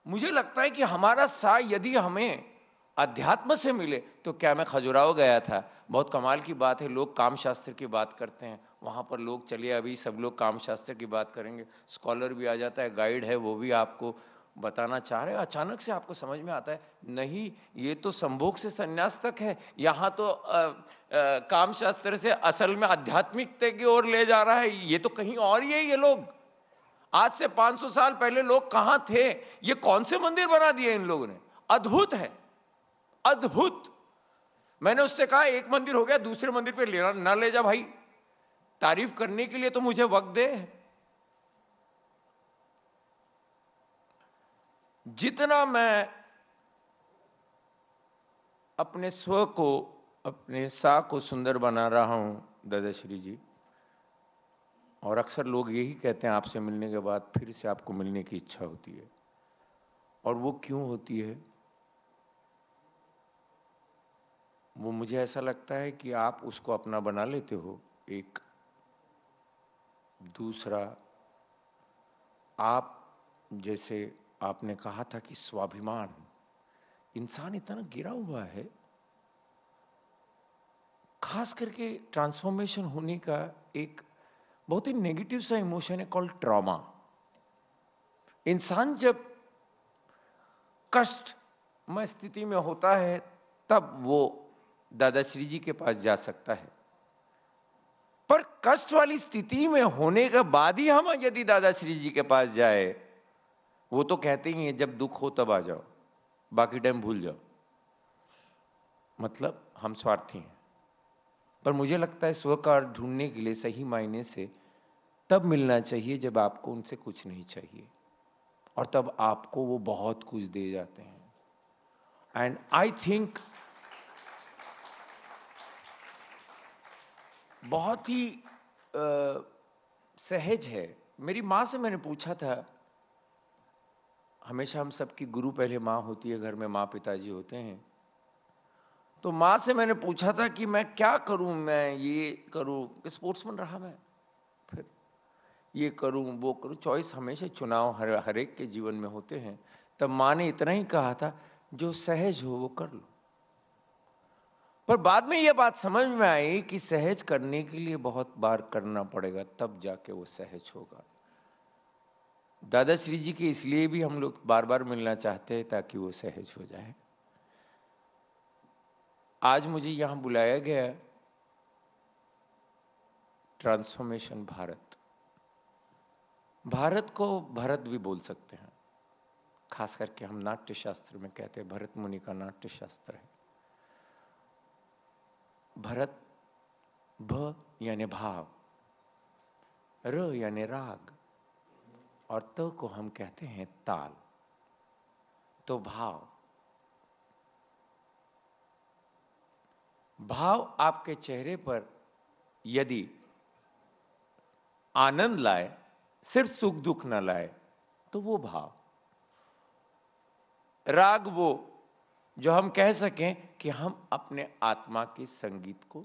मुझे लगता है कि हमारा साह यदि हमें अध्यात्म से मिले तो क्या मैं खजुराहो गया था, बहुत कमाल की बात है, लोग काम शास्त्र की बात करते हैं, वहां पर लोग चलिए अभी सब लोग काम शास्त्र की बात करेंगे, स्कॉलर भी आ जाता है, गाइड है, वो भी आपको बताना चाह रहे हैं, अचानक से आपको समझ में आता है नहीं ये तो संभोग से संन्यास तक है, यहां तो काम शास्त्र से असल में आध्यात्मिकता की ओर ले जा रहा है, ये तो कहीं और ही है। ये लोग आज से 500 साल पहले लोग कहां थे, ये कौन से मंदिर बना दिए इन लोगों ने, अद्भुत है, अद्भुत। मैंने उससे कहा एक मंदिर हो गया, दूसरे मंदिर पे लेना ना ले जा भाई, तारीफ करने के लिए तो मुझे वक्त दे। जितना मैं अपने स्व को, अपने सा को सुंदर बना रहा हूं दादाश्री जी, और अक्सर लोग यही कहते हैं आपसे मिलने के बाद फिर से आपको मिलने की इच्छा होती है, और वो क्यों होती है, वो मुझे ऐसा लगता है कि आप उसको अपना बना लेते हो। एक दूसरा, आप जैसे आपने कहा था कि स्वाभिमान, इंसान इतना गिरा हुआ है, खास करके ट्रांसफॉर्मेशन होने का एक बहुत ही नेगेटिव सा इमोशन है कॉल्ड ट्रॉमा। इंसान जब कष्टमय स्थिति में होता है तब वो दादाश्री जी के पास जा सकता है, पर कष्ट वाली स्थिति में होने के बाद ही हम यदि दादाश्री जी के पास जाए, वो तो कहते ही हैं जब दुख हो तब आ जाओ, बाकी टाइम भूल जाओ। मतलब हम स्वार्थी हैं, पर मुझे लगता है स्व का अर्थ ढूंढने के लिए सही मायने से तब मिलना चाहिए जब आपको उनसे कुछ नहीं चाहिए, और तब आपको वो बहुत कुछ दे जाते हैं। एंड आई थिंक बहुत ही सहज है। मेरी मां से मैंने पूछा था, हमेशा हम सबकी गुरु पहले मां होती है, घर में मां पिताजी होते हैं, तो मां से मैंने पूछा था कि मैं क्या करूं, मैं ये करूं, स्पोर्ट्समैन रहा मैं, फिर ये करूं वो करूं, चॉइस हमेशा चुनाव हर एक के जीवन में होते हैं। तब मां ने इतना ही कहा था जो सहज हो वो कर लो, पर बाद में यह बात समझ में आई कि सहज करने के लिए बहुत बार करना पड़ेगा, तब जाके वो सहज होगा। दादाश्री जी के इसलिए भी हम लोग बार बार मिलना चाहते हैं ताकि वो सहज हो जाए। आज मुझे यहां बुलाया गया ट्रांसफॉर्मेशन भारत। भारत को भरत भी बोल सकते हैं, खास करके हम नाट्य शास्त्र में कहते हैं भरत मुनि का नाट्य शास्त्र है। भरत, भ यानी भाव, र यानी राग और त को हम कहते हैं ताल। तो भाव, भाव आपके चेहरे पर यदि आनंद लाए, सिर्फ सुख दुख न लाए, तो वो भाव। राग वो जो हम कह सकें कि हम अपने आत्मा के संगीत को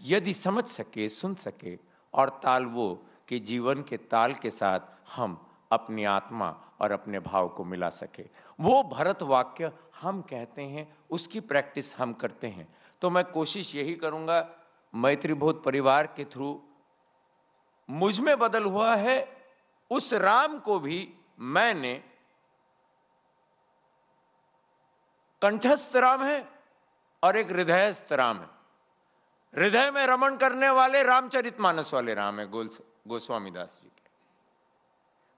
यदि समझ सके, सुन सके, और ताल वो कि जीवन के ताल के साथ हम अपनी आत्मा और अपने भाव को मिला सके। वो भरत वाक्य हम कहते हैं, उसकी प्रैक्टिस हम करते हैं। तो मैं कोशिश यही करूंगा, मैत्रीबोध परिवार के थ्रू मुझ में बदल हुआ है उस राम को भी मैंने, कंठस्थ राम है और एक हृदयस्थ राम है। हृदय में रमण करने वाले रामचरितमानस वाले राम है गोस्वामी दास जी के।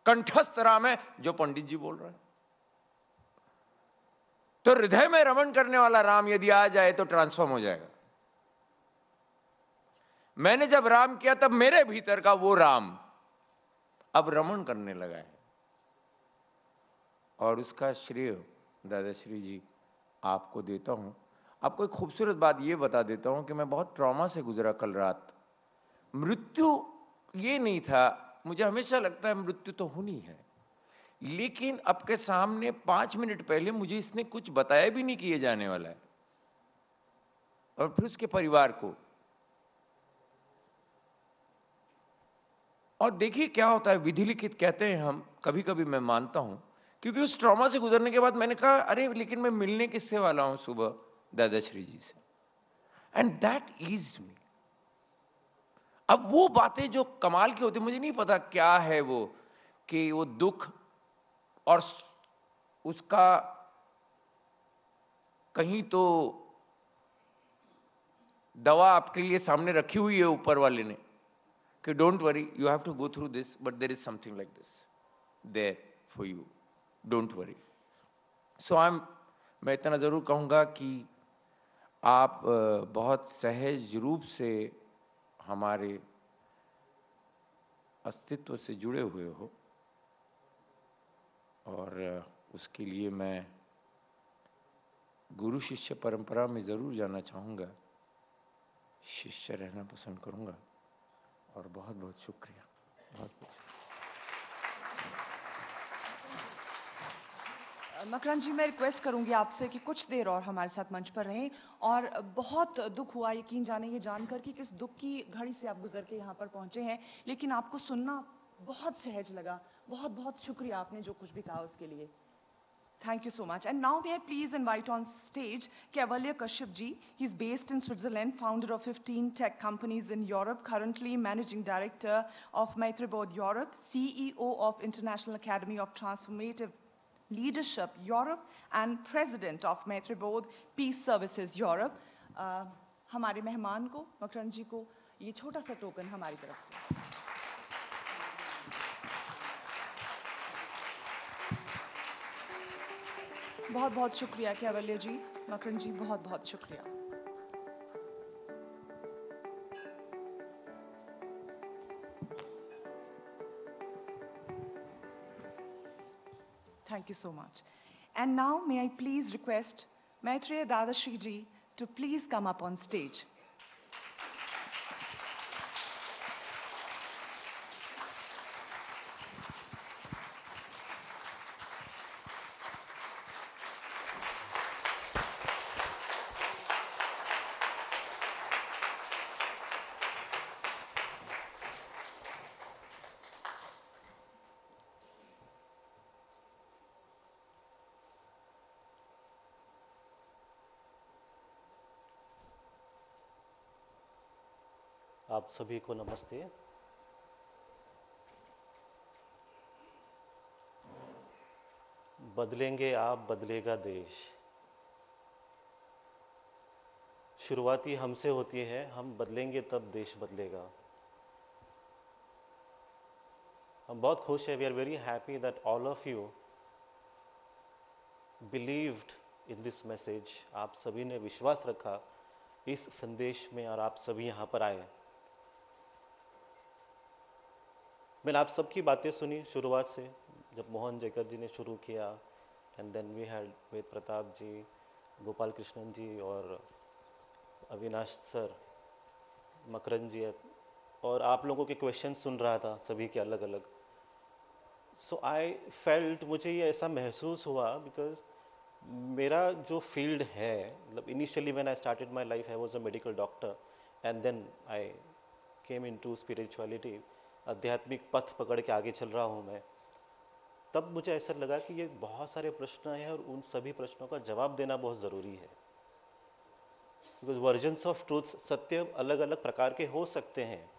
कंठस्थ राम है जो पंडित जी बोल रहे हैं। तो हृदय में रमण करने वाला राम यदि आ जाए तो ट्रांसफॉर्म हो जाएगा। मैंने जब राम किया तब मेरे भीतर का वो राम अब रमण करने लगा है, और उसका श्रेय दादाश्री जी आपको देता हूं। आपको एक खूबसूरत बात यह बता देता हूं कि मैं बहुत ट्रॉमा से गुजरा कल रात। मृत्यु ये नहीं था, मुझे हमेशा लगता है मृत्यु तो होनी है, लेकिन आपके सामने 5 मिनट पहले मुझे इसने कुछ बताया भी नहीं कि ये जाने वाला है, और फिर उसके परिवार को। और देखिए क्या होता है, विधि लिखित कहते हैं हम, कभी कभी मैं मानता हूं, क्योंकि उस ट्रॉमा से गुजरने के बाद मैंने कहा अरे लेकिन मैं मिलने किससे वाला हूं सुबह दादाश्री जी से, एंड दैट ईज्ड मी। अब वो बातें जो कमाल की होती, मुझे नहीं पता क्या है वो, कि वो दुख और उसका कहीं तो दवा आपके लिए सामने रखी हुई है ऊपर वाले ने, कि don't worry, you have to go through this, but there is something like this there for you, don't worry. So मैं इतना जरूर कहूंगा कि आप बहुत सहज रूप से हमारे अस्तित्व से जुड़े हुए हो, और उसके लिए मैं गुरु शिष्य परंपरा में जरूर जाना चाहूंगा, शिष्य रहना पसंद करूंगा। और बहुत बहुत शुक्रिया, बहुत बहुत। मकरंद जी, मैं रिक्वेस्ट करूंगी आपसे कि कुछ देर और हमारे साथ मंच पर रहें। और बहुत दुख हुआ यकीन जाने ये जानकर कि किस दुख की घड़ी से आप गुजर के यहाँ पर पहुंचे हैं, लेकिन आपको सुनना बहुत सहज लगा। बहुत बहुत शुक्रिया आपने जो कुछ भी कहा उसके लिए। Thank you so much. And now may I please invite on stage Kaivalya Kashyap ji. He's based in Switzerland, founder of 15 tech companies in Europe, currently managing director of Maitribodh Europe, CEO of International Academy of Transformative Leadership Europe, and president of Maitribodh Peace Services Europe. हमारे मेहमान को, मकरंद जी को, ये छोटा सा token हमारी तरफ से। बहुत बहुत शुक्रिया कैवल्य जी, मकरंद जी, बहुत बहुत शुक्रिया। Thank you so much. And now may I please request Maitreya Dadashri ji to please come up on stage. आप सभी को नमस्ते। बदलेंगे आप, बदलेगा देश। शुरुआती हमसे होती है, हम बदलेंगे तब देश बदलेगा। हम बहुत खुश हैं, we are very happy that all of you believed in this message. आप सभी ने विश्वास रखा इस संदेश में और आप सभी यहाँ पर आए। मैंने आप सबकी बातें सुनी शुरुआत से, जब मोहन जयकर जी ने शुरू किया, एंड देन वी हैड वेद प्रताप जी, गोपाल कृष्णन जी और अविनाश सर, मकरन जी, और आप लोगों के क्वेश्चन सुन रहा था सभी के अलग अलग। सो आई फेल्ट, मुझे ये ऐसा महसूस हुआ, बिकॉज मेरा जो फील्ड है, मतलब initially when I started my life I was a medical doctor and then I came into spirituality. आध्यात्मिक पथ पकड़ के आगे चल रहा हूँ मैं। तब मुझे ऐसा लगा कि ये बहुत सारे प्रश्न हैं और उन सभी प्रश्नों का जवाब देना बहुत ज़रूरी है, बिकॉज वर्जन्स ऑफ ट्रूथ, सत्य अलग अलग प्रकार के हो सकते हैं।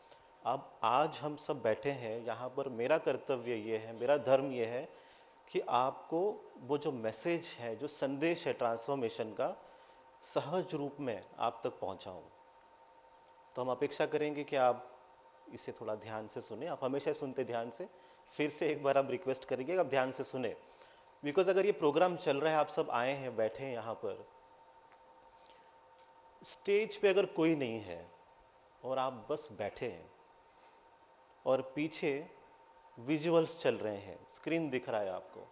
अब आज हम सब बैठे हैं यहाँ पर, मेरा कर्तव्य ये है, मेरा धर्म ये है कि आपको वो जो मैसेज है, जो संदेश है ट्रांसफॉर्मेशन का, सहज रूप में आप तक पहुँचाऊँ। तो हम अपेक्षा करेंगे कि आप इसे थोड़ा ध्यान से सुने। आप हमेशा सुनते ध्यान से, फिर से एक बार आप रिक्वेस्ट करेंगे आप ध्यान से सुने, बिकॉज अगर ये प्रोग्राम चल रहा है, आप सब आए हैं, बैठे हैं यहाँ पर, स्टेज पे अगर कोई नहीं है और आप बस बैठे हैं और पीछे विजुअल्स चल रहे हैं, स्क्रीन दिख रहा है आपको,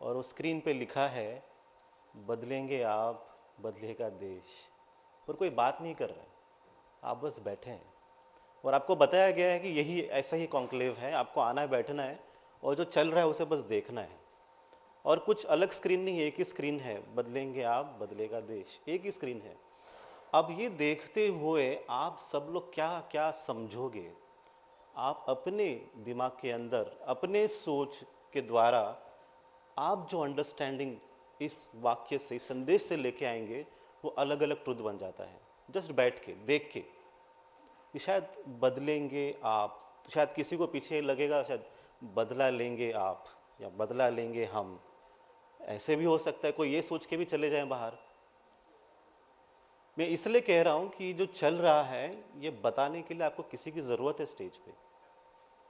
और उस स्क्रीन पे लिखा है बदलेंगे आप, बदलेगा देश, पर कोई बात नहीं कर रहा है, आप बस बैठे हैं और आपको बताया गया है कि यही ऐसा ही कॉन्क्लेव है, आपको आना है, बैठना है और जो चल रहा है उसे बस देखना है। और कुछ अलग स्क्रीन नहीं, एक ही स्क्रीन है, बदलेंगे आप, बदलेगा देश, एक ही स्क्रीन है। अब ये देखते हुए आप सब लोग क्या क्या समझोगे, आप अपने दिमाग के अंदर, अपने सोच के द्वारा आप जो अंडरस्टैंडिंग इस वाक्य से, संदेश से लेके आएंगे, वो अलग अलग ट्रुथ बन जाता है। जस्ट बैठ के देख के, शायद बदलेंगे आप, तो शायद किसी को पीछे लगेगा शायद बदला लेंगे आप या बदला लेंगे हम, ऐसे भी हो सकता है, कोई ये सोच के भी चले जाए बाहर। मैं इसलिए कह रहा हूं कि जो चल रहा है ये बताने के लिए आपको किसी की जरूरत है स्टेज पे,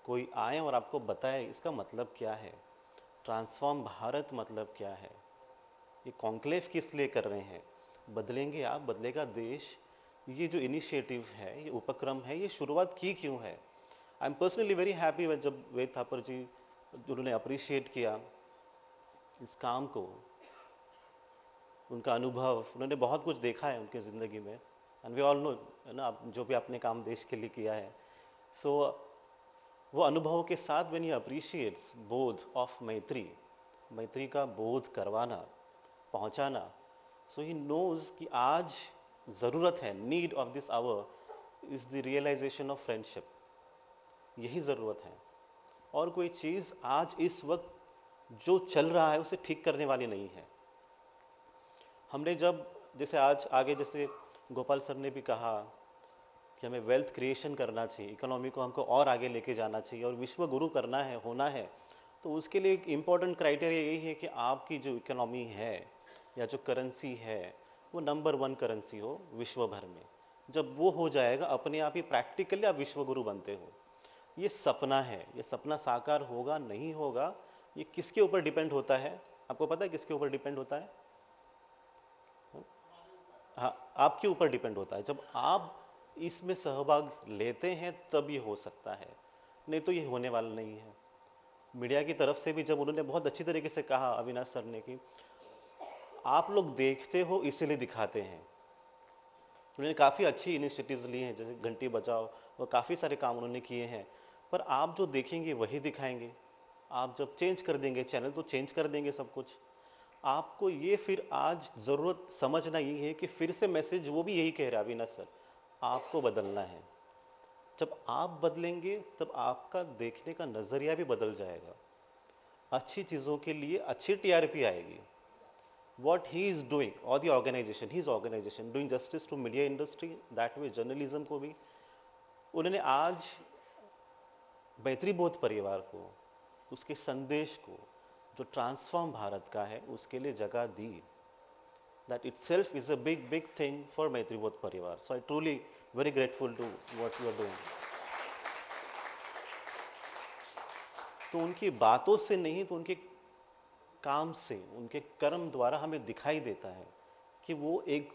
कोई आए और आपको बताए इसका मतलब क्या है, ट्रांसफॉर्म भारत मतलब क्या है, ये कॉन्क्लेव किस लिए कर रहे हैं, बदलेंगे आप, बदलेगा देश, ये जो इनिशिएटिव है, ये उपक्रम है, ये शुरुआत की क्यों है। I am personally very happy जब वेद थापर जी उन्होंने अप्रिशिएट किया इस काम को, उनका अनुभव, उन्होंने बहुत कुछ देखा है उनकी ज़िंदगी में, एंड वी ऑल नो, है ना, जो भी आपने काम देश के लिए किया है। सो वो अनुभवों के साथ व्हेन ही अप्रिशिएट्स बोध ऑफ मैत्री, मैत्री का बोध करवाना, पहुंचाना, सो ही नोज कि आज ज़रूरत है, need of this hour is the realisation of friendship, यही ज़रूरत है। और कोई चीज़ आज इस वक्त जो चल रहा है उसे ठीक करने वाली नहीं है। हमने जब, जैसे आज आगे, जैसे गोपाल सर ने भी कहा कि हमें वेल्थ क्रिएशन करना चाहिए, इकोनॉमी को हमको और आगे लेके जाना चाहिए और विश्व गुरु करना है, होना है, तो उसके लिए एक इम्पॉर्टेंट क्राइटेरिया यही है कि आपकी जो इकोनॉमी है या जो करेंसी है वो नंबर 1 करेंसी हो विश्व भर में। जब वो हो जाएगा अपने आप ही प्रैक्टिकली आप विश्व गुरु बनते हो। ये सपना है, ये सपना साकार होगा नहीं होगा ये किसके ऊपर डिपेंड होता है, आपको पता है किसके ऊपर डिपेंड होता है? हाँ, आपके ऊपर डिपेंड होता है। जब आप इसमें सहभाग लेते हैं तब ये हो सकता है, नहीं तो ये होने वाला नहीं है। मीडिया की तरफ से भी जब उन्होंने बहुत अच्छी तरीके से कहा अविनाश सर ने कि आप लोग देखते हो इसीलिए दिखाते हैं, उन्होंने काफ़ी अच्छी इनिशिएटिव्स ली हैं, जैसे घंटी बजाओ और काफ़ी सारे काम उन्होंने किए हैं, पर आप जो देखेंगे वही दिखाएंगे। आप जब चेंज कर देंगे चैनल तो चेंज कर देंगे सब कुछ। आपको ये फिर आज ज़रूरत समझना ये है कि फिर से मैसेज वो भी यही कह रहा है अविनाश सर, आपको बदलना है। जब आप बदलेंगे तब आपका देखने का नज़रिया भी बदल जाएगा, अच्छी चीज़ों के लिए अच्छी टीआरपी आएगी। What he is doing or the organization, his organization doing justice to media industry, that way journalism को भी उन्होंने आज मैत्री बोध परिवार को, उसके संदेश को, तो ट्रांसफॉर्म भारत का है, उसके लिए जगह दी. That itself is a big thing for Maitribodh Parivar. So I truly very grateful to what you are doing. तो उनकी बातों से नहीं तो उनके काम से, उनके कर्म द्वारा हमें दिखाई देता है कि वो एक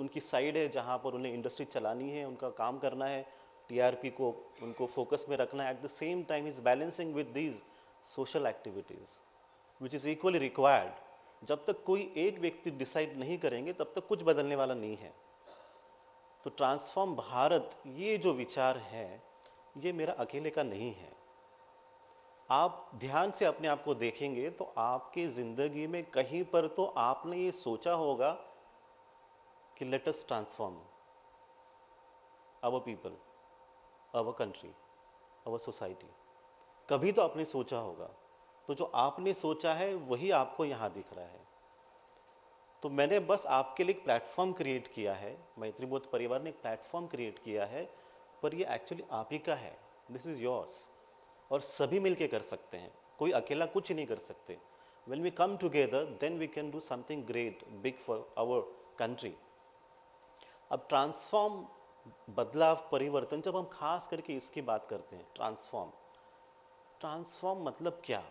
उनकी साइड है जहां पर उन्हें इंडस्ट्री चलानी है, उनका काम करना है, टीआरपी को उनको फोकस में रखना है. At the same time is balancing with these social activities which is equally required. जब तक कोई एक व्यक्ति डिसाइड नहीं करेंगे तब तक कुछ बदलने वाला नहीं है. तो ट्रांसफॉर्म भारत ये जो विचार है ये मेरा अकेले का नहीं है. आप ध्यान से अपने आप को देखेंगे तो आपकी जिंदगी में कहीं पर तो आपने ये सोचा होगा कि let us transform our people, our country, our society. कभी तो आपने सोचा होगा. तो जो आपने सोचा है वही आपको यहां दिख रहा है. तो मैंने बस आपके लिए एक प्लेटफॉर्म क्रिएट किया है. मैत्रीबोध परिवार ने एक प्लेटफॉर्म क्रिएट किया है, पर ये एक्चुअली आप ही का है. This is yours. और सभी मिलके कर सकते हैं, कोई अकेला कुछ नहीं कर सकते. When we come together then we can do something great big for our country. अब ट्रांसफॉर्म, बदलाव, परिवर्तन, जब हम खास करके इसकी बात करते हैं, ट्रांसफॉर्म मतलब क्या?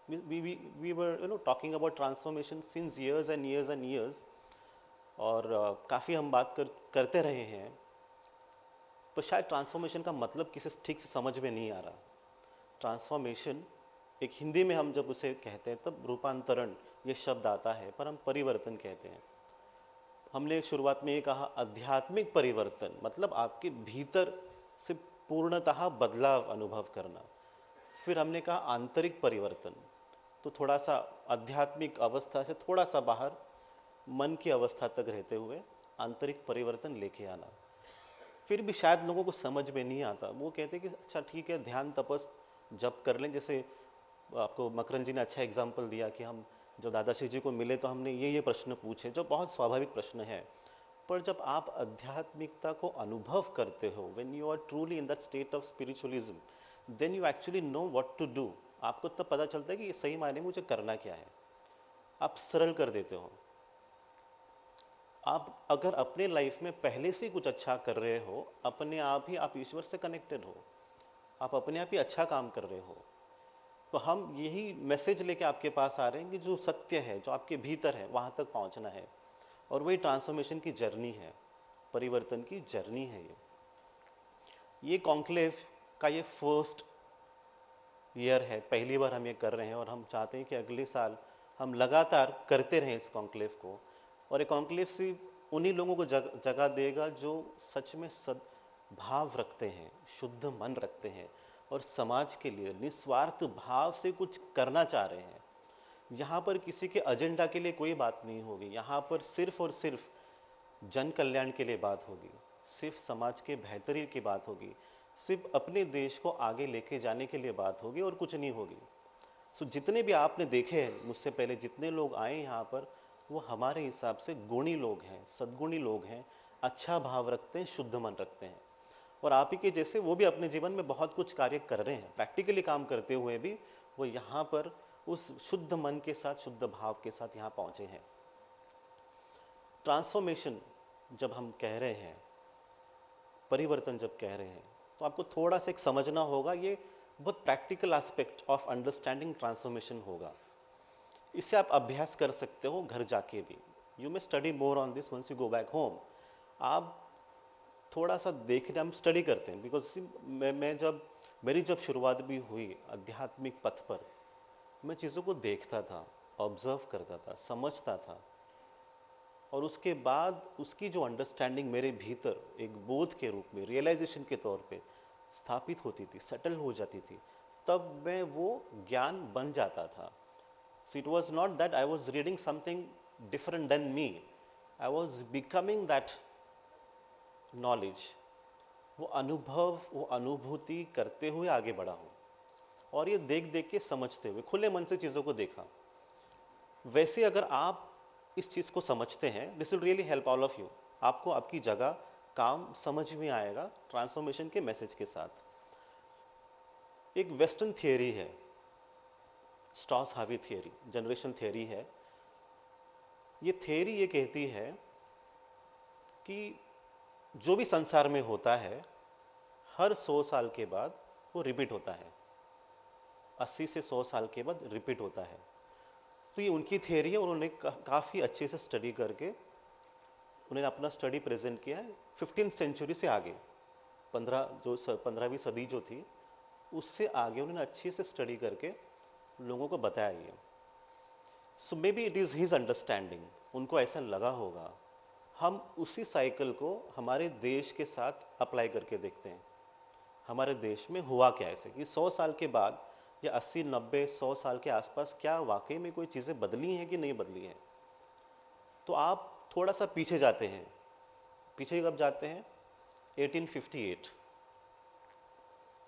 We were talking about transformation since years and years and years. और काफ़ी हम बात करते रहे हैं, पर शायद ट्रांसफॉर्मेशन का मतलब किसी ठीक से समझ में नहीं आ रहा. ट्रांसफॉर्मेशन एक हिंदी में हम जब उसे कहते हैं तब रूपांतरण ये शब्द आता है, पर हम परिवर्तन कहते हैं. हमने शुरुआत में ये कहा आध्यात्मिक परिवर्तन, मतलब आपके भीतर से पूर्णतः बदलाव अनुभव करना. फिर हमने कहा आंतरिक परिवर्तन, तो थोड़ा सा आध्यात्मिक अवस्था से थोड़ा सा बाहर मन की अवस्था तक रहते हुए आंतरिक परिवर्तन लेके आना. फिर भी शायद लोगों को समझ में नहीं आता. वो कहते हैं कि अच्छा ठीक है, ध्यान तपस जब कर लें. जैसे आपको मकरन जी ने अच्छा एग्जाम्पल दिया कि हम जब दादाश्री जी को मिले तो हमने ये प्रश्न पूछे, जो बहुत स्वाभाविक प्रश्न है. पर जब आप आध्यात्मिकता को अनुभव करते हो, when you are truly in that state of spiritualism, then you actually know what to do. आपको तब पता चलता है कि ये सही मायने में मुझे करना क्या है. आप सरल कर देते हो. आप अगर अपने लाइफ में पहले से कुछ अच्छा कर रहे हो, अपने आप ही आप ईश्वर से कनेक्टेड हो, आप अपने आप ही अच्छा काम कर रहे हो. तो हम यही मैसेज लेके आपके पास आ रहे हैं कि जो सत्य है, जो आपके भीतर है, वहां तक पहुंचना है. और वही ट्रांसफॉर्मेशन की जर्नी है, परिवर्तन की जर्नी है. ये कॉन्क्लेव का ये फर्स्ट ईयर है, पहली बार हम ये कर रहे हैं. और हम चाहते हैं कि अगले साल हम लगातार करते रहें इस कॉन्क्लेव को. और ये कॉन्क्लेव सिर्फ उन्हीं लोगों को जगह देगा जो सच में सद्भाव रखते हैं, शुद्ध मन रखते हैं और समाज के लिए निस्वार्थ भाव से कुछ करना चाह रहे हैं. यहाँ पर किसी के एजेंडा के लिए कोई बात नहीं होगी. यहाँ पर सिर्फ और सिर्फ जन कल्याण के लिए बात होगी, सिर्फ समाज के बेहतरी की बात होगी, सिर्फ अपने देश को आगे लेके जाने के लिए बात होगी और कुछ नहीं होगी. सो जितने भी आपने देखे हैं मुझसे पहले, जितने लोग आए यहाँ पर, वो हमारे हिसाब से गुणी लोग हैं, सद्गुणी लोग हैं, अच्छा भाव रखते हैं, शुद्ध मन रखते हैं. और आप ही के जैसे वो भी अपने जीवन में बहुत कुछ कार्य कर रहे हैं, प्रैक्टिकली काम करते हुए भी वो यहाँ पर उस शुद्ध मन के साथ, शुद्ध भाव के साथ यहाँ पहुंचे हैं. ट्रांसफॉर्मेशन जब हम कह रहे हैं, परिवर्तन जब कह रहे हैं, तो आपको थोड़ा सा एक समझना होगा. ये बहुत practical aspect of understanding transformation होगा. इससे आप अभ्यास कर सकते हो घर जाके भी. You may study more on this once you go back home. आप थोड़ा सा देखने, हम स्टडी करते हैं. बिकॉज मेरी जब शुरुआत भी हुई आध्यात्मिक पथ पर, मैं चीज़ों को देखता था, ऑब्जर्व करता था, समझता था. और उसके बाद उसकी जो अंडरस्टैंडिंग मेरे भीतर एक बोध के रूप में, रियलाइजेशन के तौर पे स्थापित होती थी, सेटल हो जाती थी, तब मैं वो ज्ञान बन जाता था. So it was not that I was reading something different than me, I was becoming that knowledge. वो अनुभव, वो अनुभूति करते हुए आगे बढ़ा हूं. और ये देख देख के, समझते हुए, खुले मन से चीज़ों को देखा. वैसे अगर आप इस चीज़ को समझते हैं, this will really help all of you. आपको आपकी जगह काम समझ में आएगा ट्रांसफॉर्मेशन के मैसेज के साथ. एक वेस्टर्न थियरी है, स्ट्रॉस हावी थियरी, जनरेशन थियरी है। ये थियरी ये कहती है कि जो भी संसार में होता है हर 100 साल के बाद वो रिपीट होता है, 80 से 100 साल के बाद रिपीट होता है। तो ये उनकी थियरी है, उन्होंने काफ़ी अच्छे से स्टडी करके उन्होंने अपना स्टडी प्रेजेंट किया है 15th सेंचुरी से आगे, 15वीं सदी जो थी उससे आगे उन्होंने अच्छे से स्टडी करके लोगों को बताया ये। So maybe it is his understanding, उनको ऐसा लगा होगा। हम उसी साइकिल को हमारे देश के साथ अप्लाई करके देखते हैं। हमारे देश में हुआ क्या ऐसे कि 100 साल के बाद या 80, 90, 100 साल के आसपास क्या वाकई में कोई चीज़ें बदली हैं कि नहीं बदली हैं। तो आप थोड़ा सा पीछे जाते हैं। पीछे कब जाते हैं? 1858,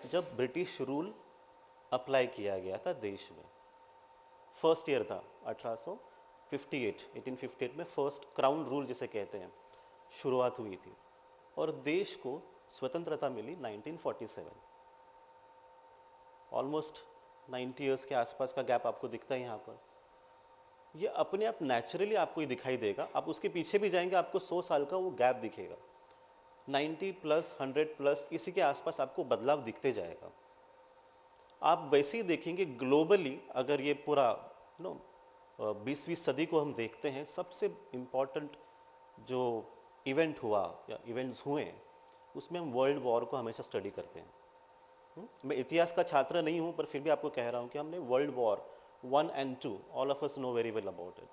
जब ब्रिटिश रूल अप्लाई किया गया था देश में। फर्स्ट ईयर था 1858 में फर्स्ट क्राउन रूल जिसे कहते हैं, शुरुआत हुई थी और देश को स्वतंत्रता मिली 1947। ऑलमोस्ट 90 इयर्स के आसपास का गैप आपको दिखता है यहाँ पर। ये अपने आप नेचुरली आपको ही दिखाई देगा। आप उसके पीछे भी जाएंगे आपको 100 साल का वो गैप दिखेगा। 90 प्लस 100 प्लस इसी के आसपास आपको बदलाव दिखते जाएगा। आप वैसे ही देखेंगे ग्लोबली, अगर ये पूरा 20वीं सदी को हम देखते हैं, सबसे इम्पॉर्टेंट जो इवेंट हुआ या इवेंट्स हुए उसमें हम वर्ल्ड वॉर को हमेशा स्टडी करते हैं। मैं इतिहास का छात्र नहीं हूं पर फिर भी आपको कह रहा हूं कि हमने world war 1 and 2 all of us know very well about it.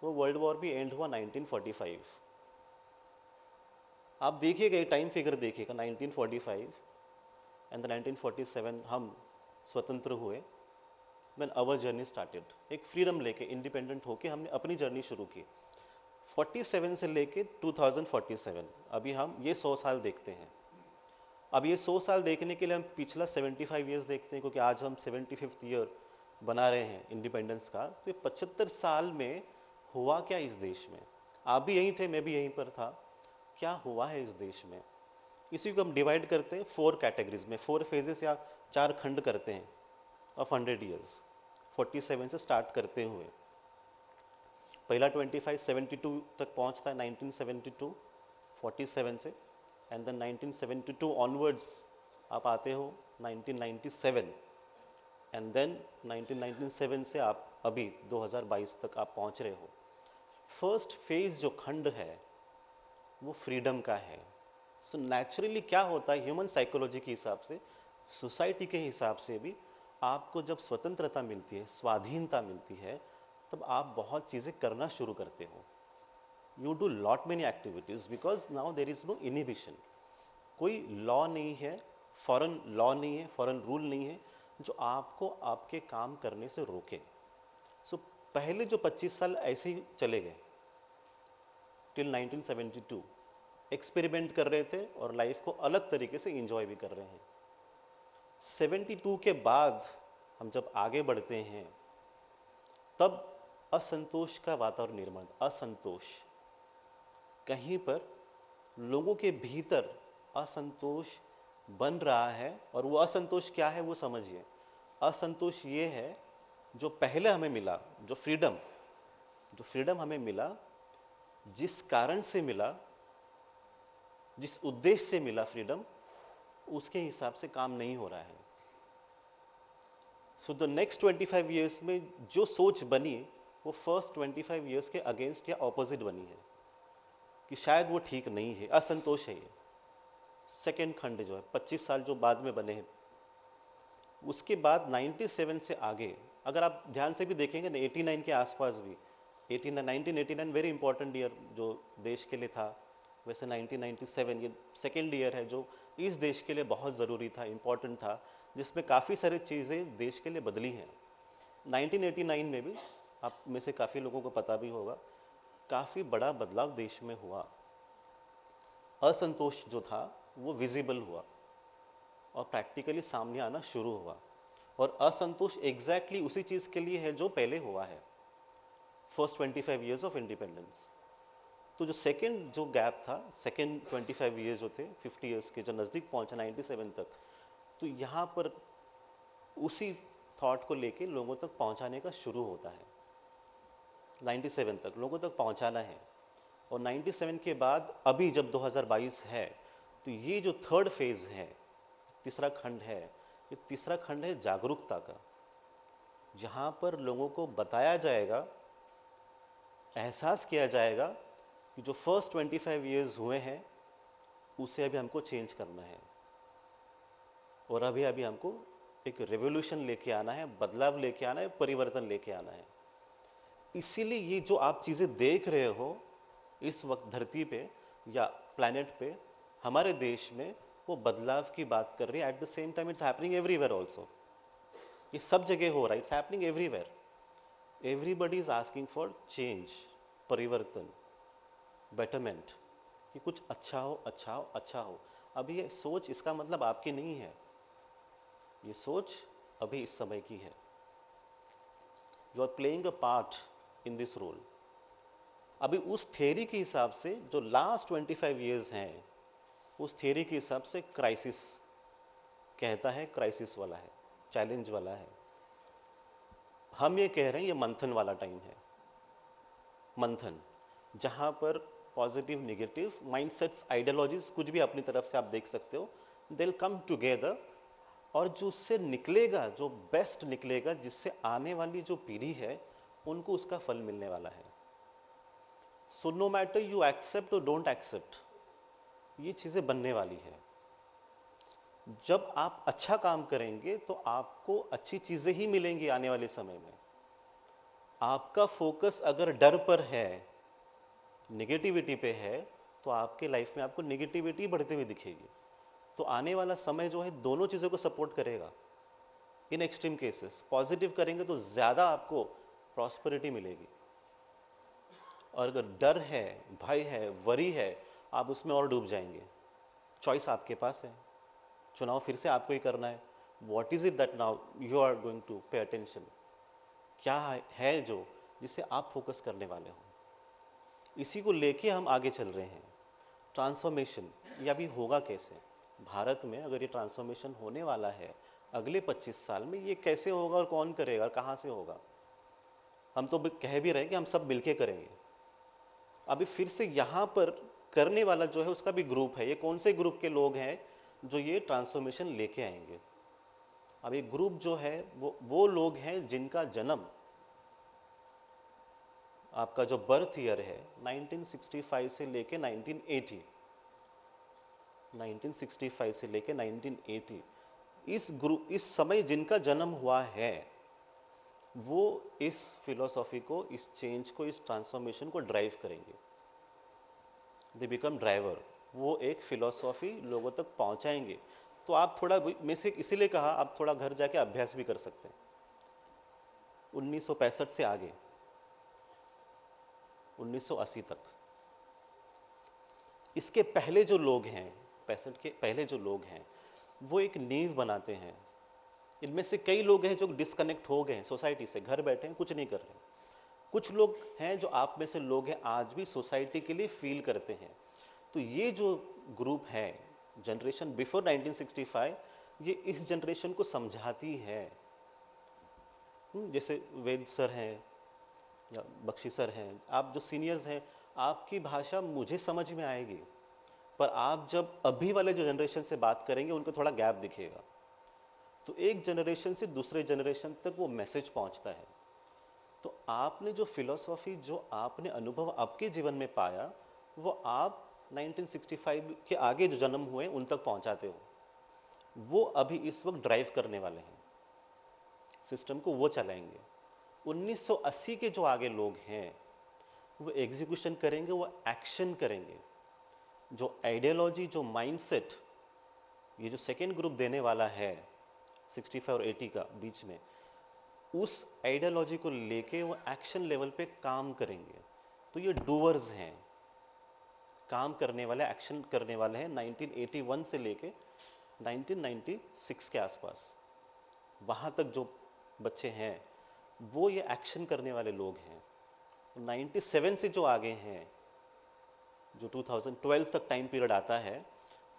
वो वर्ल्ड वॉर भी एंड हुआ 1945। आप देखिएगा, टाइम फिगर देखिएगा, 1945 एंड 1947 हम स्वतंत्र हुए। व्हेन आवर जर्नी स्टार्टेड, एक फ्रीडम लेके इंडिपेंडेंट होके हमने अपनी जर्नी शुरू की। 47 से लेके 2047 अभी हम ये 100 साल देखते हैं। अब ये 100 साल देखने के लिए हम पिछला 75 ईयर्स देखते हैं, क्योंकि आज हम 75th ईयर बना रहे हैं इंडिपेंडेंस का। तो ये 75 साल में हुआ क्या इस देश में? आप भी यहीं थे, मैं भी यहीं पर था। क्या हुआ है इस देश में? इसी को हम डिवाइड करते हैं 4 कैटेगरीज में, 4 फेजेस या 4 खंड करते हैं ऑफ 100 ईयर्स, 47 से स्टार्ट करते हुए। पहला 25 72 तक पहुंचता है, 1972 47 से, एंड देन 1972 ऑनवर्ड्स आप आते हो 1997, एंड देन 1997 से आप अभी 2022 तक आप पहुंच रहे हो। फर्स्ट फेज जो खंड है वो फ्रीडम का है। सो नेचुरली क्या होता है ह्यूमन साइकोलॉजी के हिसाब से, सोसाइटी के हिसाब से भी, आपको जब स्वतंत्रता मिलती है, स्वाधीनता मिलती है, तब आप बहुत चीज़ें करना शुरू करते हो। You do lot many activities because now there is no inhibition. कोई लॉ नहीं है, फॉरेन लॉ नहीं है, फॉरेन रूल नहीं है जो आपको आपके काम करने से रोके। सो पहले जो 25 साल ऐसे ही चले गए टिल 1972, एक्सपेरिमेंट कर रहे थे और लाइफ को अलग तरीके से एंजॉय भी कर रहे हैं। 72 के बाद हम जब आगे बढ़ते हैं तब असंतोष का वातावरण निर्माण, असंतोष, कहीं पर लोगों के भीतर असंतोष बन रहा है। और वो असंतोष क्या है वो समझिए। असंतोष ये है जो पहले हमें मिला, जो फ्रीडम हमें मिला, जिस कारण से मिला, जिस उद्देश्य से मिला फ्रीडम, उसके हिसाब से काम नहीं हो रहा है। सो द नेक्स्ट 25 ईयर्स में जो सोच बनी वो फर्स्ट 25 ईयर्स के अगेंस्ट या ऑपोजिट बनी है कि शायद वो ठीक नहीं है, असंतोष है ये। सेकेंड खंड जो है 25 साल जो बाद में बने हैं, उसके बाद 97 से आगे अगर आप ध्यान से भी देखेंगे ना, 89 के आसपास भी, 1989 वेरी इंपॉर्टेंट ईयर जो देश के लिए था। वैसे 1997 ये सेकेंड ईयर है जो इस देश के लिए बहुत ज़रूरी था, इंपॉर्टेंट था, जिसमें काफ़ी सारी चीज़ें देश के लिए बदली हैं। 1989 में भी आप में से काफ़ी लोगों को पता भी होगा, काफ़ी बड़ा बदलाव देश में हुआ। असंतोष जो था वो विजिबल हुआ और प्रैक्टिकली सामने आना शुरू हुआ। और असंतोष एग्जैक्टली उसी चीज़ के लिए है जो पहले हुआ है, फर्स्ट 25 ईयर्स ऑफ इंडिपेंडेंस। तो जो सेकेंड जो गैप था, सेकेंड 25 ईयर्स जो थे 50 ईयर्स के, जो नज़दीक पहुंचा 97 तक, तो यहाँ पर उसी थॉट को लेके लोगों तक पहुंचाने का शुरू होता है। 97 तक लोगों तक पहुंचाना है, और 97 के बाद अभी जब 2022 है, तो ये जो थर्ड फेज है, तीसरा खंड है, ये तीसरा खंड है जागरूकता का, जहां पर लोगों को बताया जाएगा, एहसास किया जाएगा कि जो फर्स्ट 25 इयर्स हुए हैं उसे अभी हमको चेंज करना है, और अभी अभी हमको एक रेवोल्यूशन लेके आना है, बदलाव लेके आना है, परिवर्तन लेके आना है। इसीलिए ये जो आप चीजें देख रहे हो इस वक्त धरती पे या प्लैनेट पे, हमारे देश में वो बदलाव की बात कर रही है। At the same time it's happening everywhere also, ये सब जगह हो रहा है, it's happening everywhere. Everybody is asking for change, परिवर्तन, बेटरमेंट, कि कुछ अच्छा हो, अच्छा हो, अच्छा हो। अभी ये सोच, इसका मतलब आपकी नहीं है, ये सोच अभी इस समय की है। You are playing a part in this role. अभी उस थ्योरी के हिसाब से जो लास्ट 25 इयर्स हैं, उस थ्योरी के हिसाब से क्राइसिस कहता है, क्राइसिस वाला है, चैलेंज वाला है। हम ये कह रहे हैं ये मंथन वाला टाइम है, मंथन, जहां पर पॉजिटिव नेगेटिव माइंडसेट्स, आइडियोलॉजीज, कुछ भी अपनी तरफ से आप देख सकते हो, दे विल कम टुगेदर, और जो उससे निकलेगा, जो बेस्ट निकलेगा, जिससे आने वाली जो पीढ़ी है उनको उसका फल मिलने वाला है। So no matter you accept और डोंट एक्सेप्ट, ये चीजें बनने वाली है। जब आप अच्छा काम करेंगे तो आपको अच्छी चीजें ही मिलेंगी आने वाले समय में। आपका फोकस अगर डर पर है, नेगेटिविटी पे है, तो आपके लाइफ में आपको नेगेटिविटी बढ़ती हुई दिखेगी। तो आने वाला समय जो है दोनों चीजों को सपोर्ट करेगा। इन एक्सट्रीम केसेस पॉजिटिव करेंगे तो ज्यादा आपको प्रॉस्पेरिटी मिलेगी, और अगर डर है, भय है, वरी है, आप उसमें और डूब जाएंगे। चॉइस आपके पास है, चुनाव फिर से आपको ही करना है। What is it that now you are going to pay attention, क्या है जो जिससे आप फोकस करने वाले हो, इसी को लेके हम आगे चल रहे हैं। ट्रांसफॉर्मेशन ये अभी होगा कैसे भारत में, अगर ये ट्रांसफॉर्मेशन होने वाला है अगले 25 साल में, ये कैसे होगा और कौन करेगा और कहां से होगा? हम तो कह भी रहे हैं कि हम सब मिलके करेंगे। अभी फिर से यहां पर करने वाला जो है उसका भी ग्रुप है। ये कौन से ग्रुप के लोग हैं जो ये ट्रांसफॉर्मेशन लेके आएंगे? अब ये ग्रुप जो है वो लोग हैं जिनका जन्म, आपका जो बर्थ ईयर है 1965 से लेके 1980, 1965 से लेके 1980, इस समय जिनका जन्म हुआ है, वो इस फिलॉसफी को, इस चेंज को, इस ट्रांसफॉर्मेशन को ड्राइव करेंगे। दे बिकम ड्राइवर, वो एक फिलॉसफी लोगों तक पहुंचाएंगे। तो आप थोड़ा, मैं से इसीलिए कहा आप थोड़ा घर जाके अभ्यास भी कर सकते हैं। 1965 से आगे 1980 तक, इसके पहले जो लोग हैं, 65 के पहले जो लोग हैं, वो एक नींव बनाते हैं। इनमें से कई लोग हैं जो डिस्कनेक्ट हो गए हैं सोसाइटी से, घर बैठे हैं, कुछ नहीं कर रहे। कुछ लोग हैं जो आप में से लोग हैं आज भी सोसाइटी के लिए फील करते हैं। तो ये जो ग्रुप है, जनरेशन बिफोर 1965, ये इस जनरेशन को समझाती है। जैसे वेद सर हैं या बख्शी सर हैं, आप जो सीनियर्स हैं, आपकी भाषा मुझे समझ में आएगी, पर आप जब अभी वाले जो जनरेशन से बात करेंगे उनको थोड़ा गैप दिखेगा। तो एक जनरेशन से दूसरे जनरेशन तक वो मैसेज पहुंचता है। तो आपने जो फिलॉसफी, जो आपने अनुभव आपके जीवन में पाया, वो आप 1965 के आगे जो जन्म हुए उन तक पहुंचाते हो। वो अभी इस वक्त ड्राइव करने वाले हैं सिस्टम को, वो चलाएंगे। 1980 के जो आगे लोग हैं वो एग्जीक्यूशन करेंगे, वो एक्शन करेंगे। जो आइडियोलॉजी, जो माइंडसेट ये जो सेकेंड ग्रुप देने वाला है 65 और 80 का बीच में, उस आइडियोलॉजी को लेके वो एक्शन लेवल पे काम करेंगे। तो ये डूअर्स हैं, काम करने वाले, एक्शन करने वाले हैं। 1981 से लेके 1996 के आसपास, वहां तक जो बच्चे हैं वो ये एक्शन करने वाले लोग हैं। 97 से जो आगे हैं, जो 2012 तक टाइम पीरियड आता है,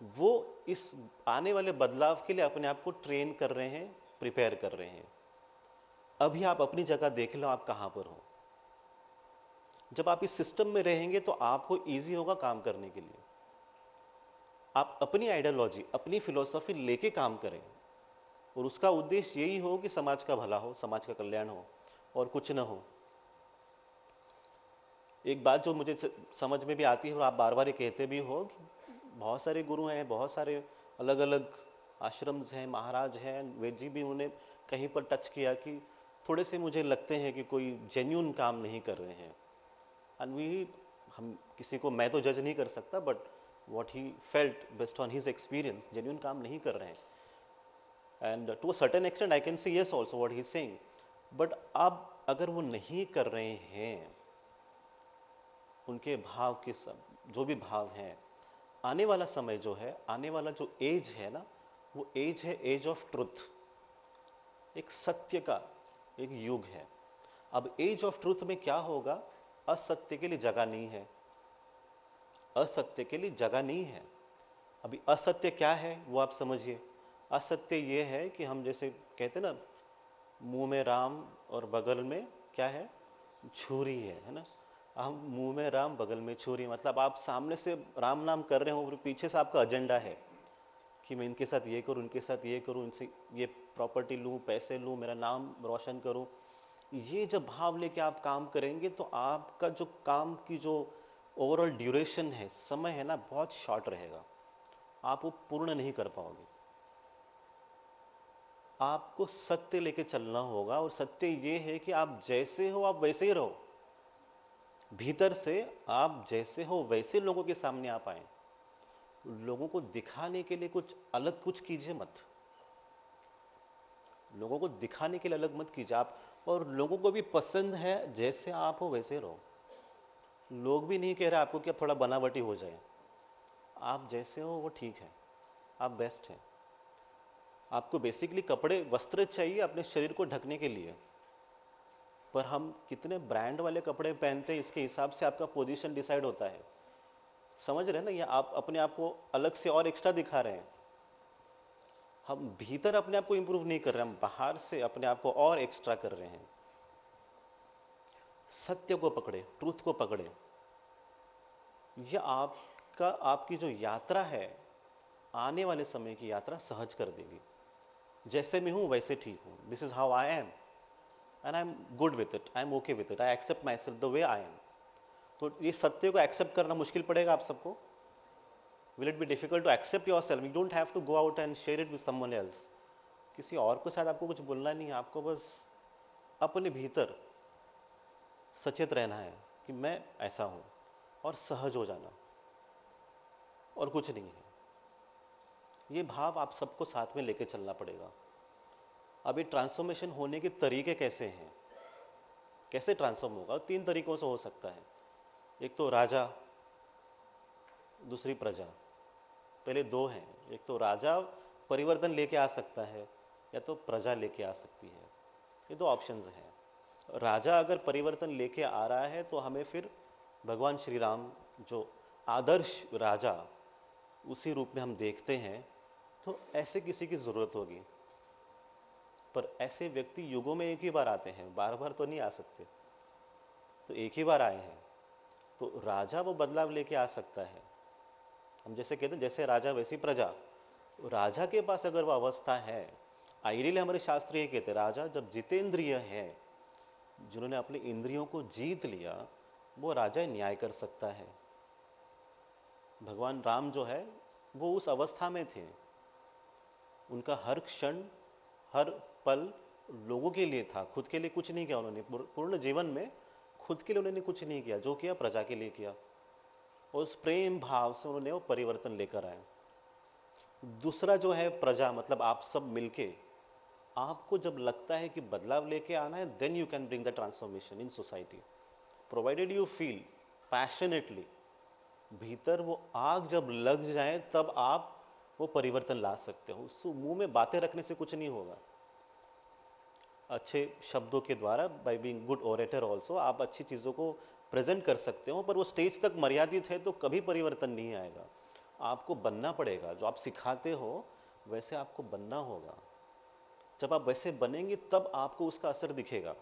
वो इस आने वाले बदलाव के लिए अपने आप को ट्रेन कर रहे हैं, प्रिपेयर कर रहे हैं। अभी आप अपनी जगह देख लो आप कहां पर हो। जब आप इस सिस्टम में रहेंगे तो आपको इजी होगा काम करने के लिए। आप अपनी आइडियोलॉजी, अपनी फिलॉसफी लेके काम करें और उसका उद्देश्य यही हो कि समाज का भला हो, समाज का कल्याण हो और कुछ ना हो। एक बात जो मुझे समझ में भी आती है और आप बार बार ये कहते भी हो कि बहुत सारे गुरु हैं, बहुत सारे अलग अलग आश्रम्स हैं, महाराज हैं, वेद जी भी उन्हें कहीं पर टच किया कि थोड़े से मुझे लगते हैं कि कोई जेन्युइन काम नहीं कर रहे हैं। एंड हम किसी को मैं तो जज नहीं कर सकता, but what he felt based on his experience, genuine काम नहीं कर रहे हैं। and to a certain extent I can say yes also what he is saying, but अब अगर वो नहीं कर रहे हैं, उनके भाव के सब जो भी भाव हैं, आने वाला समय जो है, आने वाला जो एज है ना, वो एज है एज ऑफ ट्रुथ, एक सत्य का एक युग है। अब एज ऑफ ट्रुथ में क्या होगा, असत्य के लिए जगह नहीं है, असत्य के लिए जगह नहीं है। अभी असत्य क्या है वो आप समझिए। असत्य ये है कि हम जैसे कहते ना, मुंह में राम और बगल में क्या है, छुरी है ना। हम मुंह में राम बगल में छुरी, मतलब आप सामने से राम नाम कर रहे हो और पीछे से आपका एजेंडा है कि मैं इनके साथ ये करूं, इनके साथ ये करूं, इनसे ये प्रॉपर्टी लूं, पैसे लूं, मेरा नाम रोशन करूं। ये जब भाव लेके आप काम करेंगे तो आपका जो काम की जो ओवरऑल ड्यूरेशन है, समय है ना, बहुत शॉर्ट रहेगा, आप वो पूर्ण नहीं कर पाओगे। आपको सत्य लेके चलना होगा और सत्य ये है कि आप जैसे हो आप वैसे ही रहो। भीतर से आप जैसे हो वैसे लोगों के सामने आप आए। लोगों को दिखाने के लिए कुछ अलग कुछ कीजिए मत, लोगों को दिखाने के लिए अलग मत कीजिए आप। और लोगों को भी पसंद है जैसे आप हो वैसे रहो। लोग भी नहीं कह रहे आपको कि आप थोड़ा बनावटी हो जाए, आप जैसे हो वो ठीक है, आप बेस्ट हैं। आपको बेसिकली कपड़े वस्त्र चाहिए अपने शरीर को ढकने के लिए, पर हम कितने ब्रांड वाले कपड़े पहनते हैं इसके हिसाब से आपका पोजीशन डिसाइड होता है। समझ रहे हैं ना, ये आप अपने आप को अलग से और एक्स्ट्रा दिखा रहे हैं। हम भीतर अपने आप को इंप्रूव नहीं कर रहे, हम बाहर से अपने आप को और एक्स्ट्रा कर रहे हैं। सत्य को पकड़े, ट्रूथ को पकड़े। यह आपकी जो यात्रा है, आने वाले समय की यात्रा सहज कर देगी। जैसे मैं हूं वैसे ठीक हूं, this is how I am and I am good with it, I am okay with it, I accept myself the way I am. तो ये सत्य को एक्सेप्ट करना मुश्किल पड़ेगा आप सबको। Will it be difficult to accept yourself? You don't have to go out and share it with someone else. किसी और के साथ आपको कुछ बोलना नहीं है, आपको बस अपने भीतर सचेत रहना है कि मैं ऐसा हूं और सहज हो जाना, और कुछ नहीं है। ये भाव आप सबको साथ में लेके चलना पड़ेगा। अभी ट्रांसफॉर्मेशन होने के तरीके कैसे हैं, कैसे ट्रांसफॉर्म होगा? 3 तरीकों से हो सकता है। एक तो राजा, दूसरी प्रजा। पहले 2 हैं, एक तो राजा परिवर्तन लेके आ सकता है या तो प्रजा लेके आ सकती है। ये 2 ऑप्शंस हैं। राजा अगर परिवर्तन लेके आ रहा है तो हमें फिर भगवान श्री राम जो आदर्श राजा उसी रूप में हम देखते हैं, तो ऐसे किसी की जरूरत होगी। पर ऐसे व्यक्ति युगों में एक ही बार आते हैं, बार बार तो नहीं आ सकते। तो एक ही बार आए हैं, तो राजा वो बदलाव लेके आ सकता है। हम जैसे कहते हैं जैसे राजा वैसी प्रजा। राजा के पास अगर वो अवस्था है, आइडियली हमारे शास्त्र ये कहते हैं राजा जब जितेंद्रिय है, जिन्होंने अपनी इंद्रियों को जीत लिया, वो राजा न्याय कर सकता है। भगवान राम जो है वो उस अवस्था में थे। उनका हर क्षण हर पल लोगों के लिए था, खुद के लिए कुछ नहीं किया उन्होंने। पूर्ण जीवन में खुद के लिए उन्होंने कुछ नहीं किया, जो किया प्रजा के लिए किया। और उस प्रेम भाव से उन्होंने वो परिवर्तन लेकर आए। दूसरा जो है प्रजा, मतलब आप सब मिलके, आपको जब लगता है कि बदलाव लेके आना है, then you can bring the transformation in society, provided you feel passionately. भीतर वो आग जब लग जाए तब आप वो परिवर्तन ला सकते हो। उस मुंह में बातें रखने से कुछ नहीं होगा। अच्छे शब्दों के द्वारा, by being good orator also, आप अच्छी चीजों को प्रेजेंट कर सकते हो, पर वो स्टेज तक मर्यादित है तो कभी परिवर्तन नहीं आएगा। आपको बनना पड़ेगा, जो आप सिखाते हो वैसे आपको बनना होगा। जब आप वैसे बनेंगे तब आपको उसका असर दिखेगा।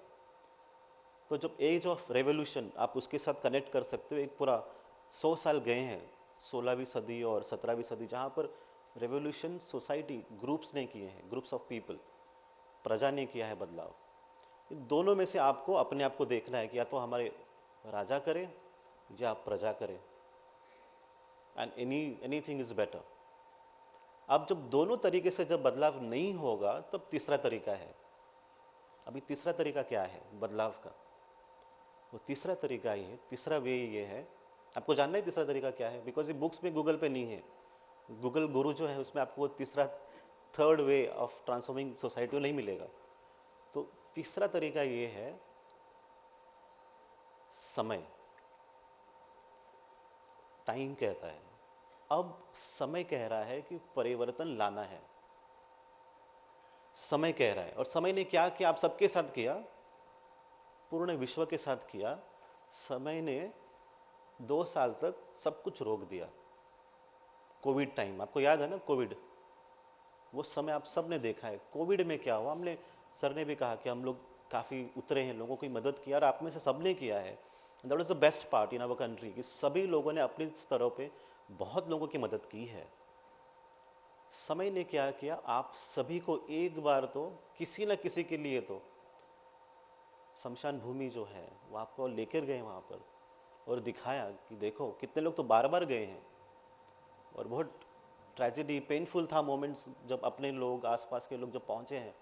तो जब एज ऑफ रेवोल्यूशन आप उसके साथ कनेक्ट कर सकते हो, एक पूरा 100 साल गए हैं, 16वीं सदी और 17वीं सदी, जहां पर रेवोल्यूशन सोसाइटी ग्रुप्स ने किए हैं, ग्रुप्स ऑफ पीपल, प्रजा ने किया है बदलाव। इन दोनों में से आपको अपने आप को देखना है कि या तो हमारे राजा करे या प्रजा करे, एंड एनीथिंग इज बेटर। अब जब दोनों तरीके से जब बदलाव नहीं होगा तब तीसरा तरीका है। अभी तीसरा तरीका क्या है बदलाव का? वो तीसरा तरीका ही है, तीसरा वे ये है, आपको जानना है तीसरा तरीका क्या है, बिकॉज ये बुक्स में गूगल पे नहीं है। गूगल गुरु जो है उसमें आपको तीसरा third way of transforming society नहीं मिलेगा। तो तीसरा तरीका ये है समय। टाइम कहता है, अब समय कह रहा है कि परिवर्तन लाना है। समय कह रहा है, और समय ने क्या किया? आप सबके साथ किया, पूर्ण विश्व के साथ किया। समय ने 2 साल तक सब कुछ रोक दिया। कोविड टाइम, आपको याद है ना कोविड? वो समय आप सब ने देखा है। कोविड में क्या हुआ, हमने, सर ने भी कहा कि हम लोग काफी उतरे हैं, लोगों की मदद किया, और आप में से सबने किया है। That was the best part in our country कि सभी लोगों ने अपनी स्तरों पे बहुत लोगों की मदद की है। समय ने क्या किया, आप सभी को एक बार तो किसी न किसी के लिए तो शमशान भूमि जो है वो आपको लेकर गए वहां पर, और दिखाया कि देखो कितने लोग तो बार बार गए हैं। और बहुत ट्रेजेडी, पेनफुल था मोमेंट्स जब अपने लोग, आसपास के लोग जब पहुंचे हैं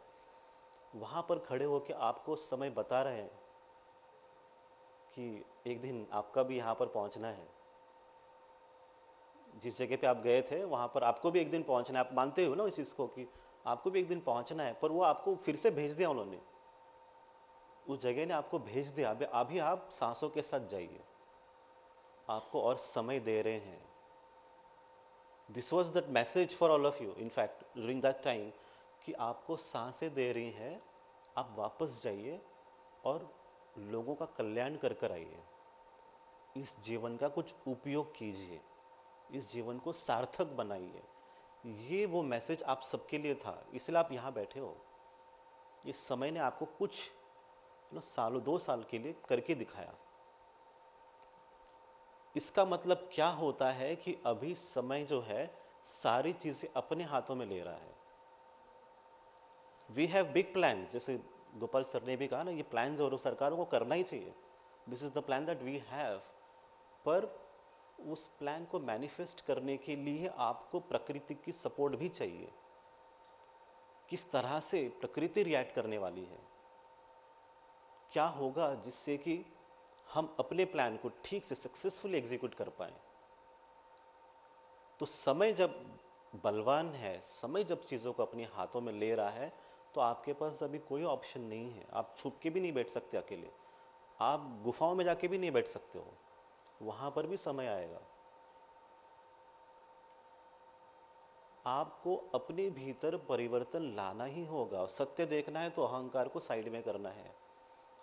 वहां पर खड़े होकर आपको समय बता रहे हैं कि एक दिन आपका भी यहां पर पहुंचना है। जिस जगह पे आप गए थे वहां पर आपको भी एक दिन पहुंचना है। आप मानते हो ना इस चीज को कि आपको भी एक दिन पहुंचना है, पर वो आपको फिर से भेज दिया उन्होंने, उस जगह ने आपको भेज दिया। अभी आप सांसों के साथ जाइए, आपको और समय दे रहे हैं। This was that message for all of you in fact during that time, कि आपको सांसें दे रही हैं, आप वापस जाइए और लोगों का कल्याण कर कर आइए। इस जीवन का कुछ उपयोग कीजिए, इस जीवन को सार्थक बनाइए। ये वो मैसेज आप सबके लिए था, इसलिए आप यहां बैठे हो। ये समय ने आपको कुछ सालों, 2 साल के लिए करके दिखाया। इसका मतलब क्या होता है कि अभी समय जो है सारी चीजें अपने हाथों में ले रहा है। वी हैव बिग प्लान्स, जैसे गोपाल सर ने भी कहा ना, ये प्लान्स और सरकारों को करना ही चाहिए। This is the plan that we have. पर उस प्लान को मैनिफेस्ट करने के लिए आपको प्रकृति की सपोर्ट भी चाहिए। किस तरह से प्रकृति रिएक्ट करने वाली है, क्या होगा जिससे कि हम अपने प्लान को ठीक से सक्सेसफुली एग्जीक्यूट कर पाए। तो समय जब बलवान है, समय जब चीजों को अपने हाथों में ले रहा है, तो आपके पास अभी कोई ऑप्शन नहीं है। आप छुप के भी नहीं बैठ सकते अकेले, आप गुफाओं में जाके भी नहीं बैठ सकते हो, वहां पर भी समय आएगा। आपको अपने भीतर परिवर्तन लाना ही होगा। सत्य देखना है तो अहंकार को साइड में करना है।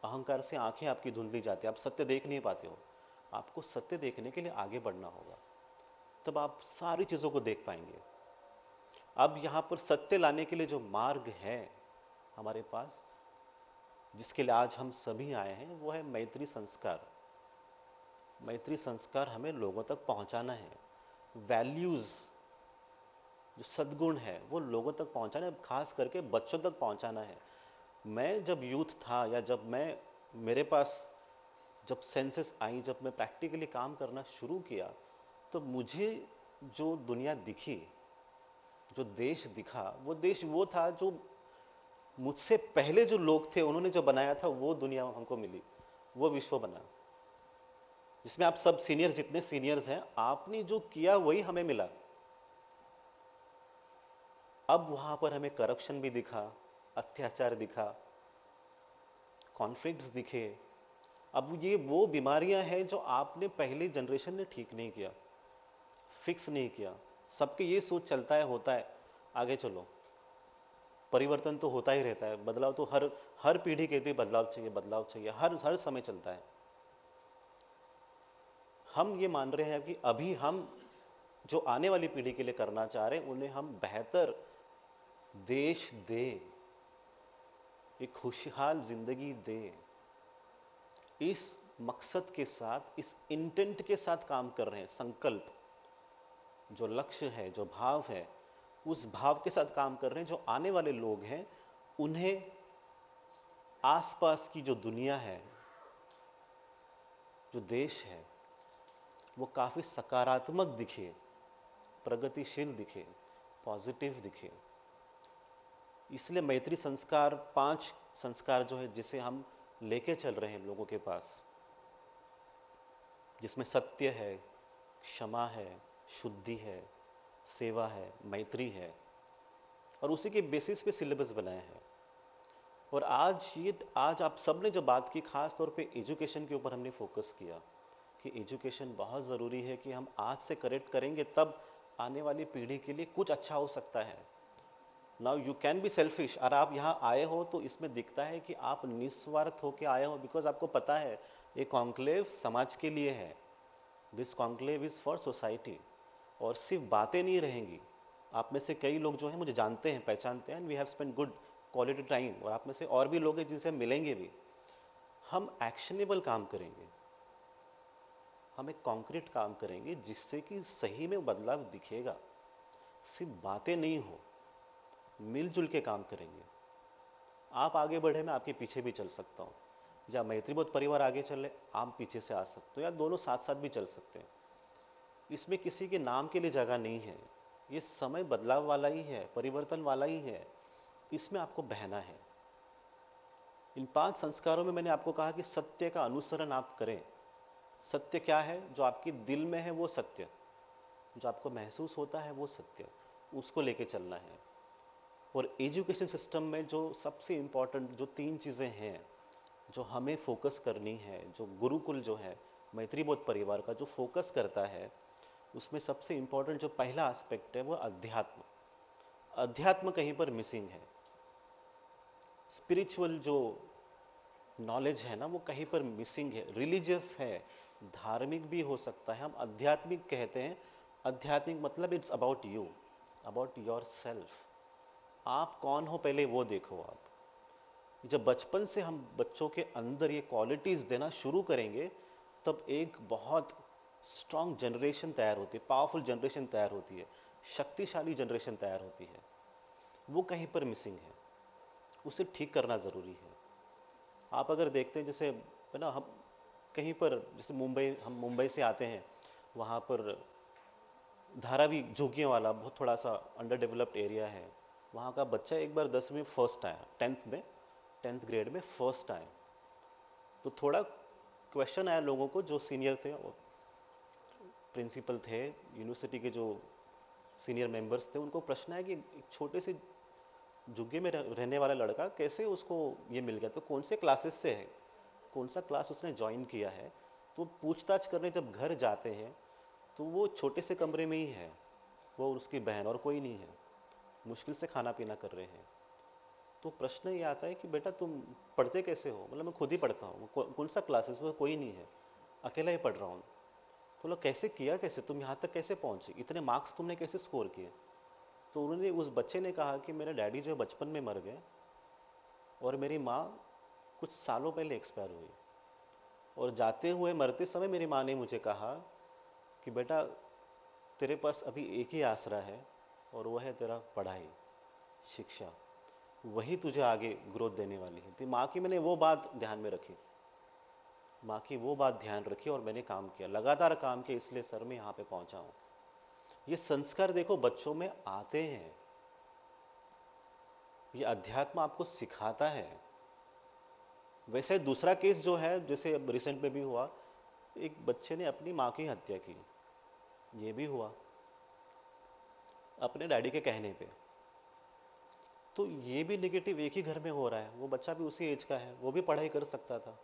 अहंकार से आंखें आपकी धुंधली जाती है, आप सत्य देख नहीं पाते हो। आपको सत्य देखने के लिए आगे बढ़ना होगा, तब आप सारी चीजों को देख पाएंगे। अब यहां पर सत्य लाने के लिए जो मार्ग है हमारे पास, जिसके लिए आज हम सभी आए हैं, वो है मैत्री संस्कार। मैत्री संस्कार हमें लोगों तक पहुंचाना है। वैल्यूज, जो सद्गुण है, वो लोगों तक पहुंचाना है, खास करके बच्चों तक पहुंचाना है। मैं जब यूथ था, या जब मेरे पास जब सेंसेस आई, जब मैं प्रैक्टिकली काम करना शुरू किया, तो मुझे जो दुनिया दिखी, जो देश दिखा, वो देश वो था जो मुझसे पहले जो लोग थे उन्होंने जो बनाया था, वो दुनिया हमको मिली, वो विश्व बना, जिसमें आप सब सीनियर, जितने सीनियर्स हैं, आपने जो किया वही हमें मिला। अब वहां पर हमें करप्शन भी दिखा, अत्याचार दिखा, कॉन्फ्लिक्ट्स दिखे। अब ये वो बीमारियां हैं जो आपने पहले जनरेशन ने ठीक नहीं किया, फिक्स नहीं किया। सबके ये सोच चलता है, होता है, आगे चलो। परिवर्तन तो होता ही रहता है, बदलाव तो हर पीढ़ी कहती है बदलाव चाहिए, बदलाव चाहिए, हर समय चलता है। हम ये मान रहे हैं कि अभी हम जो आने वाली पीढ़ी के लिए करना चाह रहे हैं, उन्हें हम बेहतर देश दे, एक खुशहाल जिंदगी दे, इस मकसद के साथ, इस इंटेंट के साथ काम कर रहे हैं। संकल्प, जो लक्ष्य है, जो भाव है, उस भाव के साथ काम कर रहे हैं। जो आने वाले लोग हैं उन्हें आसपास की जो दुनिया है, जो देश है, वो काफी सकारात्मक दिखे, प्रगतिशील दिखे, पॉजिटिव दिखे। इसलिए मैत्री संस्कार, 5 संस्कार जो है जिसे हम लेके चल रहे हैं लोगों के पास, जिसमें सत्य है, क्षमा है, शुद्धि है, सेवा है, मैत्री है, और उसी के बेसिस पे सिलेबस बनाया है। और आज आप सब ने जो बात की, खास तौर पे एजुकेशन के ऊपर हमने फोकस किया कि एजुकेशन बहुत ज़रूरी है, कि हम आज से करेक्ट करेंगे तब आने वाली पीढ़ी के लिए कुछ अच्छा हो सकता है। Now you can be selfish, और आप यहाँ आए हो तो इसमें दिखता है कि आप निस्वार्थ होकर आए हो, बिकॉज आपको पता है ये कॉन्क्लेव समाज के लिए है। This conclave is for society. और सिर्फ बातें नहीं रहेंगी। आप में से कई लोग जो हैं मुझे जानते हैं, पहचानते हैं, we have spend good quality time, और आप में से और भी लोग हैं जिनसे हम मिलेंगे भी। हम एक्शनेबल काम करेंगे, हम एक कॉन्क्रीट काम करेंगे जिससे कि सही में बदलाव दिखेगा। सिर्फ बातें नहीं हो, मिलजुल के काम करेंगे। आप आगे बढ़े, मैं आपके पीछे भी चल सकता हूँ। जहाँ मैत्रीबोध परिवार आगे चले, आप पीछे से आ सकते हो, या दोनों साथ साथ भी चल सकते हैं। इसमें किसी के नाम के लिए जगह नहीं है। ये समय बदलाव वाला ही है, परिवर्तन वाला ही है। इसमें आपको बहना है। इन 5 संस्कारों में मैंने आपको कहा कि सत्य का अनुसरण आप करें। सत्य क्या है? जो आपके दिल में है वो सत्य, जो आपको महसूस होता है वो सत्य, उसको लेके चलना है। और एजुकेशन सिस्टम में जो सबसे इंपॉर्टेंट जो 3 चीज़ें हैं जो हमें फोकस करनी है, जो गुरुकुल जो है मैत्रीबोध परिवार का जो फोकस करता है, उसमें सबसे इंपॉर्टेंट जो पहला एस्पेक्ट है वो अध्यात्म। अध्यात्म कहीं पर मिसिंग है। स्पिरिचुअल जो नॉलेज है ना, वो कहीं पर मिसिंग है। रिलीजियस है, धार्मिक भी हो सकता है, हम आध्यात्मिक कहते हैं। आध्यात्मिक मतलब it's about you, about your self. आप कौन हो पहले वो देखो। आप जब बचपन से हम बच्चों के अंदर ये क्वालिटीज देना शुरू करेंगे, तब एक बहुत स्ट्रांग जनरेशन तैयार होती है, पावरफुल जनरेशन तैयार होती है, शक्तिशाली जनरेशन तैयार होती है। वो कहीं पर मिसिंग है, उसे ठीक करना ज़रूरी है। आप अगर देखते हैं जैसे है ना, हम कहीं पर जैसे हम मुंबई से आते हैं, वहाँ पर धारावी झुग्गियों वाला बहुत थोड़ा सा अंडर डेवलप्ड एरिया है। वहाँ का बच्चा एक बार 10वीं में फर्स्ट आया, 10th ग्रेड में फर्स्ट आया। तो थोड़ा क्वेश्चन आया लोगों को, जो सीनियर थे, प्रिंसिपल थे, यूनिवर्सिटी के जो सीनियर मेंबर्स थे, उनको प्रश्न है कि एक छोटे से झुग्गी में रहने वाला लड़का कैसे उसको ये मिल गया। तो कौन से क्लासेस से है, कौन सा क्लास उसने ज्वाइन किया है। तो पूछताछ करने जब घर जाते हैं तो वो छोटे से कमरे में ही है, वो उसकी बहन और कोई नहीं है, मुश्किल से खाना पीना कर रहे हैं। तो प्रश्न ये आता है कि बेटा तुम पढ़ते कैसे हो? मतलब मैं खुद ही पढ़ता हूँ। कौन सा क्लासेस? वो कोई नहीं है, अकेला ही पढ़ रहा हूँ। तो लोग कैसे किया, कैसे तुम यहाँ तक कैसे पहुँचे, इतने मार्क्स तुमने कैसे स्कोर किए? तो उन्होंने, उस बच्चे ने कहा कि मेरे डैडी जो बचपन में मर गए और मेरी माँ कुछ सालों पहले एक्सपायर हुई, और जाते हुए मरते समय मेरी माँ ने मुझे कहा कि बेटा तेरे पास अभी एक ही आसरा है, और वह है तेरा पढ़ाई, शिक्षा। वही तुझे आगे ग्रोथ देने वाली है। तो माँ की मैंने वो बात ध्यान में रखी, माँ की वो बात ध्यान रखी, और मैंने काम किया, लगातार काम किया, इसलिए सर मैं यहाँ पे पहुँचा हूँ। ये संस्कार देखो बच्चों में आते हैं, ये अध्यात्म आपको सिखाता है। वैसे दूसरा केस जो है, जैसे अब रिसेंट में भी हुआ, एक बच्चे ने अपनी माँ की हत्या की, ये भी हुआ अपने डैडी के कहने पे। तो ये भी नेगेटिव एक ही घर में हो रहा है। वो बच्चा भी उसी एज का है, वो भी पढ़ाई कर सकता था।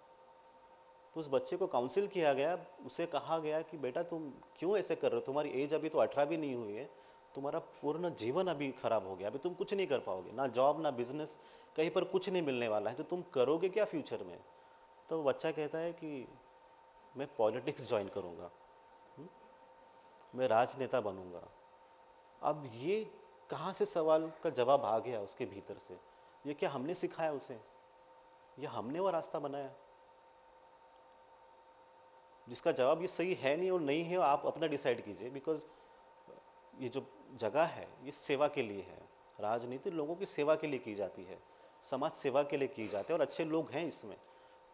तो उस बच्चे को काउंसिल किया गया, उसे कहा गया कि बेटा तुम क्यों ऐसे कर रहे हो, तुम्हारी एज अभी तो 18 भी नहीं हुई है, तुम्हारा पूर्ण जीवन अभी खराब हो गया, अभी तुम कुछ नहीं कर पाओगे, ना जॉब ना बिजनेस, कहीं पर कुछ नहीं मिलने वाला है, तो तुम करोगे क्या फ्यूचर में? तो बच्चा कहता है कि मैं पॉलिटिक्स ज्वाइन करूंगा, मैं राजनेता बनूंगा। अब ये कहाँ से सवाल का जवाब आ गया उसके भीतर से? ये क्या हमने सिखाया उसे? या हमने वो रास्ता बनाया? जिसका जवाब ये सही है नहीं और नहीं है, आप अपना डिसाइड कीजिए। बिकॉज ये जो जगह है ये सेवा के लिए है, राजनीति लोगों की सेवा के लिए की जाती है, समाज सेवा के लिए की जाती है, और अच्छे लोग हैं इसमें।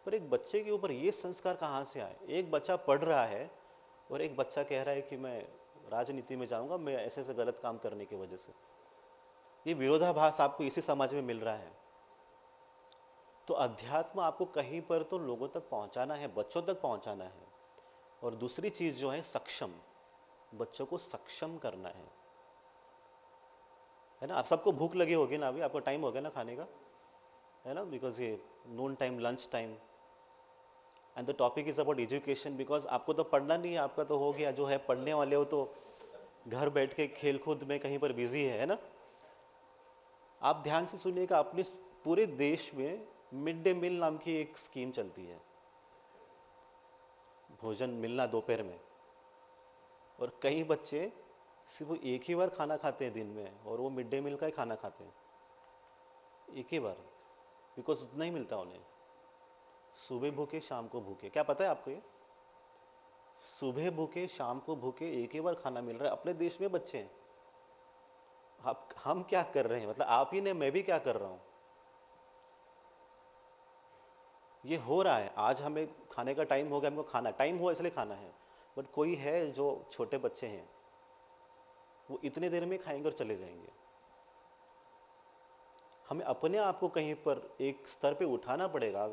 पर एक बच्चे के ऊपर ये संस्कार कहाँ से आए? एक बच्चा पढ़ रहा है और एक बच्चा कह रहा है कि मैं राजनीति में जाऊंगा, मैं ऐसे ऐसे गलत काम करने की वजह से। ये विरोधाभास आपको इसी समाज में मिल रहा है। तो अध्यात्म आपको कहीं पर तो लोगों तक पहुंचाना है, बच्चों तक पहुंचाना है। और दूसरी चीज जो है सक्षम, बच्चों को सक्षम करना है ना। आप सबको भूख लगी होगी ना, अभी आपको टाइम हो गया ना खाने का, है ना, बिकॉज ये नून time, lunch time, and the topic is about education. Because आपको तो पढ़ना नहीं है, आपका तो हो गया, जो है पढ़ने वाले हो तो घर बैठ के खेल कूद में कहीं पर बिजी है ना। आप ध्यान से सुनिएगा, अपने पूरे देश में मिड डे मील नाम की एक स्कीम चलती है, भोजन मिलना दोपहर में, और कई बच्चे सिर्फ एक ही बार खाना खाते हैं दिन में, और वो मिड डे मील का ही खाना खाते हैं एक ही बार, बिकॉज उतना ही मिलता है उन्हें। सुबह भूखे शाम को भूखे, क्या पता है आपको ये? सुबह भूखे शाम को भूखे, एक ही बार खाना मिल रहा है। अपने देश में बच्चे हैं, हम क्या कर रहे हैं? मतलब आप ही ने, मैं भी क्या कर रहा हूं? ये हो रहा है। आज हमें खाने का टाइम हो गया, हमको खाना टाइम हुआ इसलिए खाना है, बट कोई है जो छोटे बच्चे हैं, वो इतने देर में खाएंगे और चले जाएंगे। हमें अपने आप को कहीं पर एक स्तर पे उठाना पड़ेगा।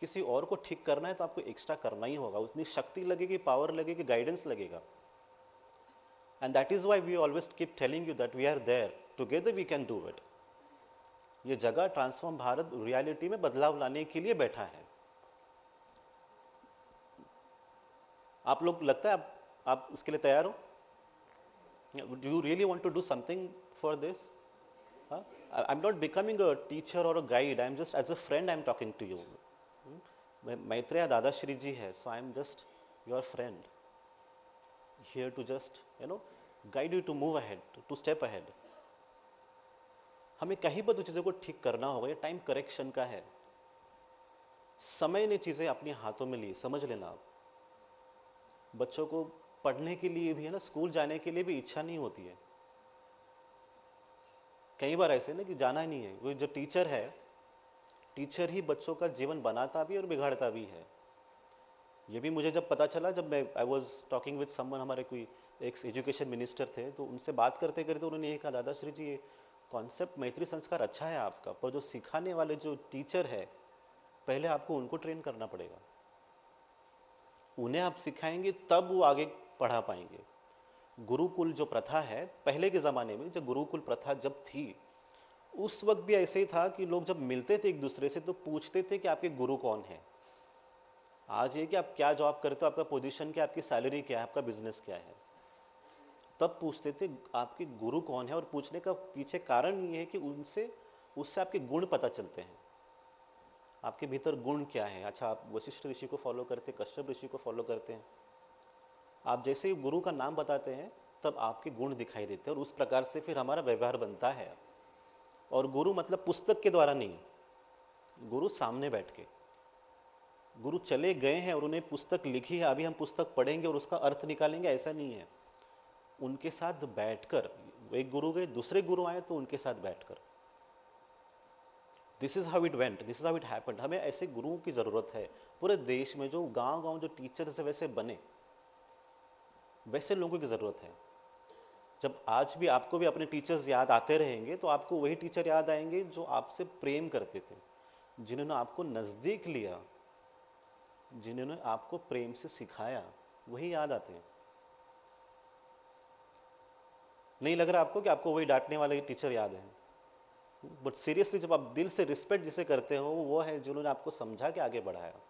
किसी और को ठीक करना है तो आपको एक्स्ट्रा करना ही होगा, उतनी शक्ति लगेगी, पावर लगेगी, गाइडेंस लगेगा। And that is why we always keep telling you that we are there, together we can do it. ये जगह ट्रांसफॉर्म भारत रियलिटी में बदलाव लाने के लिए बैठा है। आप लोग, लगता है आप इसके लिए तैयार हो? Do you really want to do something for this? I am not becoming a teacher or a guide, I am just as a friend I am talking to you. Maitreya Dadashri ji है, so I am just your friend here to just guide you to move ahead, to step ahead. हमें कहीं पर तो चीजों को ठीक करना होगा, ये टाइम करेक्शन का है। समय ने चीजें अपने हाथों में ली, समझ लेना आप। बच्चों को पढ़ने के लिए भी, है ना, स्कूल जाने के लिए भी इच्छा नहीं होती है। कई बार ऐसे ना कि जाना ही नहीं है। वो जो टीचर है, टीचर ही बच्चों का जीवन बनाता भी और बिगाड़ता भी है। ये भी मुझे जब पता चला, जब मैं I was talking with someone, हमारे कोई एक एजुकेशन मिनिस्टर थे, तो उनसे बात करते करते उन्होंने ये कहा, दादाश्री जी ये कॉन्सेप्ट मैत्री संस्कार अच्छा है आपका, पर जो सिखाने वाले जो टीचर है, पहले आपको उनको ट्रेन करना पड़ेगा। उन्हें आप सिखाएंगे तब वो आगे पढ़ा पाएंगे। गुरुकुल जो प्रथा है, पहले के जमाने में जब गुरुकुल प्रथा जब थी, उस वक्त भी ऐसे ही था कि लोग जब मिलते थे एक दूसरे से तो पूछते थे कि आपके गुरु कौन है। आज ये कि आप क्या जॉब करते हो, आपका पोजीशन क्या, आपकी सैलरी क्या है, आपका बिजनेस क्या है। तब पूछते थे आपके गुरु कौन है, और पूछने का पीछे कारण ये है कि उससे आपके गुण पता चलते हैं, आपके भीतर गुण क्या है। अच्छा, आप वशिष्ठ ऋषि को फॉलो करते, कश्यप ऋषि को फॉलो करते हैं, आप जैसे ही गुरु का नाम बताते हैं तब आपके गुण दिखाई देते हैं, और उस प्रकार से फिर हमारा व्यवहार बनता है। और गुरु मतलब पुस्तक के द्वारा नहीं, गुरु सामने बैठ के। गुरु चले गए हैं और उन्हें पुस्तक लिखी है, अभी हम पुस्तक पढ़ेंगे और उसका अर्थ निकालेंगे, ऐसा नहीं है। उनके साथ बैठकर, एक गुरु गए, दूसरे गुरु आए तो उनके साथ बैठकर। This is how it went, this is how it happened. हमें ऐसे गुरुओं की जरूरत है पूरे देश में, जो गांव गांव जो टीचर्स वैसे बने, वैसे लोगों की जरूरत है। जब आज भी आपको भी अपने टीचर्स याद आते रहेंगे, तो आपको वही टीचर याद आएंगे जो आपसे प्रेम करते थे, जिन्होंने आपको नजदीक लिया, जिन्होंने आपको प्रेम से सिखाया, वही याद आते हैं। नहीं लग रहा आपको कि आपको वही डांटने वाले टीचर याद है? बट सीरियसली जब आप दिल से रिस्पेक्ट जिसे करते हो, वो है जिन्होंने आपको समझा के आगे बढ़ाया,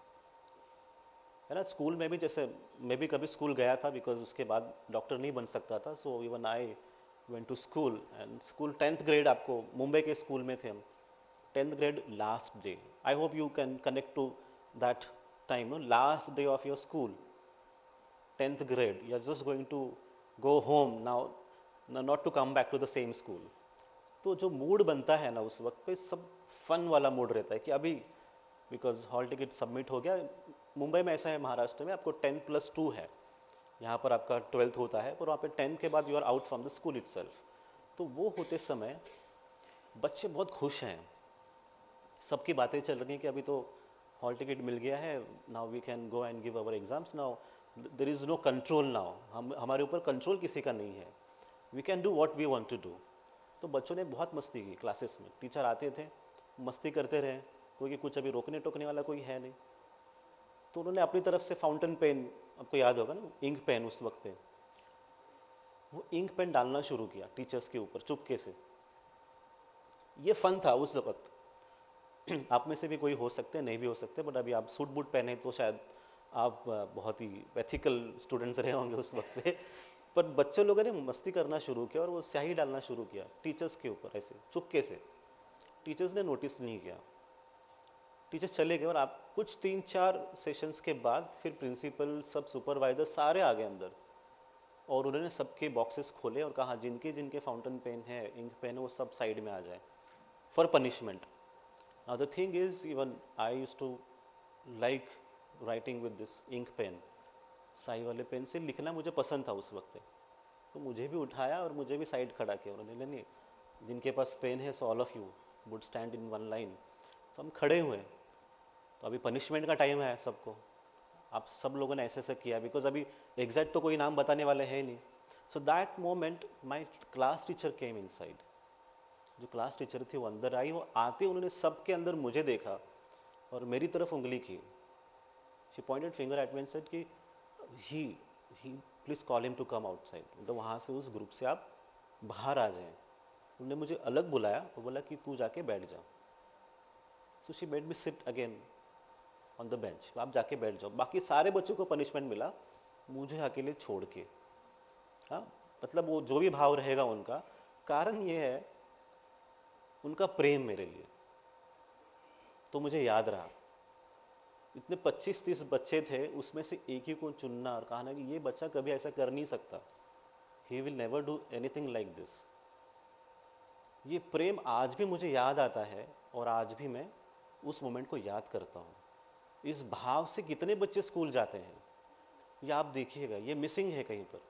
है ना। स्कूल में भी, जैसे मैं भी कभी स्कूल गया था, बिकॉज उसके बाद डॉक्टर नहीं बन सकता था, so even I went to school. And school 10th grade, आपको मुंबई के स्कूल में थे हम, 10th grade last day, I hope you can connect to that time, no, last day of your school, 10th grade, you are just going to go home now, not to come back to the same school. तो जो mood बनता है ना उस वक्त पे, सब fun वाला मूड रहता है कि अभी बिकॉज हॉल टिकट सबमिट हो गया। मुंबई में ऐसा है, महाराष्ट्र में आपको 10+2 है, यहाँ पर आपका 12th होता है, पर वहाँ पे 10 के बाद you are out from the school itself. तो वो होते समय बच्चे बहुत खुश हैं, सबकी बातें चल रही हैं कि अभी तो हॉल टिकट मिल गया है, now we can go and give our exams, now there is no control, now हमारे ऊपर कंट्रोल किसी का नहीं है, we can do what we want to do. तो बच्चों ने बहुत मस्ती की क्लासेस में, टीचर आते थे, मस्ती करते रहे, क्योंकि कुछ अभी रोकने टोकने वाला कोई है नहीं। तो उन्होंने अपनी तरफ से फाउंटेन पेन, आपको याद होगा ना, इंक पेन, उस वक्त पे वो इंक पेन डालना शुरू किया टीचर्स के ऊपर चुपके से। ये फन था उस वक्त। आप में से भी कोई हो सकते हैं, नहीं भी हो सकते, बट अभी आप सूट बूट पहने तो शायद आप बहुत ही एथिकल स्टूडेंट्स रहे होंगे उस वक्त पे। पर बच्चों लोगों ने मस्ती करना शुरू किया और वो स्याही डालना शुरू किया टीचर्स के ऊपर ऐसे चुपके से। टीचर्स ने नोटिस नहीं किया, टीचर्स चले गए। और आप कुछ 3-4 सेशंस के बाद फिर प्रिंसिपल, सब सुपरवाइजर सारे आ गए अंदर, और उन्होंने सबके बॉक्सेस खोले और कहा जिनके जिनके फाउंटेन पेन है, इंक पेन है, वो सब साइड में आ जाए for punishment. Now the thing is, even I used to like writing with this ink pen, स्याही वाले पेन से लिखना मुझे पसंद था उस वक्त। तो मुझे भी उठाया और मुझे भी साइड खड़ा किया उन्होंने, नहीं जिनके पास पेन है so all of you would stand in one line. तो हम खड़े हुए, तो अभी पनिशमेंट का टाइम है सबको, आप सब लोगों ने ऐसे ऐसे किया, बिकॉज अभी एग्जैक्ट तो कोई नाम बताने वाले हैं नहीं। So that moment my class teacher came inside, जो क्लास टीचर थी वो अंदर आई, वो आते उन्होंने सबके अंदर मुझे देखा और मेरी तरफ उंगली की। She pointed finger at me and said कि he please call him to come outside, मतलब वहाँ से उस ग्रुप से आप बाहर आ जाएं। उन्होंने मुझे अलग बुलाया और बोला कि तू जाके बैठ जा। So she made me sit again on the bench, आप जाके बैठ जाओ। बाकी सारे बच्चों को पनिशमेंट मिला, मुझे अकेले छोड़ के। हाँ, मतलब वो जो भी भाव रहेगा उनका, कारण ये है उनका प्रेम मेरे लिए, तो मुझे याद रहा। इतने 25-30 बच्चे थे, उसमें से एक ही को चुनना और कहना कि ये बच्चा कभी ऐसा कर नहीं सकता, he will never do anything like this. ये प्रेम आज भी मुझे याद आता है और आज भी मैं उस मोमेंट को याद करता हूँ। इस भाव से कितने बच्चे स्कूल जाते हैं, ये आप देखिएगा, ये मिसिंग है कहीं पर।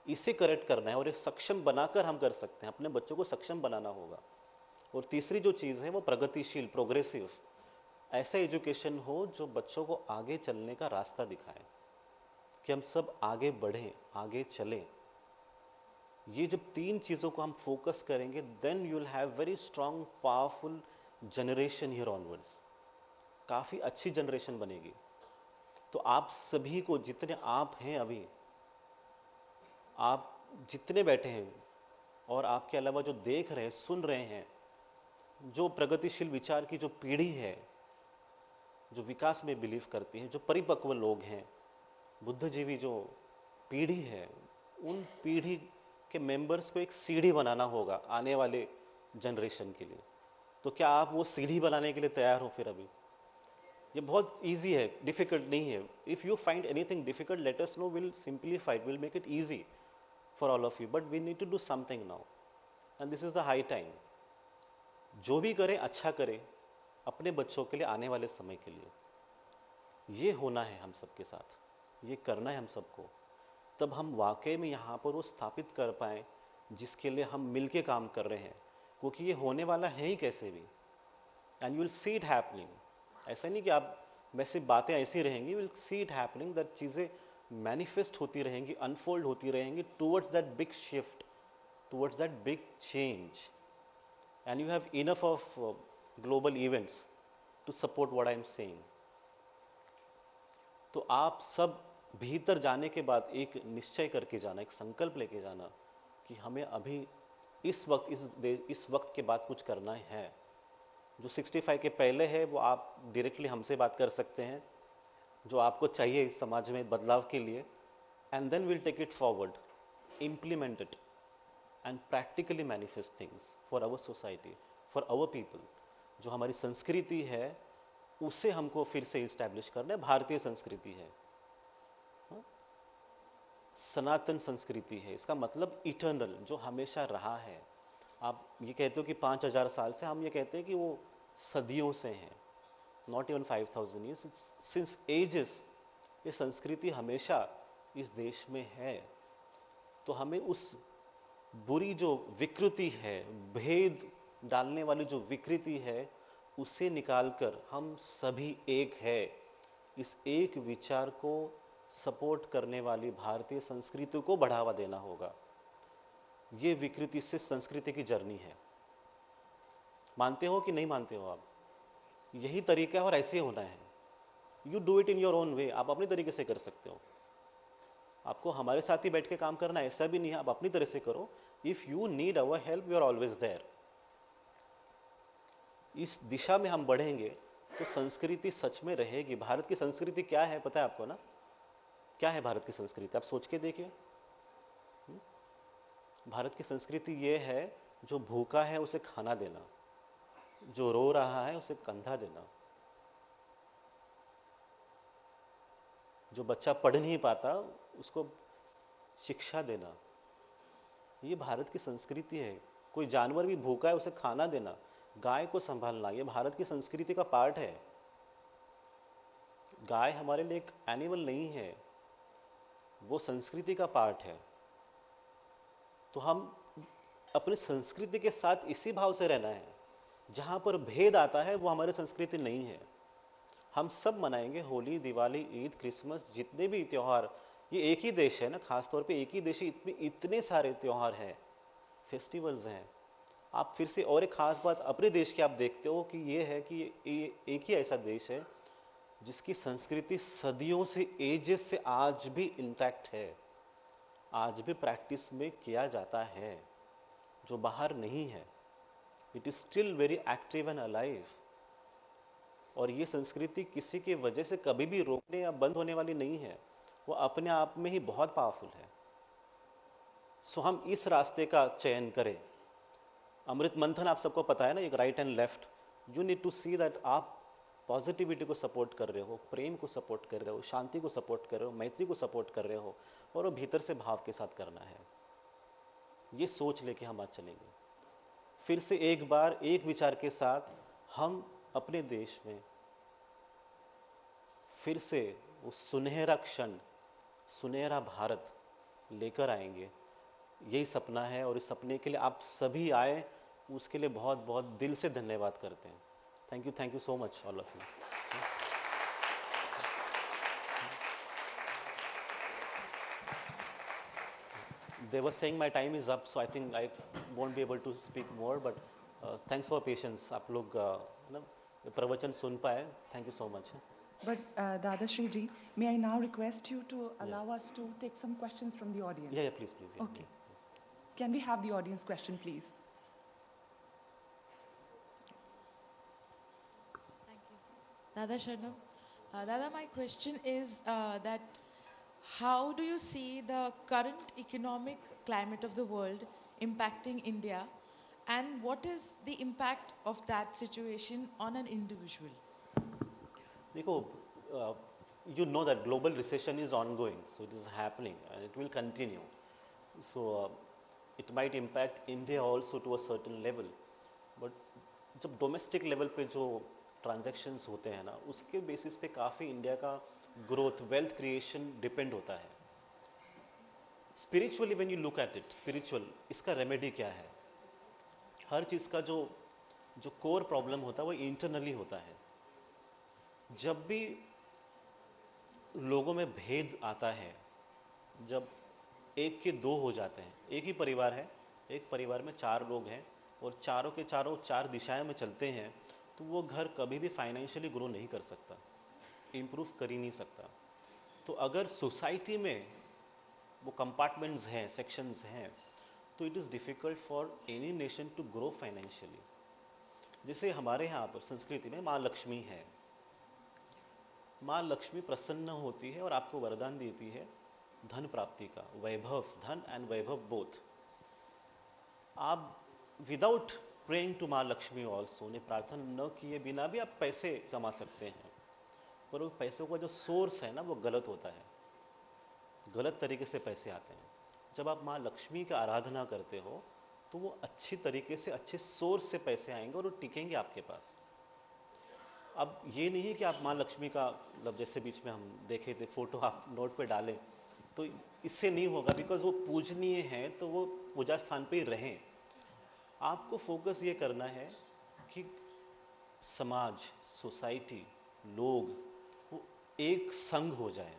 इसे करेक्ट करना है और ये सक्षम बनाकर हम कर सकते हैं, अपने बच्चों को सक्षम बनाना होगा। और तीसरी जो चीज़ है वो प्रगतिशील, प्रोग्रेसिव, ऐसा एजुकेशन हो जो बच्चों को आगे चलने का रास्ता दिखाए, कि हम सब आगे बढ़ें, आगे चलें। ये जब 3 चीज़ों को हम फोकस करेंगे, then you will have very strong powerful generation here onwards. काफ़ी अच्छी जनरेशन बनेगी। तो आप सभी को, जितने आप हैं अभी, आप जितने बैठे हैं और आपके अलावा जो देख रहे हैं, सुन रहे हैं, जो प्रगतिशील विचार की जो पीढ़ी है, जो विकास में बिलीव करती है, जो परिपक्व लोग हैं, बुद्धिजीवी जो पीढ़ी है, उन पीढ़ी के मेंबर्स को एक सीढ़ी बनाना होगा आने वाले जनरेशन के लिए। तो क्या आप वो सीढ़ी बनाने के लिए तैयार हो फिर अभी? ये बहुत इजी है, डिफिकल्ट नहीं है। If you find anything difficult, let us know, will simplify it, will make it easy for all of you, but we need to do something now, and this is the high time. जो भी करें अच्छा करें अपने बच्चों के लिए, आने वाले समय के लिए। ये होना है हम सबके साथ, ये करना है हम सबको, तब हम वाकई में यहाँ पर वो स्थापित कर पाएँ जिसके लिए हम मिलके काम कर रहे हैं, क्योंकि ये होने वाला है ही कैसे भी, and you will see it happening. ऐसा नहीं कि आप वैसे बातें ऐसी रहेंगी, will see it happening, that चीज़ें मैनिफेस्ट होती रहेंगी, अनफोल्ड होती रहेंगी towards that big shift, towards that big change, and you have enough of global events to support what I am saying. तो आप सब भीतर जाने के बाद एक निश्चय करके जाना, एक संकल्प लेके जाना कि हमें अभी इस वक्त, इस वक्त के बाद कुछ करना है। जो 65 के पहले है वो आप डायरेक्टली हमसे बात कर सकते हैं, जो आपको चाहिए समाज में बदलाव के लिए, and then will take it forward, implement it, and practically manifest things for our society, for our people. जो हमारी संस्कृति है उसे हमको फिर से इस्टेब्लिश करना है। भारतीय संस्कृति है, सनातन संस्कृति है, इसका मतलब इटर्नल, जो हमेशा रहा है। आप ये कहते हो कि 5000 साल से, हम ये कहते हैं कि वो सदियों से हैं। not even 5,000 years, it's since ages. ये संस्कृति हमेशा इस देश में है. तो हमें उस बुरी जो विकृति है, भेद डालने वाली जो विकृति है, उसे निकालकर हम सभी एक है. इस एक विचार को सपोर्ट करने वाली भारतीय संस्कृति को बढ़ावा देना होगा. ये विकृति से संस्कृति की जर्नी है. मानते हो कि नहीं मानते हो आप? यही तरीका है और ऐसे होना है. You do it in your own way. आप अपने तरीके से कर सकते हो. आपको हमारे साथ ही बैठ के काम करना है ऐसा भी नहीं है. आप अपनी तरह से करो. If you need our help, we are always there. इस दिशा में हम बढ़ेंगे तो संस्कृति सच में रहेगी. भारत की संस्कृति क्या है पता है आपको ना? क्या है भारत की संस्कृति? आप सोच के देखिए. भारत की संस्कृति ये है, जो भूखा है उसे खाना देना, जो रो रहा है उसे कंधा देना, जो बच्चा पढ़ नहीं पाता उसको शिक्षा देना. ये भारत की संस्कृति है. कोई जानवर भी भूखा है उसे खाना देना, गाय को संभालना, ये भारत की संस्कृति का पार्ट है. गाय हमारे लिए एक एनिमल नहीं है, वो संस्कृति का पार्ट है. तो हम अपनी संस्कृति के साथ इसी भाव से रहना है. जहां पर भेद आता है वो हमारी संस्कृति नहीं है. हम सब मनाएंगे होली, दिवाली, ईद, क्रिसमस, जितने भी त्योहार. ये एक ही देश है ना, खासतौर पे एक ही देश है. इतने सारे त्योहार हैं, फेस्टिवल्स हैं. आप फिर से और एक खास बात अपने देश की आप देखते हो कि ये है कि ये एक ही ऐसा देश है जिसकी संस्कृति सदियों से, एजेस से आज भी इंटैक्ट है, आज भी प्रैक्टिस में किया जाता है, जो बाहर नहीं है. It is still very active and alive. और ये संस्कृति किसी की वजह से कभी भी रोकने या बंद होने वाली नहीं है. वो अपने आप में ही बहुत पावरफुल है. सो हम इस रास्ते का चयन करें. अमृत मंथन आप सबको पता है ना, एक right and left. You need to see that आप पॉजिटिविटी को सपोर्ट कर रहे हो, प्रेम को सपोर्ट कर रहे हो, शांति को सपोर्ट कर रहे हो, मैत्री को सपोर्ट कर रहे हो, और वो भीतर से भाव के साथ करना है. ये सोच लेके हम आज चलेंगे. फिर से एक बार एक विचार के साथ हम अपने देश में फिर से वो सुनहरा क्षण, सुनहरा भारत लेकर आएंगे. यही सपना है और इस सपने के लिए आप सभी आए, उसके लिए बहुत बहुत दिल से धन्यवाद करते हैं. Thank you so much all of you. They were saying my time is up, so I think I won't be able to speak more. But thanks for patience. आप लोग ना प्रवचन सुन पाए. Thank you so much. But Dadashri ji, may I now request you to allow us to take some questions from the audience? Yeah, please. Yeah. Okay. Can we have the audience question, please? Thank you. Dada Sharnam. Dada, my question is that how do you see the current economic climate of the world impacting India, and what is the impact of that situation on an individual? देखो, you know that global recession is ongoing, so it is happening and it will continue. So it might impact India also to a certain level. But जब domestic level पे जो transactions होते हैं ना, उसके basis पे काफ़ी इंडिया का ग्रोथ, वेल्थ क्रिएशन डिपेंड होता है. Spiritually when you look at it, spiritual, इसका रेमेडी क्या है? हर चीज़ का जो कोर प्रॉब्लम होता है वो इंटरनली होता है. जब भी लोगों में भेद आता है, जब एक के दो हो जाते हैं, एक ही परिवार है, एक परिवार में 4 लोग हैं और चारों के चारों 4 दिशाओं में चलते हैं, तो वो घर कभी भी फाइनेंशियली ग्रो नहीं कर सकता, इम्प्रूव कर ही नहीं सकता. तो अगर सोसाइटी में वो कंपार्टमेंट्स हैं, सेक्शंस हैं, तो it is difficult for any nation to grow financially. जैसे हमारे यहाँ पर संस्कृति में माँ लक्ष्मी है. माँ लक्ष्मी प्रसन्न होती है और आपको वरदान देती है धन प्राप्ति का, वैभव, धन एंड वैभव बोथ. आप विदाउट प्रेइंग टू माँ लक्ष्मी ऑल्सो, उन्हें प्रार्थना न किए बिना भी आप पैसे कमा सकते हैं, पर वो पैसों का जो सोर्स है ना, वो गलत होता है, गलत तरीके से पैसे आते हैं. जब आप माँ लक्ष्मी की आराधना करते हो तो वो अच्छी तरीके से, अच्छे सोर्स से पैसे आएंगे और वो टिकेंगे आपके पास. अब ये नहीं है कि आप माँ लक्ष्मी का मतलब जैसे बीच में हम देखे थे फोटो आप नोट पे डालें, तो इससे नहीं होगा, बिकॉज वो पूजनीय है तो वो पूजा स्थान पे ही रहें। आपको फोकस ये करना है कि समाज, सोसाइटी, लोग वो एक संघ हो जाए,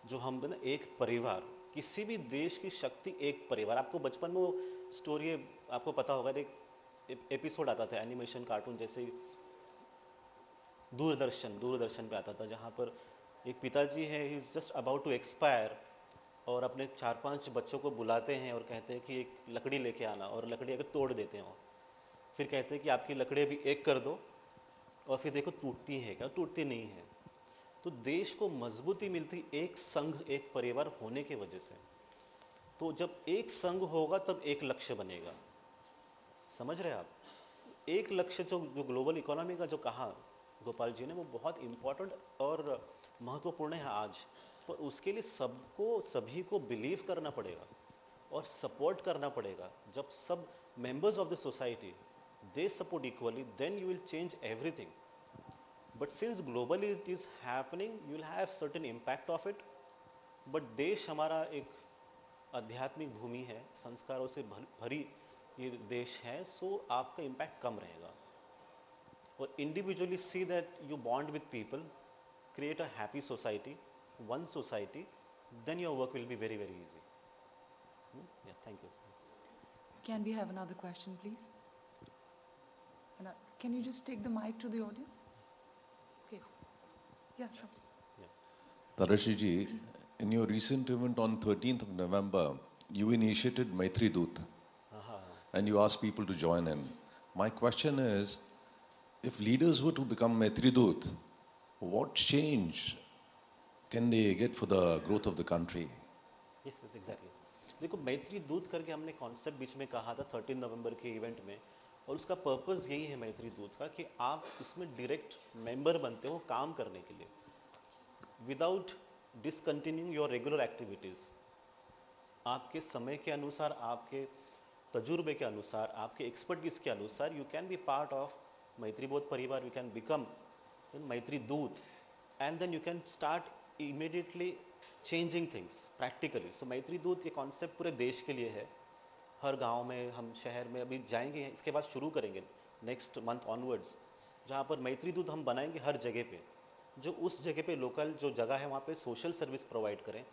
जो हम ना एक परिवार, किसी भी देश की शक्ति एक परिवार। आपको बचपन में वो स्टोरी आपको पता होगा, एक एपिसोड आता था एनिमेशन कार्टून जैसे दूरदर्शन पे आता था, जहाँ पर एक पिताजी है, he is just about to expire और अपने 4-5 बच्चों को बुलाते हैं और कहते हैं कि एक लकड़ी लेके आना, और लकड़ी अगर तोड़ देते हैं, फिर कहते हैं कि आपकी लकड़ी अभी एक कर दो, और फिर देखो टूटती है क्या, टूटती नहीं है। तो देश को मजबूती मिलती एक संघ, एक परिवार होने की वजह से। तो जब एक संघ होगा तब एक लक्ष्य बनेगा, समझ रहे हैं आप? एक लक्ष्य जो ग्लोबल इकोनॉमी का जो कहा गोपाल जी ने, वो बहुत इंपॉर्टेंट और महत्वपूर्ण है आज, पर उसके लिए सभी को बिलीव करना पड़ेगा और सपोर्ट करना पड़ेगा। जब सब members of the society they support equally, then you will change everything. But since globally it is happening, you will have certain impact of it. But देश हमारा एक आध्यात्मिक भूमि है, संस्कारों से भरी ये देश है, सो आपका इम्पैक्ट कम रहेगा। और individually see that you bond with people, create a happy society, one society, then your work will be very, very easy. Yeah, thank you. Can we have another question, please? Can you just take the mic to the audience? Okay. Yeah, sure. Tarashi ji, in your recent event on 13th of November, you initiated Maitri Doot and you asked people to join in. My question is, if leaders were to become Maitri Doot, what change can they get for the growth of the country? Yes, exactly. देखो, मैत्री दूत करके हमने concept बीच में कहा था 13 नवंबर के event में, और उसका पर्पस यही है मैत्री दूत का कि आप इसमें डायरेक्ट मेंबर बनते हो काम करने के लिए, without discontinuing your regular activities. आपके समय के अनुसार, आपके तजुर्बे के अनुसार, आपके एक्सपर्टीज के अनुसार, you can be part of मैत्री बोध परिवार, you can become Maitri Doot, and then you can start immediately changing things practically. So Maitri Doot ये कॉन्सेप्ट पूरे देश के लिए है, हर गांव में, हम शहर में अभी जाएंगे, इसके बाद शुरू करेंगे नेक्स्ट मंथ ऑनवर्ड्स, जहाँ पर मैत्री दूत हम बनाएंगे हर जगह पे, जो उस जगह पे लोकल जो जगह है वहाँ पे सोशल सर्विस प्रोवाइड करें,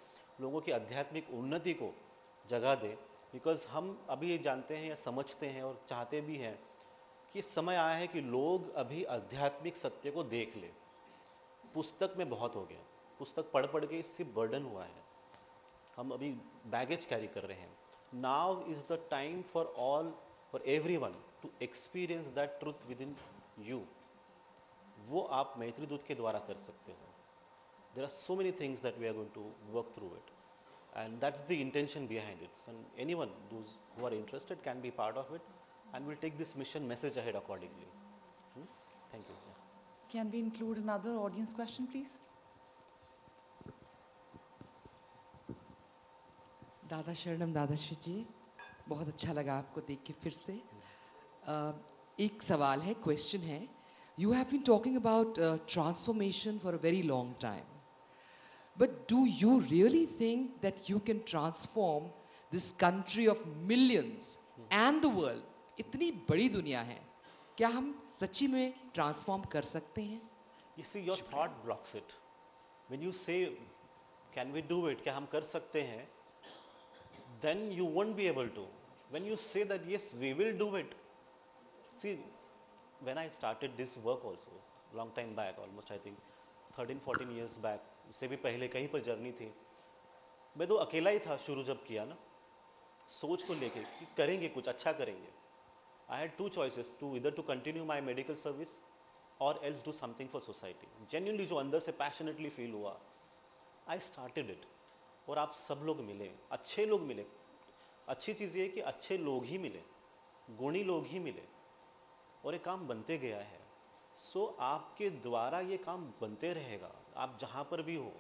लोगों की आध्यात्मिक उन्नति को जगह दें। बिकॉज हम अभी ये जानते हैं या समझते हैं और चाहते भी हैं कि समय आया है कि लोग अभी आध्यात्मिक सत्य को देख ले। पुस्तक में बहुत हो गया, पुस्तक पढ़ पढ़ के इससे बर्डन हुआ है, हम अभी बैगेज कैरी कर रहे हैं। Now is the time for all, for everyone to experience that truth within you. वो आप मैत्री दूत के द्वारा कर सकते हो। There are so many things that we are going to work through it, and that's the intention behind it. And anyone who are interested can be part of it, and we'll take this mission message ahead accordingly. Thank you. Can we include another audience question, please? दादा शरणम दादाश्री जी, बहुत अच्छा लगा आपको देख के फिर से। एक सवाल है, क्वेश्चन है, you have been talking about transformation for a very long time. But do you really think that you can transform this country of millions and the world? इतनी बड़ी दुनिया है, क्या हम सच्ची में ट्रांसफॉर्म कर सकते हैं? You see, your thought blocks it. When you say, can we do it, क्या हम कर सकते हैं, then you won't be able to. When you say that, yes, we will do it. See, when I started this work also, long time back, almost I think 13-14 years back, उससे भी पहले कहीं पर जर्नी थी, मैं तो अकेला ही था शुरू जब किया ना, सोच को लेके कि करेंगे कुछ अच्छा करेंगे। I had two choices, to either to continue my medical service or else do something for society. Genuinely जो अंदर से passionately feel हुआ, I started it. और आप सब लोग मिले, अच्छे लोग मिले। अच्छी चीज़ ये है कि अच्छे लोग ही मिले, गुणी लोग ही मिले, और ये काम बनते गया है। सो आपके द्वारा ये काम बनते रहेगा, आप जहाँ पर भी हो।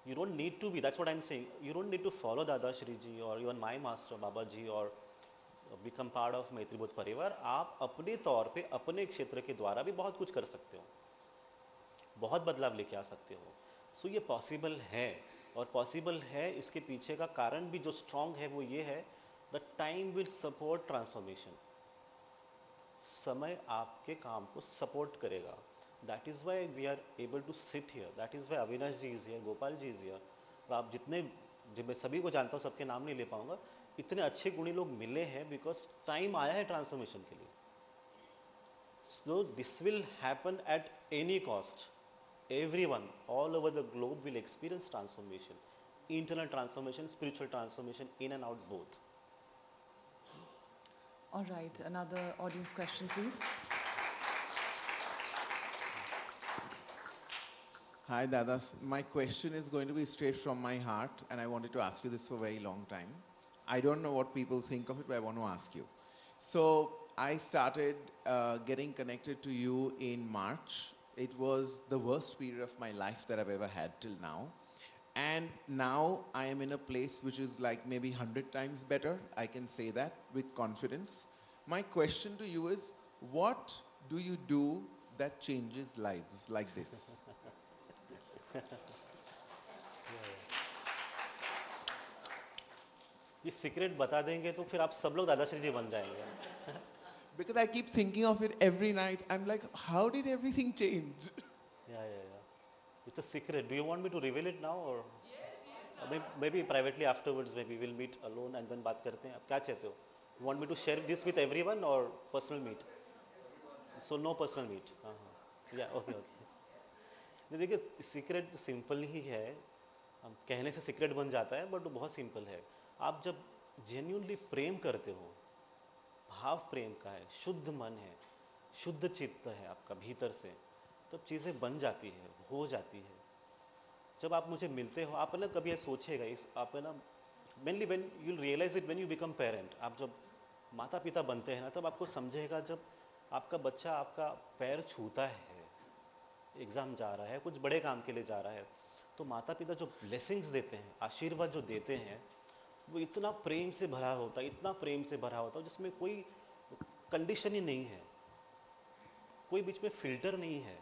You don't need to be, that's what I'm saying, you don't need to follow Dada Shri ji or even my master Baba ji or become part of Maitribhoot Parivar, आप अपने तौर पे अपने क्षेत्र के द्वारा भी बहुत कुछ कर सकते हो, बहुत बदलाव लेके आ सकते हो। सो ये पॉसिबल है, और पॉसिबल है इसके पीछे का कारण भी जो स्ट्रांग है वो ये है, the time will support transformation. समय आपके काम को सपोर्ट करेगा। That is why we are able to sit here, that is why Avinash ji is here, Gopal ji is here. और आप जितने, जब मैं सभी को जानता हूँ, सबके नाम नहीं ले पाऊंगा, इतने अच्छे गुणी लोग मिले हैं बिकॉज टाइम आया है ट्रांसफॉर्मेशन के लिए। So this will happen at any cost. Everyone all over the globe will experience transformation, internal transformation, spiritual transformation, in and out both. All right, another audience question, please. Hi, Dadas. My question is going to be straight from my heart, and I wanted to ask you this for a very long time. I don't know what people think of it, but I want to ask you. So, I started getting connected to you in March. It was the worst period of my life that I've ever had till now. And now I am in a place which is like maybe 100 times better. I can say that with confidence. My question to you is, what do you do that changes lives like this? ये secret बता देंगे तो फिर आप सब लोग दादाश्री जी बन जाएंगे। Because I keep thinking of it every night. I'm like, how did everything change? Yeah. It's a secret. Do you want me to reveal it now, or? Yes. Maybe privately afterwards. Maybe we'll meet alone and then बात करते हैं। आप क्या चाहते हो? You want me to share this with everyone or personal meet? So no personal meet. Yeah. Okay. देखिए, secret simple ही है। हम कहने से सीक्रेट बन जाता है, बट वो बहुत सिंपल है। आप जब जेन्युइनली प्रेम करते हो, भाव प्रेम का है, शुद्ध मन है, शुद्ध चित्त है आपका भीतर से, तब चीज़ें बन जाती है, हो जाती है। जब आप मुझे मिलते हो, आप ना कभी सोचिएगा, इस आप ना mainly when you realise it when you become parent. आप जब माता पिता बनते हैं ना, तब आपको समझेगा, जब आपका बच्चा आपका पैर छूता है, एग्ज़ाम जा रहा है, कुछ बड़े काम के लिए जा रहा है, तो माता पिता जो ब्लेसिंग्स देते हैं, आशीर्वाद जो देते हैं, वो इतना प्रेम से भरा होता है, इतना प्रेम से भरा होता है, जिसमें कोई कंडीशन ही नहीं है, कोई बीच में फिल्टर नहीं है,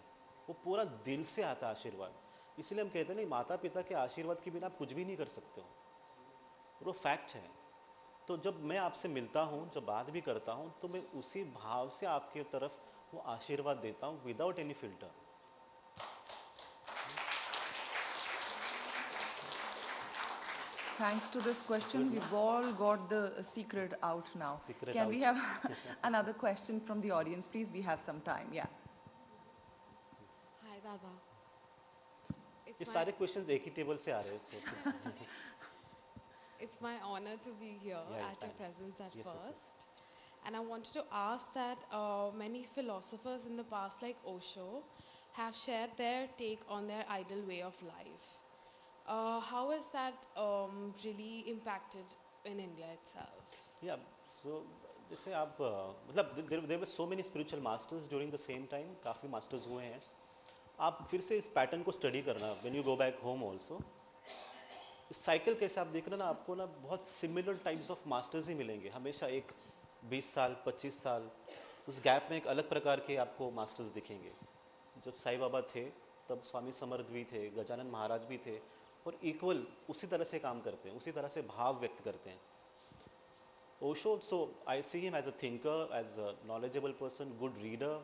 वो पूरा दिल से आता है आशीर्वाद। इसलिए हम कहते हैं नहीं, माता पिता के आशीर्वाद के बिना आप कुछ भी नहीं कर सकते हो, वो फैक्ट है। तो जब मैं आपसे मिलता हूँ, जब बात भी करता हूँ, तो मैं उसी भाव से आपके तरफ वो आशीर्वाद देता हूँ, without any filter. Thanks to this question, we've all got the secret out now. Can we have another question from the audience, please? We have some time. Yeah. Hi, Dada. ये सारे questions एक ही table से आ रहे हैं। It's my honor to be here at your presence at first. Yes. And I wanted to ask that many philosophers in the past, like Osho, have shared their take on their ideal way of life. How has that really impacted in India itself? Yeah, so जैसे आप मतलब there were so many spiritual masters during the same time, काफ़ी masters हुए हैं। आप फिर से इस पैटर्न को स्टडी करना, when you go back home also, इस साइकिल कैसे आप देख रहे ना, आपको ना बहुत सिमिलर टाइप्स ऑफ मास्टर्स ही मिलेंगे हमेशा। एक 20 साल 25 साल, उस गैप में एक अलग प्रकार के आपको मास्टर्स दिखेंगे। जब साईं बाबा थे, तब स्वामी समर्थ भी थे, गजानन महाराज भी थे, और इक्वल उसी तरह से काम करते हैं, उसी तरह से भाव व्यक्त करते हैं। Osho, so I see him as a thinker, as a knowledgeable person, good reader,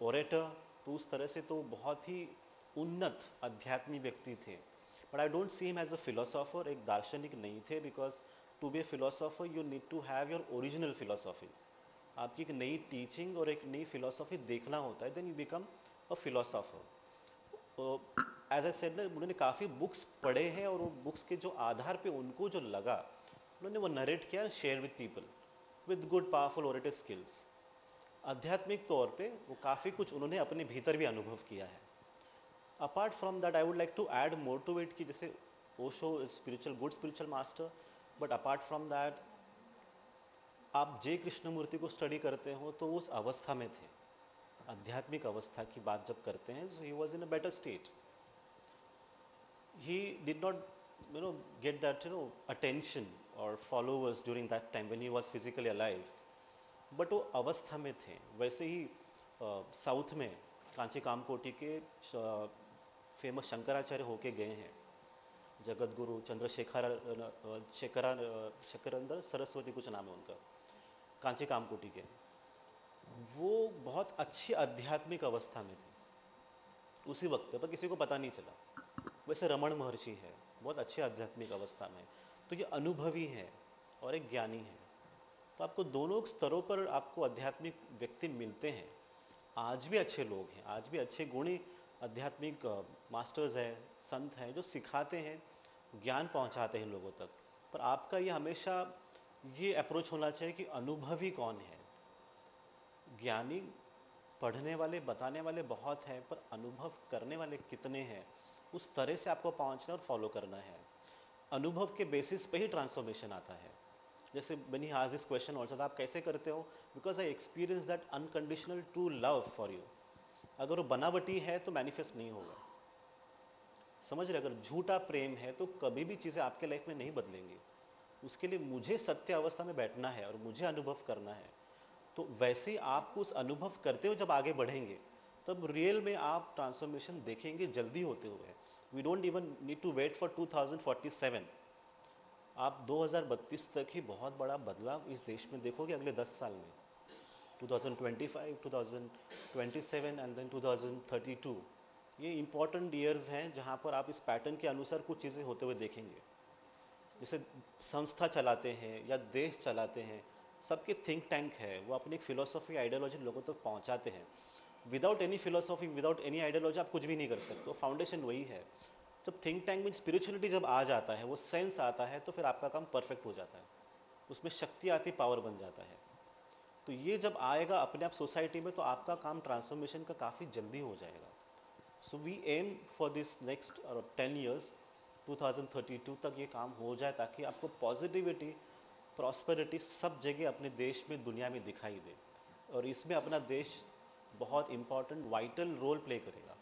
orator, तो उस तरह से तो बहुत ही उन्नत आध्यात्मिक व्यक्ति थे। But I don't see him as a philosopher, एक दार्शनिक नहीं थे, because to be a philosopher you need to have your original philosophy. आपकी एक नई टीचिंग और एक नई फिलोसॉफी देखना होता है, then you become a philosopher. As I said ना, उन्होंने काफ़ी बुक्स पढ़े हैं, और वो बुक्स के जो आधार पे उनको जो लगा, उन्होंने वो नरेट किया, share with people with good powerful orative skills. आध्यात्मिक तौर पे वो काफ़ी कुछ उन्होंने अपने भीतर भी अनुभव किया है। Apart from that I would like to add more to it कि जैसे Osho is spiritual, good spiritual master, but apart from that आप जे कृष्णमूर्ति को स्टडी करते हो तो उस अवस्था में थे, आध्यात्मिक अवस्था की बात जब करते हैं, so he was in a better state. He did not get that attention और followers during that time when he was physically alive, but वो अवस्था में थे। वैसे ही साउथ में कांची कामकोटी के फेमस शंकराचार्य होके गए हैं, जगत गुरु शेखरानंद सरस्वती कुछ नाम है उनका, कांची कामकोटी के। वो बहुत अच्छी आध्यात्मिक अवस्था में थे उसी वक्त पे, पर किसी को पता नहीं चला। वैसे रमण महर्षि है, बहुत अच्छी आध्यात्मिक अवस्था में। तो ये अनुभवी है और एक ज्ञानी है। तो आपको दोनों स्तरों पर आपको आध्यात्मिक व्यक्ति मिलते हैं। आज भी अच्छे लोग हैं, आज भी अच्छे गुणी आध्यात्मिक मास्टर्स हैं, संत हैं, जो सिखाते हैं, ज्ञान पहुंचाते हैं लोगों तक। पर आपका ये हमेशा ये अप्रोच होना चाहिए कि अनुभवी कौन है। ज्ञानी पढ़ने वाले बताने वाले बहुत हैं, पर अनुभव करने वाले कितने हैं, उस तरह से आपको पहुंचना और फॉलो करना है। अनुभव के बेसिस पे ही ट्रांसफॉर्मेशन आता है। जैसे when he asked this question also, आप कैसे करते हो? Because I experienced that unconditional true love for you. अगर वो बनावटी है तो मैनिफेस्ट नहीं होगा, समझ रहे? अगर झूठा प्रेम है तो कभी भी चीज़ें आपके लाइफ में नहीं बदलेंगी। उसके लिए मुझे सत्य अवस्था में बैठना है और मुझे अनुभव करना है। तो वैसे ही आपको उस अनुभव करते हुए जब आगे बढ़ेंगे, तब रियल में आप ट्रांसफॉर्मेशन देखेंगे जल्दी होते हुए। We don't even need to wait for 2047। आप 2032 तक ही बहुत बड़ा बदलाव इस देश में देखोगे अगले 10 साल में। 2025, 2027 एंड देन 2032, ये इंपॉर्टेंट ईयर्स हैं जहाँ पर आप इस पैटर्न के अनुसार कुछ चीज़ें होते हुए देखेंगे। जैसे संस्था चलाते हैं या देश चलाते हैं, सबके थिंक टैंक है, वो अपनी एक फिलोसॉफी आइडियोलॉजी लोगों तक पहुँचाते हैं। Without any philosophy, without any ideology आप कुछ भी नहीं कर सकते। तो फाउंडेशन वही है। जब थिंक टैंक में स्पिरिचुअलिटी जब आ जाता है, वो सेंस आता है, तो फिर आपका काम परफेक्ट हो जाता है। उसमें शक्ति आती, पावर बन जाता है। तो ये जब आएगा अपने आप सोसाइटी में, तो आपका काम ट्रांसफॉर्मेशन का काफ़ी जल्दी हो जाएगा। So we aim for this next 10 years, 2032 तक ये काम हो जाए, ताकि आपको पॉजिटिविटी, प्रॉस्पेरिटी सब जगह अपने देश में, दुनिया में दिखाई दे। और इसमें अपना देश बहुत इंपॉर्टेंट वाइटल रोल प्ले करेगा,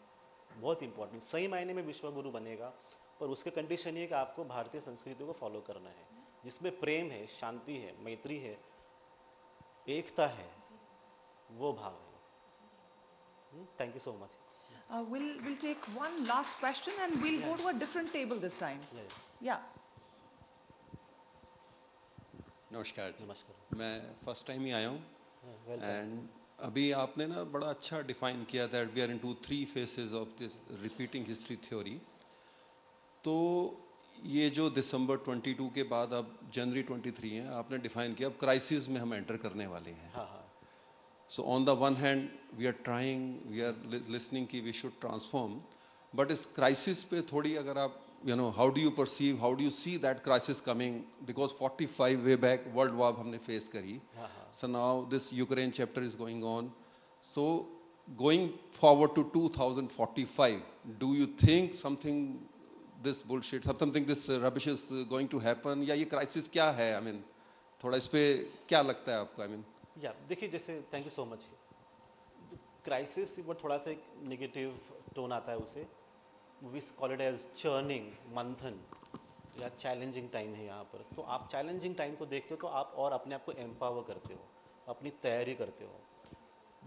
बहुत इंपॉर्टेंट। सही मायने में विश्वगुरु बनेगा, पर उसके कंडीशन ये कि आपको भारतीय संस्कृति को फॉलो करना है, जिसमें प्रेम है, शांति है, मैत्री है, एकता है, वो भाव है। Thank you so much. We'll take one last question and we'll go to a different table this time. Yeah. नमस्कार। नमस्कार। मैं फर्स्ट टाइम ही आया हूँ एंड अभी आपने ना बड़ा अच्छा डिफाइन किया that we are into 3 phases of this repeating history theory. तो ये जो दिसंबर 22 के बाद अब जनवरी 23 है, आपने डिफाइन किया अब क्राइसिस में हम एंटर करने वाले हैं। हाँ हाँ। So on the one hand, we are trying, we are listening कि we should transform, but इस crisis पे थोड़ी अगर आप, how do you perceive, how do you see that crisis coming? Because 45 way back world war हमने face करी. So now this Ukraine chapter is going on. So going forward to 2045, do you think something this bullshit, something this rubbish is going to happen? या ये crisis क्या है? I mean, थोड़ा इस पे क्या लगता है आपको? I mean, या देखिए, जैसे thank you so much. Crisis वो थोड़ा सा एक नेगेटिव टोन आता है उसे, we call it as churning, मंथन या चैलेंजिंग टाइम है यहाँ पर। तो आप चैलेंजिंग टाइम को देखते हो तो आप और अपने आप को एम्पावर करते हो, अपनी तैयारी करते हो।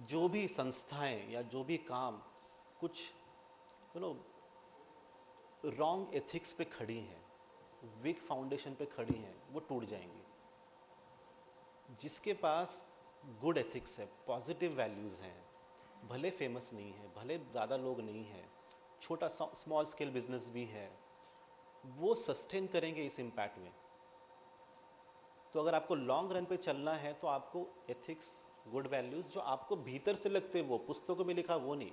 जो भी संस्थाएं या जो भी काम कुछ रॉन्ग एथिक्स पे खड़ी हैं, वीक फाउंडेशन पे खड़ी हैं, वो टूट जाएंगी। जिसके पास गुड एथिक्स है, पॉजिटिव वैल्यूज़ हैं, भले फेमस नहीं है, भले ज़्यादा लोग नहीं हैं, छोटा स्मॉल स्केल बिजनेस भी है, वो सस्टेन करेंगे इस इम्पैक्ट में। तो अगर आपको लॉन्ग रन पे चलना है तो आपको एथिक्स, गुड वैल्यूज़ जो आपको भीतर से लगते हैं, वो पुस्तकों में लिखा वो नहीं,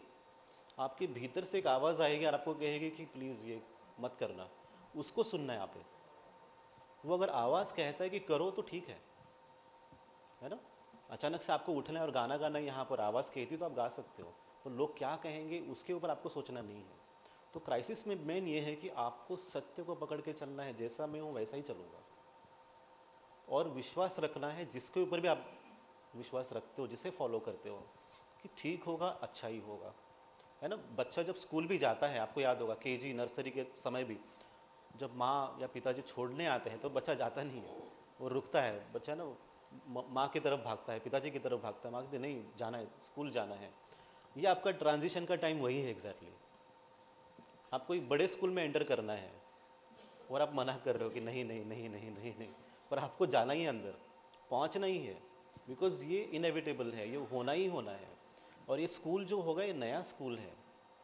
आपके भीतर से एक आवाज़ आएगी और आपको कहेगी कि प्लीज़ ये मत करना, उसको सुनना है आपने। वो अगर आवाज़ कहता है कि करो तो ठीक है ना। अचानक से आपको उठना है और गाना गाना, यहाँ पर आवाज़ कहती तो आप गा सकते हो, तो लोग क्या कहेंगे उसके ऊपर आपको सोचना नहीं है। तो क्राइसिस में मेन ये है कि आपको सत्य को पकड़ के चलना है, जैसा मैं हूँ वैसा ही चलूँगा, और विश्वास रखना है जिसके ऊपर भी आप विश्वास रखते हो, जिसे फॉलो करते हो, कि ठीक होगा, अच्छा ही होगा, है ना। बच्चा जब स्कूल भी जाता है, आपको याद होगा केजी नर्सरी के समय भी, जब माँ या पिताजी छोड़ने आते हैं तो बच्चा जाता नहीं है, वो रुकता है, बच्चा ना माँ की तरफ भागता है, पिताजी की तरफ भागता है, माँ कहती नहीं जाना है, स्कूल जाना है। ये आपका ट्रांजिशन का टाइम वही है एग्जैक्टली। आपको एक बड़े स्कूल में एंटर करना है और आप मना कर रहे हो कि नहीं नहीं नहीं नहीं नहीं नहीं, पर आपको जाना ही अंदर, पहुंचना ही है, बिकॉज ये इनएविटेबल है, ये होना ही होना है। और ये स्कूल जो होगा ये नया स्कूल है,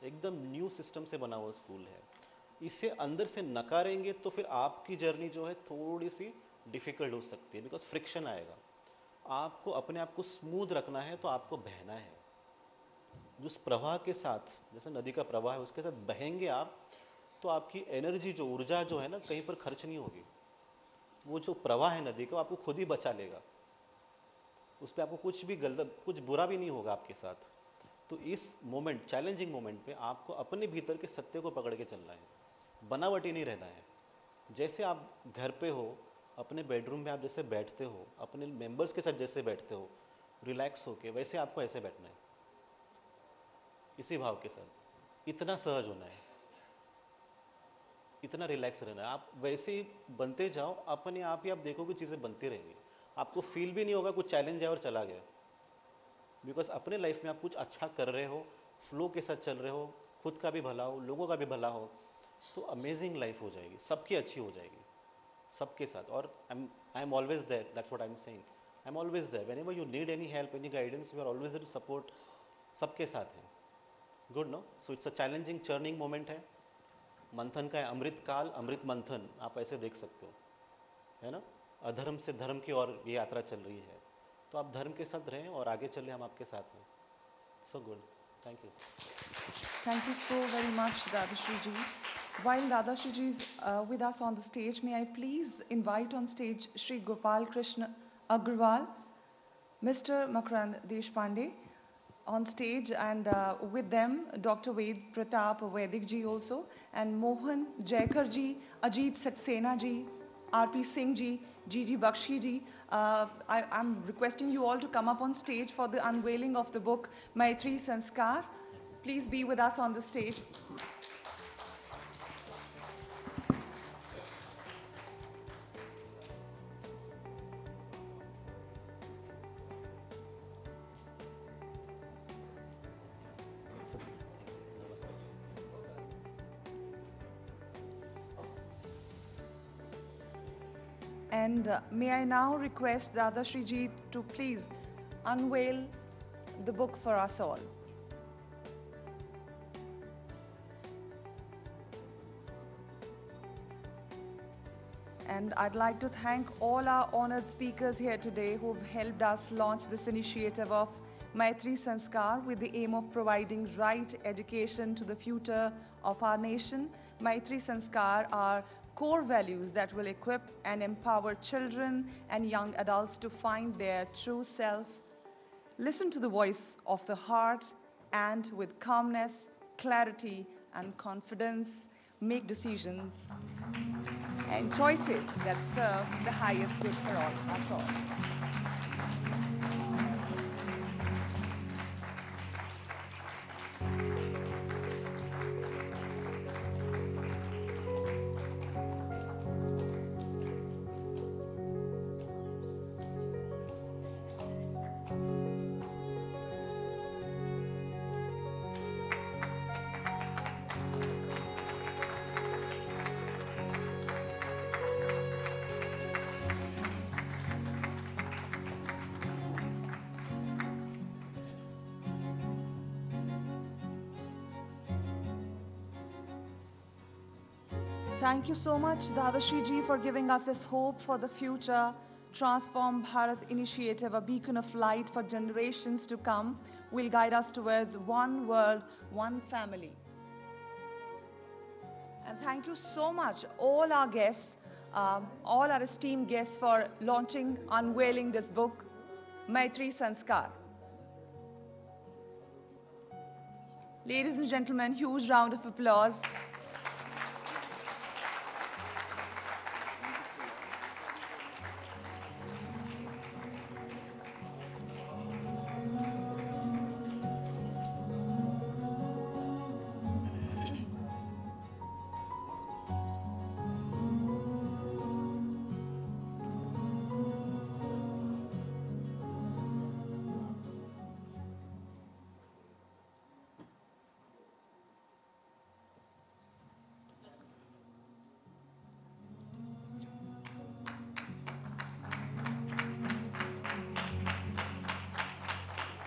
एकदम न्यू सिस्टम से बना हुआ स्कूल है। इसे अंदर से नकारेंगे तो फिर आपकी जर्नी जो है थोड़ी सी डिफिकल्ट हो सकती है, बिकॉज फ्रिक्शन आएगा। आपको अपने आप को स्मूथ रखना है तो आपको बहना है, जो उस प्रवाह के साथ, जैसे नदी का प्रवाह है उसके साथ बहेंगे आप, तो आपकी एनर्जी जो ऊर्जा जो है ना कहीं पर खर्च नहीं होगी। वो जो प्रवाह है नदी का आपको खुद ही बचा लेगा, उस पर आपको कुछ भी गलत, कुछ बुरा भी नहीं होगा आपके साथ। तो इस मोमेंट, चैलेंजिंग मोमेंट पे आपको अपने भीतर के सत्य को पकड़ के चलना है, बनावटी नहीं रहना है। जैसे आप घर पे हो, अपने बेडरूम में आप जैसे बैठते हो, अपने मेंबर्स के साथ जैसे बैठते हो रिलैक्स होके, वैसे आपको ऐसे बैठना है, इसी भाव के साथ। इतना सहज होना है, इतना रिलैक्स रहना है। आप वैसे ही बनते जाओ, अपने आप ही आप देखोगे चीज़ें बनती रहेंगी। आपको फील भी नहीं होगा कुछ चैलेंज है और चला गया, बिकॉज अपने लाइफ में आप कुछ अच्छा कर रहे हो, फ्लो के साथ चल रहे हो, खुद का भी भला हो, लोगों का भी भला हो, तो अमेजिंग लाइफ हो जाएगी, सबकी अच्छी हो जाएगी, सबके साथ। और I am always there, that's what I am saying, I am always there, whenever you need any help, any guidance, we are always there to support, सबके साथ है। Good no? So it's a challenging churning moment है, मंथन का है, अमृत काल, अमृत मंथन, आप ऐसे देख सकते हो, है ना? अधर्म से धर्म की ओर ये यात्रा चल रही है, तो आप धर्म के साथ रहें और आगे चलें, हम आपके साथ हैं। So good, thank you. Thank you so very much, Dadashri ji. While Dadashri ji is with us on the stage, may I please invite on stage Shri Gopal Krishna Agrawal, Mr. Makarand Deshpande on stage, and with them Dr. Ved Pratap Vaidik ji also, and Mohan Jaikar ji, Ajit Saxena ji, R.P. Singh ji, G.G. Bakshi ji. I'm requesting you all to come up on stage for the unveiling of the book Maitri Sanskar. Please be with us on the stage. And may I now request Dadashri ji to please unveil the book for us all. And I'd like to thank all our honored speakers here today who've helped us launch this initiative of Maitri Sanskar with the aim of providing right education to the future of our nation. Maitri Sanskar are core values that will equip and empower children and young adults to find their true self, listen to the voice of the heart, and with calmness, clarity, and confidence, make decisions and choices that serve the highest good for all us all. Thank you so much, Dadashri ji, for giving us this hope for the future. Transform Bharat initiative, a beacon of light for generations to come, will guide us towards one world, one family. And thank you so much, all our guests, all our esteemed guests, for launching, unveiling this book, Maitri Sanskar. Ladies and gentlemen, huge round of applause.